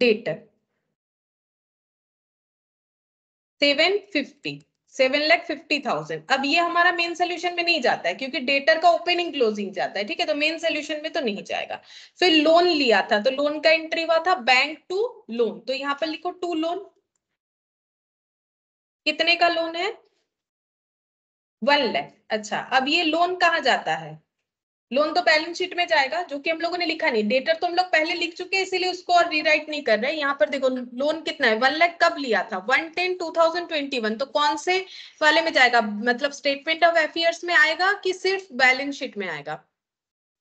डेटर 7,50,000। अब ये हमारा मेन सोल्यूशन में नहीं जाता है क्योंकि डेटर का ओपनिंग क्लोजिंग जाता है, ठीक है, तो मेन सोल्यूशन में तो नहीं जाएगा। फिर लोन लिया था तो लोन का एंट्री हुआ था बैंक टू लोन, तो यहाँ पर लिखो टू लोन, कितने का लोन है? 1 लाख। अच्छा, अब ये लोन कहाँ जाता है? लोन तो बैलेंस शीट में जाएगा, जो कि हम लोगों ने लिखा नहीं, डेटर तो हम लोग पहले लिख चुके हैं इसीलिए उसको और रीराइट नहीं कर रहे। यहाँ पर देखो लोन कितना है, 1 लाख कब लिया था? 1/10/2021, तो कौन से वाले में जाएगा, मतलब स्टेटमेंट ऑफ अफेयर्स में आएगा कि सिर्फ बैलेंस शीट में आएगा?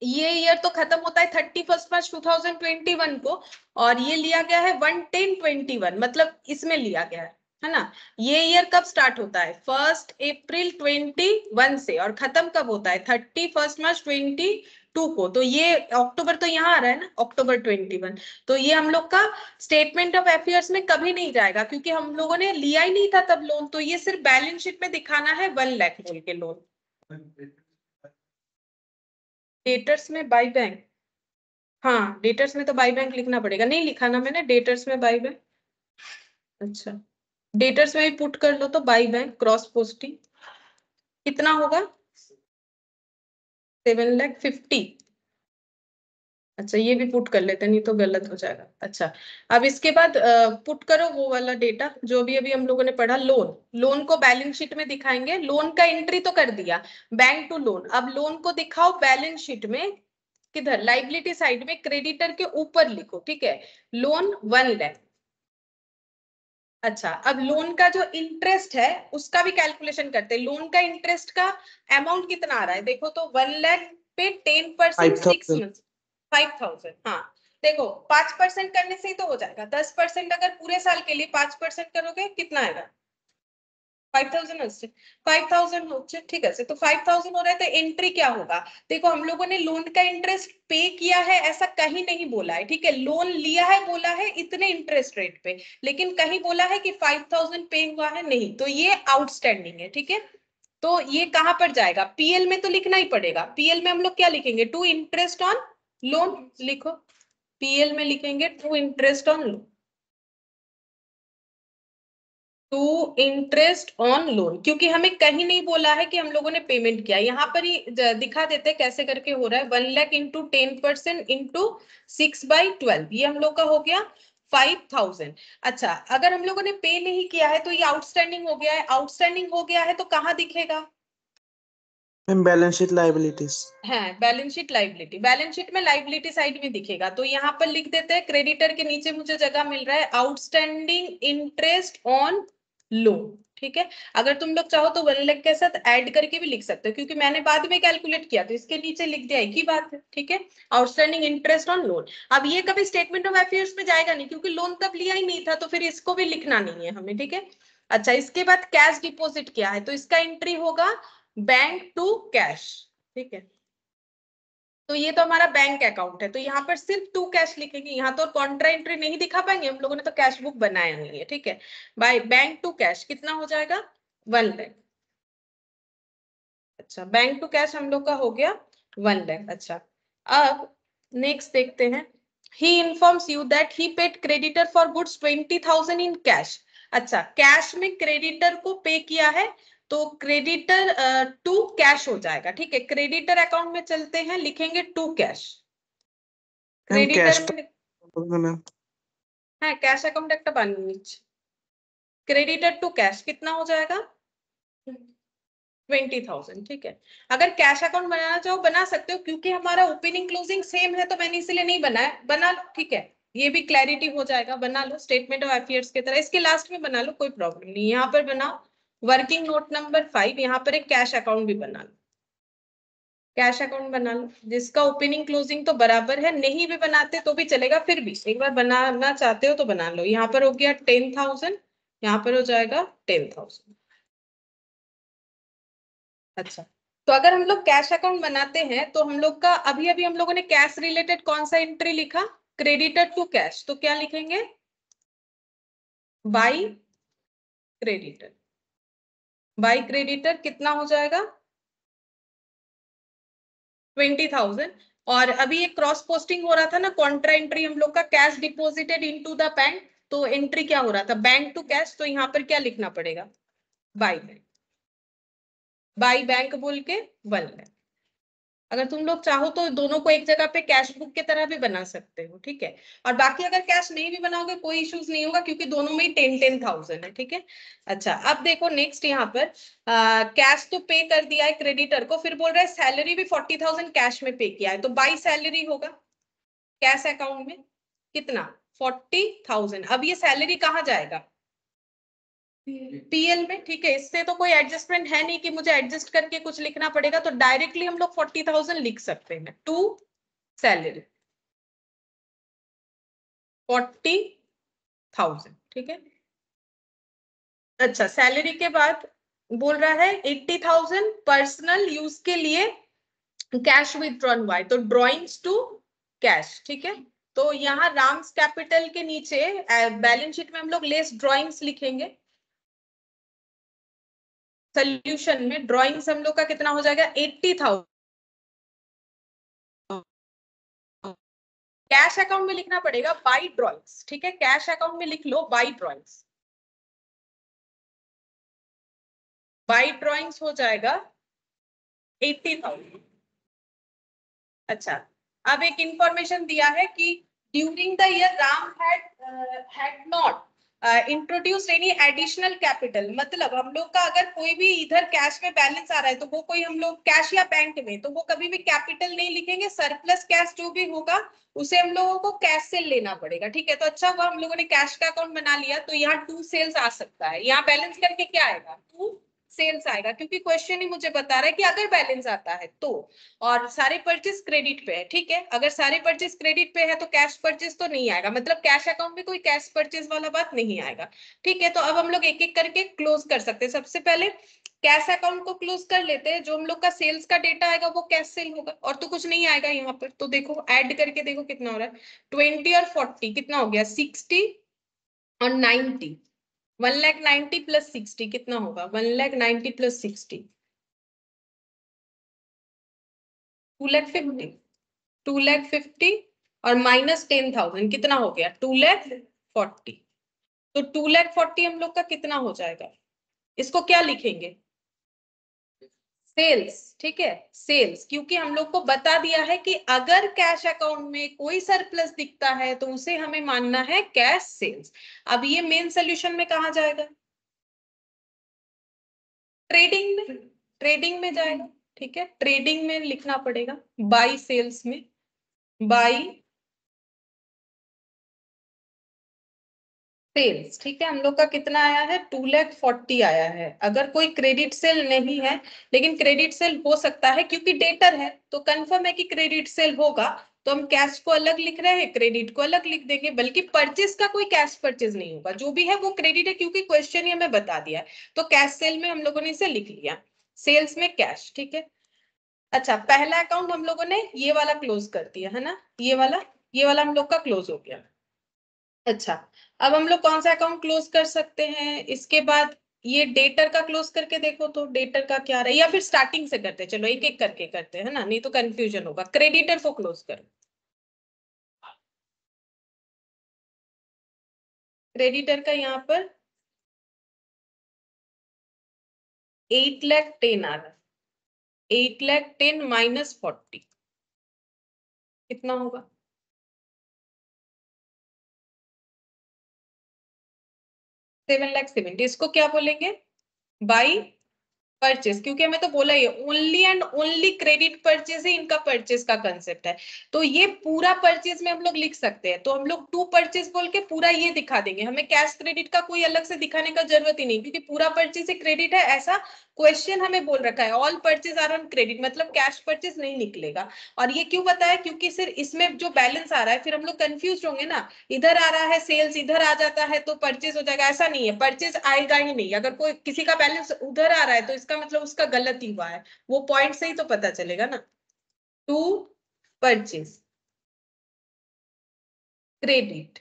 ये ईयर तो खत्म होता है 31 मार्च 2021 को, और ये लिया गया है 1/10/21, मतलब इसमें लिया गया है ना। ये ईयर कब स्टार्ट होता है? 1 अप्रैल 21 से, और खत्म कब होता है? 31 मार्च 22 को, तो ये अक्टूबर तो यहाँ आ रहा है ना, अक्टूबर 21, तो ये हम लोग का स्टेटमेंट ऑफ अफेयर्स में कभी नहीं जाएगा क्योंकि हम लोगों ने लिया ही नहीं था तब लोन, तो ये सिर्फ बैलेंस शीट में दिखाना है 1 लाख बोल के लोन। डेटर्स में बाय बैंक, हाँ डेटर्स में तो बाय बैंक लिखना पड़ेगा, नहीं लिखा ना मैंने डेटर्स में बाय बैंक। अच्छा, डेटर्स में भी पुट कर लो तो बाय बैंक क्रॉस पोस्टिंग कितना होगा? 7,50,000। अच्छा, ये भी पुट कर लेते हैं, नहीं तो गलत हो जाएगा। अच्छा, अब इसके बाद पुट करो वो वाला डेटा जो भी अभी हम लोगों ने पढ़ा, लोन, लोन को बैलेंस शीट में दिखाएंगे, लोन का एंट्री तो कर दिया बैंक टू लोन, अब लोन को दिखाओ बैलेंस शीट में, किधर? लाइबिलिटी साइड में क्रेडिटर के ऊपर लिखो, ठीक है, लोन 1 लाख। अच्छा, अब लोन का जो इंटरेस्ट है उसका भी कैलकुलेशन करते हैं, लोन का इंटरेस्ट का अमाउंट कितना आ रहा है देखो, तो 1 लाख पे 10% 6 मंथ 5,000। हाँ देखो 5% करने से ही तो हो जाएगा, 10% अगर पूरे साल के लिए 5% करोगे कितना आएगा? 5,000 আসছে, 5,000 হচ্ছে, ঠিক আছে, तो 5,000 हो रहा है, तो एंट्री क्या होगा? देखो हम लोगों ने लोन का इंटरेस्ट पे किया है ऐसा कहीं नहीं बोला है, ठीक है, लोन लिया है बोला है इतने इंटरेस्ट रेट पे, लेकिन कहीं बोला है कि 5,000 पे हुआ है नहीं, तो ये आउटस्टैंडिंग है, ठीक है, तो ये कहां पर जाएगा? पीएल में तो लिखना ही पड़ेगा, पीएल में हम लोग क्या लिखेंगे? टू इंटरेस्ट ऑन लोन लिखो, पीएल में लिखेंगे to interest on loan, to interest on loan, क्योंकि हमें कहीं नहीं बोला है कि हम लोगों ने पेमेंट किया, यहाँ पर ही दिखा देते हैं कैसे करके हो रहा है, 1 लाख इंटू 10% इंटू 6/12, ये हम लोग का हो गया 5,000। अच्छा, अगर हम लोगों ने पे नहीं किया है तो ये आउटस्टैंडिंग हो गया है, आउटस्टैंडिंग हो गया है तो कहाँ दिखेगा? Ma'am balance sheet liabilities. है balance sheet liability, balance sheet में लाइबिलिटी साइड में दिखेगा। तो यहाँ पर लिख देते हैं, क्रेडिटर के नीचे मुझे जगह मिल रहा है आउटस्टैंडिंग इंटरेस्ट ऑन लोन। ठीक है, अगर तुम लोग चाहो तो 1 लाख के साथ ऐड करके भी लिख सकते हो, क्योंकि मैंने बाद में कैलकुलेट किया तो इसके नीचे लिख दिया, एक ही बात है। ठीक है, आउटस्टैंडिंग इंटरेस्ट ऑन लोन। अब ये कभी स्टेटमेंट ऑफ अफेयर्स में जाएगा नहीं, क्योंकि लोन तब लिया ही नहीं था, तो फिर इसको भी लिखना नहीं है हमें। ठीक है, अच्छा, इसके बाद कैश डिपॉजिट किया है तो इसका एंट्री होगा बैंक टू कैश। ठीक है, तो ये तो हमारा बैंक अकाउंट है, तो यहाँ पर सिर्फ टू कैश लिखेंगे, यहाँ तो कॉन्ट्रा एंट्री नहीं दिखा पाएंगे, हम लोगों ने तो कैश बुक बनाया नहीं है। ठीक है, बाय बैंक टू कैश कितना हो जाएगा? 1 लाख। अच्छा, बैंक टू कैश हम लोग का हो गया 1 लाख। अच्छा, अब नेक्स्ट देखते हैं, he informs you that he paid creditor for goods 20,000 in cash. अच्छा, कैश में क्रेडिटर को पे किया है तो क्रेडिटर टू कैश हो जाएगा। ठीक है, क्रेडिटर अकाउंट में चलते हैं, लिखेंगे to cash. Ma'am cash creditor में मैम है कैश अकाउंट একটা বানিয়ে নিচ্ছি, क्रेडिटर टू कैश कितना हो जाएगा? 20,000। ठीक है, अगर कैश अकाउंट बनाना चाहो बना सकते हो, क्योंकि हमारा ओपनिंग क्लोजिंग सेम है तो मैंने इसलिए नहीं बनाया, बना लो। ठीक है, ये भी क्लैरिटी हो जाएगा, बना लो स्टेटमेंट ऑफ अफेयर्स की तरह, इसके लास्ट में बना लो, कोई प्रॉब्लम नहीं। यहाँ पर बनाओ वर्किंग नोट नंबर 5, यहाँ पर एक कैश अकाउंट भी बना लो, कैश अकाउंट बना लो जिसका ओपनिंग क्लोजिंग तो बराबर है, नहीं भी बनाते तो भी चलेगा, फिर भी एक बार बनाना चाहते हो तो बना लो। यहाँ पर हो गया 10,000, यहाँ पर हो जाएगा 10,000। अच्छा, तो अगर हम लोग कैश अकाउंट बनाते हैं तो हम लोग का अभी अभी हम लोगों ने कैश रिलेटेड कौन सा एंट्री लिखा? क्रेडिटर टू कैश, तो क्या लिखेंगे? By creditor. बाई क्रेडिटर कितना हो जाएगा? 20,000। और अभी एक क्रॉस पोस्टिंग हो रहा था ना, कॉन्ट्रा एंट्री हम लोग का, cash deposited into the bank, तो एंट्री क्या हो रहा था? बैंक टू कैश, तो यहाँ पर क्या लिखना पड़ेगा? By bank. बाई बैंक बोल के 1 लाख। अगर तुम लोग चाहो तो दोनों को एक जगह पे कैश बुक की तरह भी बना सकते हो। ठीक है, और बाकी अगर कैश नहीं भी बनाओगे कोई इश्यूज नहीं होगा, क्योंकि दोनों में ही 10,000 है। ठीक है, अच्छा, अब देखो नेक्स्ट यहाँ पर कैश तो पे कर दिया है क्रेडिटर को, फिर बोल रहा है सैलरी भी 40,000 कैश में पे किया है, तो बाई सैलरी होगा कैश अकाउंट में कितना? 40,000। अब ये सैलरी कहाँ जाएगा? पीएल में। ठीक है, इससे तो कोई एडजस्टमेंट है नहीं कि मुझे एडजस्ट करके कुछ लिखना पड़ेगा, तो डायरेक्टली हम लोग 40,000 लिख सकते हैं टू सैलरी 40,000। ठीक है, अच्छा, सैलरी के बाद बोल रहा है 80,000 पर्सनल यूज के लिए कैश विथड्रॉन हुआ है, तो ड्रॉइंग्स टू कैश। ठीक है, तो यहाँ राम्स कैपिटल के नीचे बैलेंस शीट में हम लोग लेस ड्रॉइंग्स लिखेंगे, सोल्यूशन में ड्रॉइंग्स हम लोग का कितना हो जाएगा? 80,000। कैश अकाउंट में लिखना पड़ेगा बाई ड्रॉइंग्स। ठीक है, कैश अकाउंट में लिख लो बाई ड्रॉइंग्स। बाई ड्रॉइंग्स हो जाएगा 80,000। अच्छा, अब एक इंफॉर्मेशन दिया है कि during the year Ram had not introduce any additional capital. मतलब हम लोग का अगर कोई भी इधर कैश में बैलेंस आ रहा है तो वो कोई हम लोग कैश या बैंक में, तो वो कभी भी कैपिटल नहीं लिखेंगे, सरप्लस कैश जो भी होगा उसे हम लोगों को कैश से लेना पड़ेगा। ठीक है, तो अच्छा हुआ हम लोगों ने कैश का अकाउंट बना लिया, तो यहाँ टू सेल्स आ सकता है, यहाँ बैलेंस करके क्या आएगा? टू सेल्स आएगा, क्योंकि क्वेश्चन ही मुझे बता रहा है कि अगर बैलेंस आता है तो, और सारे परचेज क्रेडिट पे है। ठीक है, अगर सारे परचेज क्रेडिट पे है तो कैश परचेज तो नहीं आएगा, मतलब कैश अकाउंट में कोई कैश परचेज वाला बात नहीं आएगा। ठीक है, तो अब हम लोग एक एक करके क्लोज कर सकते हैं। सबसे पहले कैश अकाउंट को क्लोज कर लेते हैं, जो हम लोग का सेल्स का डेटा आएगा वो कैश सेल होगा, और तो कुछ नहीं आएगा यहाँ पर। तो देखो ऐड करके देखो कितना हो रहा है, 20 और 40 कितना हो गया? 60 और 90, 1,90,000 प्लस 60 कितना होगा? 1,90,000 प्लस 60 2,50,000। 2,50,000 और माइनस 10,000 कितना हो गया? 2,40,000। तो 2,40,000 हम लोग का कितना हो जाएगा? इसको क्या लिखेंगे? सेल्स, ठीक है, सेल्स, क्योंकि हम लोग को बता दिया है कि अगर कैश अकाउंट में कोई सरप्लस दिखता है तो उसे हमें मानना है कैश सेल्स। अब ये मेन सोल्यूशन में कहा जाएगा? ट्रेडिंग में, ट्रेडिंग में जाएगा, ठीक है, ट्रेडिंग में लिखना पड़ेगा बाई सेल्स में, बाई सेल्स, ठीक है। हम लोग का कितना आया है? 2,40,000 आया है। अगर कोई क्रेडिट सेल नहीं है, लेकिन क्रेडिट सेल हो सकता है क्योंकि डेटर है, तो कंफर्म है कि क्रेडिट सेल होगा, तो हम कैश को अलग लिख रहे हैं, क्रेडिट को अलग लिख देंगे। बल्कि परचेज का कोई कैश परचेज नहीं होगा, जो भी है वो क्रेडिट है, क्योंकि क्वेश्चन ही हमें बता दिया है। तो कैश सेल में हम लोगों ने इसे लिख लिया, सेल्स में कैश, ठीक है। अच्छा, पहला अकाउंट हम लोगों ने ये वाला क्लोज कर दिया है ना, ये वाला हम लोग का क्लोज हो गया। अच्छा, अब हम लोग कौन सा अकाउंट क्लोज कर सकते हैं इसके बाद? ये डेटर का क्लोज करके देखो तो डेटर का क्या रहा है, या फिर स्टार्टिंग से करते हैं, चलो एक एक करके करते हैं ना, नहीं तो कंफ्यूजन होगा। क्रेडिटर को क्लोज करो, क्रेडिटर का यहाँ पर 8,10,000 आ रहा है, 8,10,000 माइनस 40 कितना होगा? 7,70,000। इसको क्या बोलेंगे? बाई परचेज, क्योंकि हमें तो बोला ही only and only credit purchase ही इनका परचेज का कंसेप्ट है। तो ये पूरा परचेज में हम लोग लिख सकते हैं, तो हम लोग टू परचेज बोल के पूरा ये दिखा देंगे, हमें कैश क्रेडिट का कोई अलग से दिखाने का जरूरत ही नहीं, क्योंकि पूरा परचेज ही क्रेडिट है, ऐसा क्वेश्चन हमें बोल रखा है। All purchase are on credit, मतलब कैश परचेज नहीं निकलेगा। और ये क्यों बताया? क्योंकि सिर्फ इसमें जो बैलेंस आ रहा है, फिर हम लोग कंफ्यूज होंगे ना, इधर आ रहा है सेल्स, इधर आ जाता है तो परचेज हो जाएगा, ऐसा नहीं है, परचेज आएगा ही नहीं। अगर कोई किसी का बैलेंस उधर आ रहा है तो इसका मतलब उसका गलत ही हुआ है, वो पॉइंट से ही तो पता चलेगा ना। टू परचेज क्रेडिट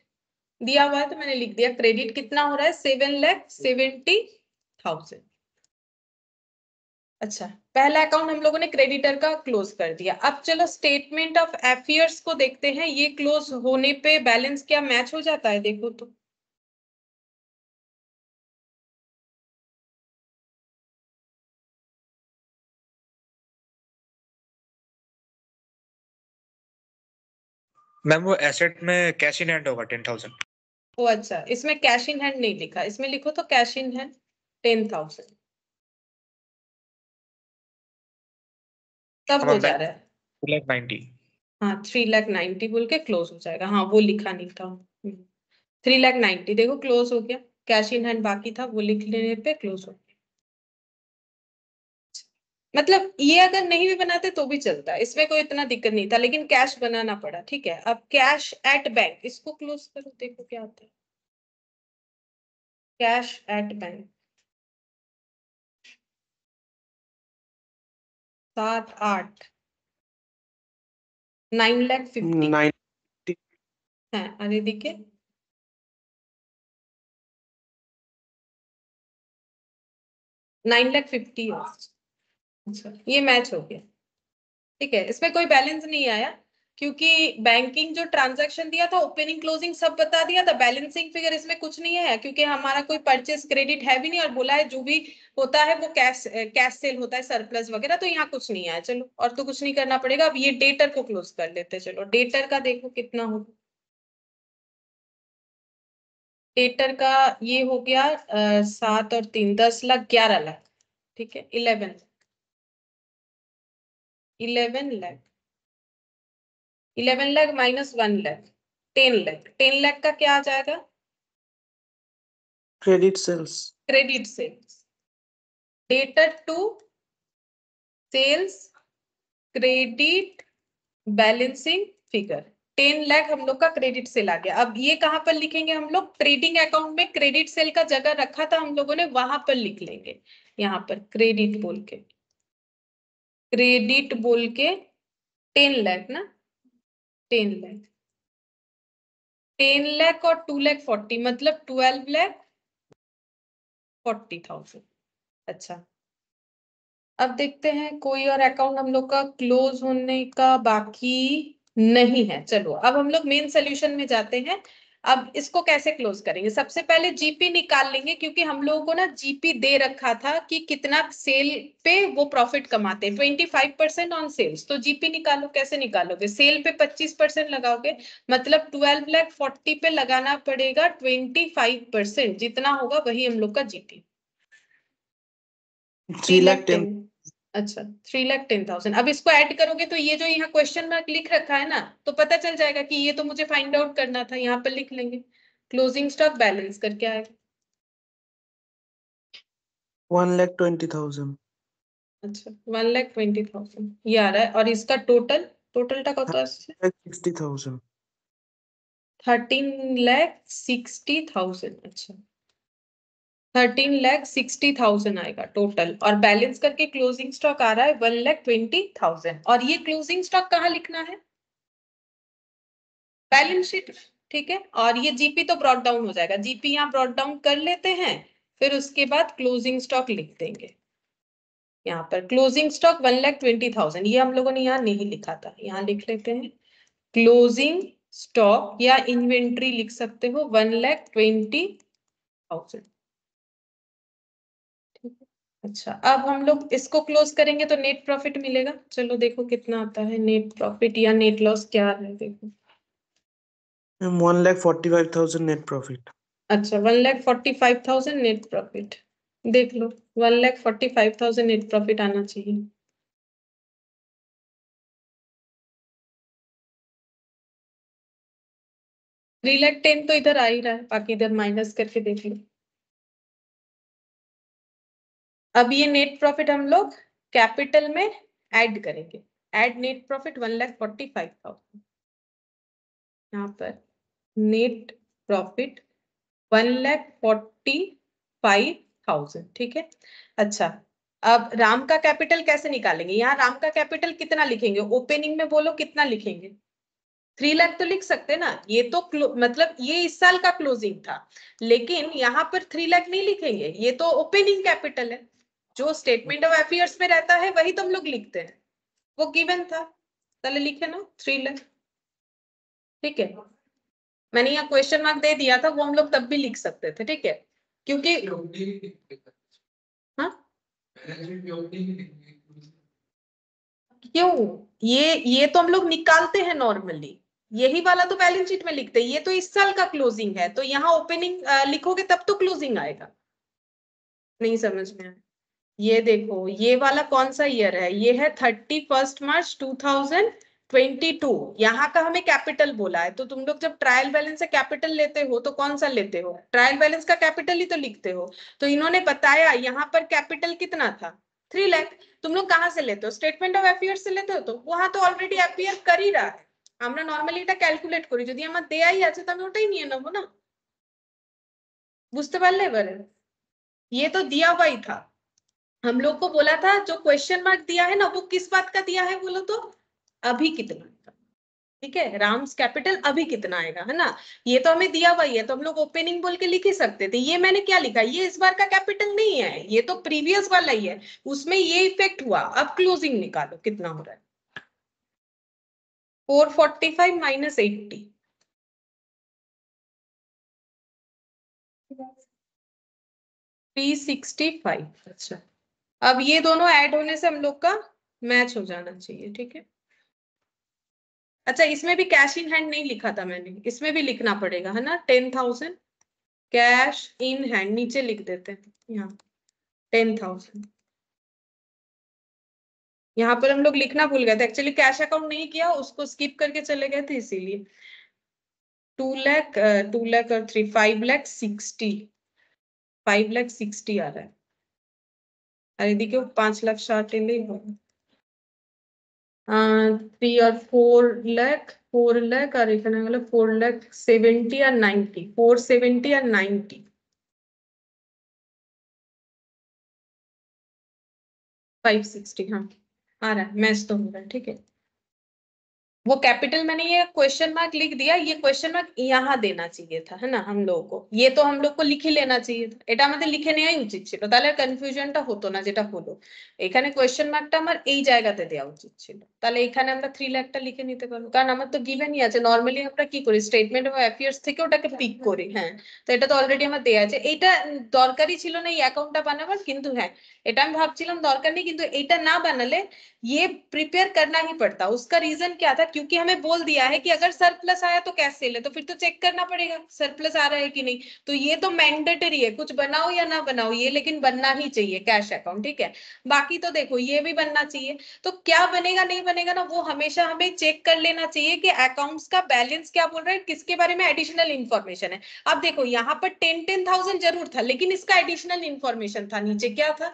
दिया हुआ है तो मैंने लिख दिया, क्रेडिट कितना हो रहा है? 7,70,000। अच्छा, पहला अकाउंट हम लोगों ने क्रेडिटर का क्लोज कर दिया। अब चलो स्टेटमेंट ऑफ अफेयर्स को देखते हैं, ये क्लोज होने पे बैलेंस क्या मैच हो जाता है, देखो तो। मैम वो एसेट में कैश इन हैंड होगा 10,000। ओ अच्छा, इसमें कैश इन हैंड नहीं लिखा, इसमें लिखो तो कैश इन हैंड 10,000, तब हो जा रहा है। 3,90,000। हाँ, 3,90,000 बोल के क्लोज हो जाएगा, हाँ वो लिखा नहीं था। 3,90,000 देखो क्लोज हो गया, कैश इन हैंड बाकी था, वो लिख लेने पे क्लोज हो गया। मतलब ये अगर नहीं भी बनाते तो भी चलता, इसमें कोई इतना दिक्कत नहीं था, लेकिन कैश बनाना पड़ा, ठीक है। अब कैश एट बैंक, इसको क्लोज करो, देखो क्या आता है। कैश एट बैंक 7,8 9,50,000 90 है, अरे देखिए 9,50,000। अच्छा, ये मैच हो गया, ठीक है। इसमें कोई बैलेंस नहीं आया, क्योंकि बैंकिंग जो ट्रांजैक्शन दिया था, ओपनिंग क्लोजिंग सब बता दिया था, बैलेंसिंग फिगर इसमें कुछ नहीं है, क्योंकि हमारा कोई परचेज क्रेडिट है भी नहीं, और बोला है जो भी होता है वो कैश कैश सेल होता है, सरप्लस वगैरह, तो यहाँ कुछ नहीं आया। चलो, और तो कुछ नहीं करना पड़ेगा। अब ये डेटर को क्लोज कर लेते हैं, चलो डेटर का देखो कितना होगा। डेटर का ये हो गया 7 और 3 10,00,000 11,00,000, ठीक है। 11,00,000 11,00,000 माइनस 1,00,000 10,00,000, 10,00,000 का क्या आ जाएगा? Credit sales. Credit sales, debtor to sales credit balancing figure, 10,00,000 हम लोग का क्रेडिट सेल आ गया। अब ये कहां पर लिखेंगे हम लोग? ट्रेडिंग अकाउंट में क्रेडिट सेल का जगह रखा था हम लोगों ने, वहां पर लिख लेंगे, यहाँ पर क्रेडिट बोल के, क्रेडिट बोल के 10,00,000 ना, 10,00,000, 10,00,000 और 2,40,000 मतलब 12,40,000। अच्छा, अब देखते हैं कोई और अकाउंट हम लोग का क्लोज होने का बाकी नहीं है। चलो अब हम लोग मेन सोल्यूशन में जाते हैं। अब इसको कैसे क्लोज करेंगे? सबसे पहले जीपी निकाल लेंगे, क्योंकि हम लोगों को ना जीपी दे रखा था कि कितना सेल पे वो प्रॉफिट कमाते हैं, 25% ऑन सेल्स। तो जीपी निकालो। कैसे निकालोगे? सेल पे 25% लगाओगे, मतलब 12,40,000 पे लगाना पड़ेगा 25%, जितना होगा वही हम लोग का जीपी। 3,10,000। अच्छा, 3,10,000। अब इसको ऐड करोगे तो ये जो यहाँ क्वेश्चन मार्क लिख रखा है ना, तो पता चल जाएगा कि ये तो मुझे फाइंड आउट करना था। यहाँ पर लिख लेंगे क्लोजिंग स्टॉक बैलेंस करके आएगा। 1,20,000। अच्छा, 1,20,000 ये आ रहा है। और इसका टोटल का होता है 60,000। 13,60,000। अच्छा, 13,60,000 आएगा टोटल। और बैलेंस करके क्लोजिंग स्टॉक आ रहा है 1,20,000। और ये क्लोजिंग स्टॉक कहाँ लिखना है? Balance sheet. ठीक है। और ये जीपी तो ब्रॉट डाउन हो जाएगा, जीपी यहाँ ब्रॉट डाउन कर लेते हैं, फिर उसके बाद क्लोजिंग स्टॉक लिख देंगे। यहाँ पर क्लोजिंग स्टॉक 1,20,000, ये हम लोगों ने यहाँ नहीं लिखा था, यहाँ लिख लेते हैं क्लोजिंग स्टॉक, या इन्वेंट्री लिख सकते हो 1,20,000। अच्छा, अब हम लोग इसको क्लोज करेंगे तो नेट प्रॉफिट मिलेगा। चलो देखो कितना आता है नेट प्रॉफिट, या नेट लॉस क्या है देखो। 1,45,000 नेट प्रॉफिट। अच्छा, 1,45,000 नेट प्रॉफिट। देख लो, 1,45,000 नेट प्रॉफिट आना चाहिए। $3,10,000 तो इधर आ ही रहा है, बाकी इधर माइनस करके देख लो। अब ये नेट प्रॉफिट हम लोग कैपिटल में ऐड करेंगे। Add net profit 1,45,000। यहाँ पर नेट प्रॉफिट 1,45,000। ठीक है। अच्छा, अब राम का कैपिटल कैसे निकालेंगे? यहाँ राम का कैपिटल कितना लिखेंगे? ओपनिंग में बोलो कितना लिखेंगे? 3 लाख तो लिख सकते ना। ये तो मतलब ये इस साल का क्लोजिंग था, लेकिन यहाँ पर 3 लाख नहीं लिखेंगे, ये तो ओपनिंग कैपिटल है। जो स्टेटमेंट ऑफ अफेयर्स में रहता है वही तो हम लोग लिखते हैं, वो गिवन था, चलो लिखे ना 3 लाख। ठीक है, मैंने यहाँ क्वेश्चन मार्क दे दिया था, वो हम लोग तब भी लिख सकते थे। ठीक है, क्योंकि हाँ क्यों, ये तो हम लोग निकालते हैं नॉर्मली, यही वाला तो बैलेंस शीट में लिखते हैं। ये तो इस साल का क्लोजिंग है, तो यहाँ ओपनिंग लिखोगे तब तो क्लोजिंग आएगा। नहीं समझ में आया? ये देखो, ये वाला कौन सा ईयर है? ये है 31 मार्च 2022। यहाँ का हमें कैपिटल बोला है, तो तुम लोग जब ट्रायल बैलेंस से कैपिटल लेते हो तो कौन सा लेते हो? ट्रायल बैलेंस का कैपिटल ही तो लिखते हो। तो इन्होंने बताया यहाँ पर कैपिटल कितना था, 3 लाख। तुम लोग कहाँ से लेते हो? स्टेटमेंट ऑफ अफेयर्स से लेते हो, तो वहां तो ऑलरेडी अपियर कर ही रहा है। আমরা নরমালি এটা ক্যালকুলেট করি, যদি আমার দেয়াই আছে তো আমি ওটাই নিয়ে নেবো না। বুঝতে পারলে এবারে? ये तो दिया हुआ ही था, हम लोग को बोला था जो क्वेश्चन मार्क दिया है ना, वो किस बात का दिया है बोलो तो? अभी कितना आएगा। ठीक है, राम्स कैपिटल अभी कितना आएगा, है ना? ये तो हमें दिया हुआ ही है, तो हम लोग ओपनिंग बोल के लिख ही सकते थे। ये मैंने क्या लिखा, ये इस बार का कैपिटल नहीं है, ये तो प्रीवियस वाला ही है, उसमें ये इफेक्ट हुआ। अब क्लोजिंग निकालो कितना हो रहा है। 445 माइनस 80, 365। अच्छा, अब ये दोनों ऐड होने से हम लोग का मैच हो जाना चाहिए। ठीक है। अच्छा, इसमें भी कैश इन हैंड नहीं लिखा था मैंने, इसमें भी लिखना पड़ेगा, है ना? 10,000 कैश इन हैंड नीचे लिख देते हैं, यहाँ 10,000। यहाँ पर हम लोग लिखना भूल गए थे, एक्चुअली कैश अकाउंट नहीं किया, उसको स्किप करके चले गए थे, इसीलिए 2 लाख 2 लाख और 3 5,60,000, 5,60,000 आ रहा है। अरे देखिए 5,60,000 होगा। 3 और 4 लाख और এখানে হলো 4,70,000 আর 90, 470 আর 90, 560। हाँ आ रहा है, मैच तो हो रहा है। ठीक है, वो कैपिटल मैंने ये क्वेश्चन मार्क लिख दिया, ये क्वेश्चन मार्क यहाँ देना चाहिए था, है ना हम लोगों को, ये तो हम लोग को लिख ही लेना चाहिए था, এটা আমাদের লিখে নেওয়াই উচিত ছিল, তাহলে কনফিউশনটা হতো না যেটা হলো। এখানে কোয়েশ্চেন মার্কটা আমার এই জায়গাতে দেওয়া উচিত ছিল, তাহলে এখানে আমরা 3 লাখটা লিখে নিতে পারবো, কারণ আমার তো গিভেনই আছে। নরমালি আমরা কি করি, স্টেটমেন্ট অফ অ্যাফেয়ার্স থেকে ওটাকে পিক করি, হ্যাঁ, তো এটা তো অলরেডি আমার দেয়া আছে। এইটা দরকারই ছিল না এই অ্যাকাউন্টটা বানাবার, কিন্তু হ্যাঁ এটা আমি ভাবছিলাম দরকার নেই, কিন্তু এটা না বানালে ये प्रिपेयर करना ही पड़ता। उसका रीजन क्या था, क्योंकि हमें बोल दिया है कि अगर सरप्लस आया तो कैश सेल है, तो फिर तो चेक करना पड़ेगा सरप्लस आ रहा है कि नहीं, तो ये तो मैंडेटरी है, कुछ बनाओ या ना बनाओ ये, लेकिन बनना ही चाहिए कैश अकाउंट, ठीक है। बाकी तो देखो ये भी बनना चाहिए, तो क्या बनेगा नहीं बनेगा ना, वो हमेशा हमें चेक कर लेना चाहिए कि अकाउंट्स का बैलेंस क्या बोल रहा है, किसके बारे में एडिशनल इंफॉर्मेशन है। अब देखो यहाँ पर 10,000 जरूर था, लेकिन इसका एडिशनल इंफॉर्मेशन था नीचे, क्या था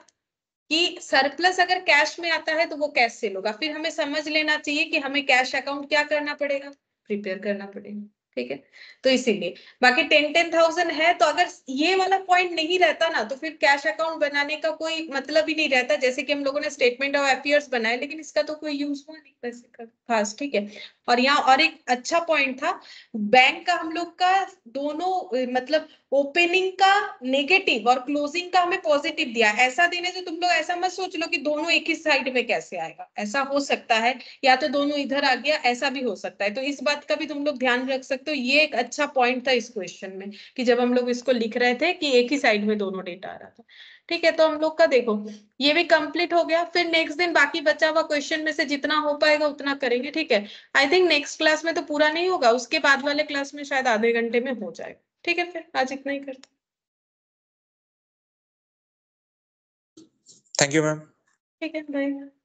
कि सरप्लस अगर कैश में आता है तो वो कैश सेल होगा, फिर हमें समझ लेना चाहिए कि हमें कैश अकाउंट क्या करना पड़ेगा, प्रिपेयर करना पड़ेगा, ठीक है। तो इसीलिए बाकी 10,000 है, तो अगर ये वाला पॉइंट नहीं रहता ना, तो फिर कैश अकाउंट बनाने का कोई मतलब ही नहीं रहता। जैसे कि हम लोगों ने स्टेटमेंट ऑफ अफेयर्स बनाए, लेकिन इसका तो कोई यूज हुआ नहीं पैसे का खास, ठीक है। और यहाँ और एक अच्छा पॉइंट था, बैंक का हम लोग का दोनों मतलब ओपनिंग का नेगेटिव और क्लोजिंग का हमें पॉजिटिव दिया। ऐसा देने से तुम लोग ऐसा मत सोच लो कि दोनों एक ही साइड में कैसे आएगा, ऐसा हो सकता है, या तो दोनों इधर आ गया, ऐसा भी हो सकता है। तो इस बात का भी तुम लोग ध्यान रख सकते हो। ये एक अच्छा पॉइंट था इस क्वेश्चन में, कि जब हम लोग इसको लिख रहे थे कि एक ही साइड में दोनों डेटा आ रहा था, ठीक है। तो हम लोग का देखो ये भी कंप्लीट हो गया। फिर नेक्स्ट दिन बाकी बचा हुआ क्वेश्चन में से जितना हो पाएगा उतना करेंगे, ठीक है। आई थिंक नेक्स्ट क्लास में तो पूरा नहीं होगा, उसके बाद वाले क्लास में शायद आधे घंटे में हो जाएगा, ठीक है। फिर आज इतना ही करते, थैंक यू मैम। ठीक है, बाय।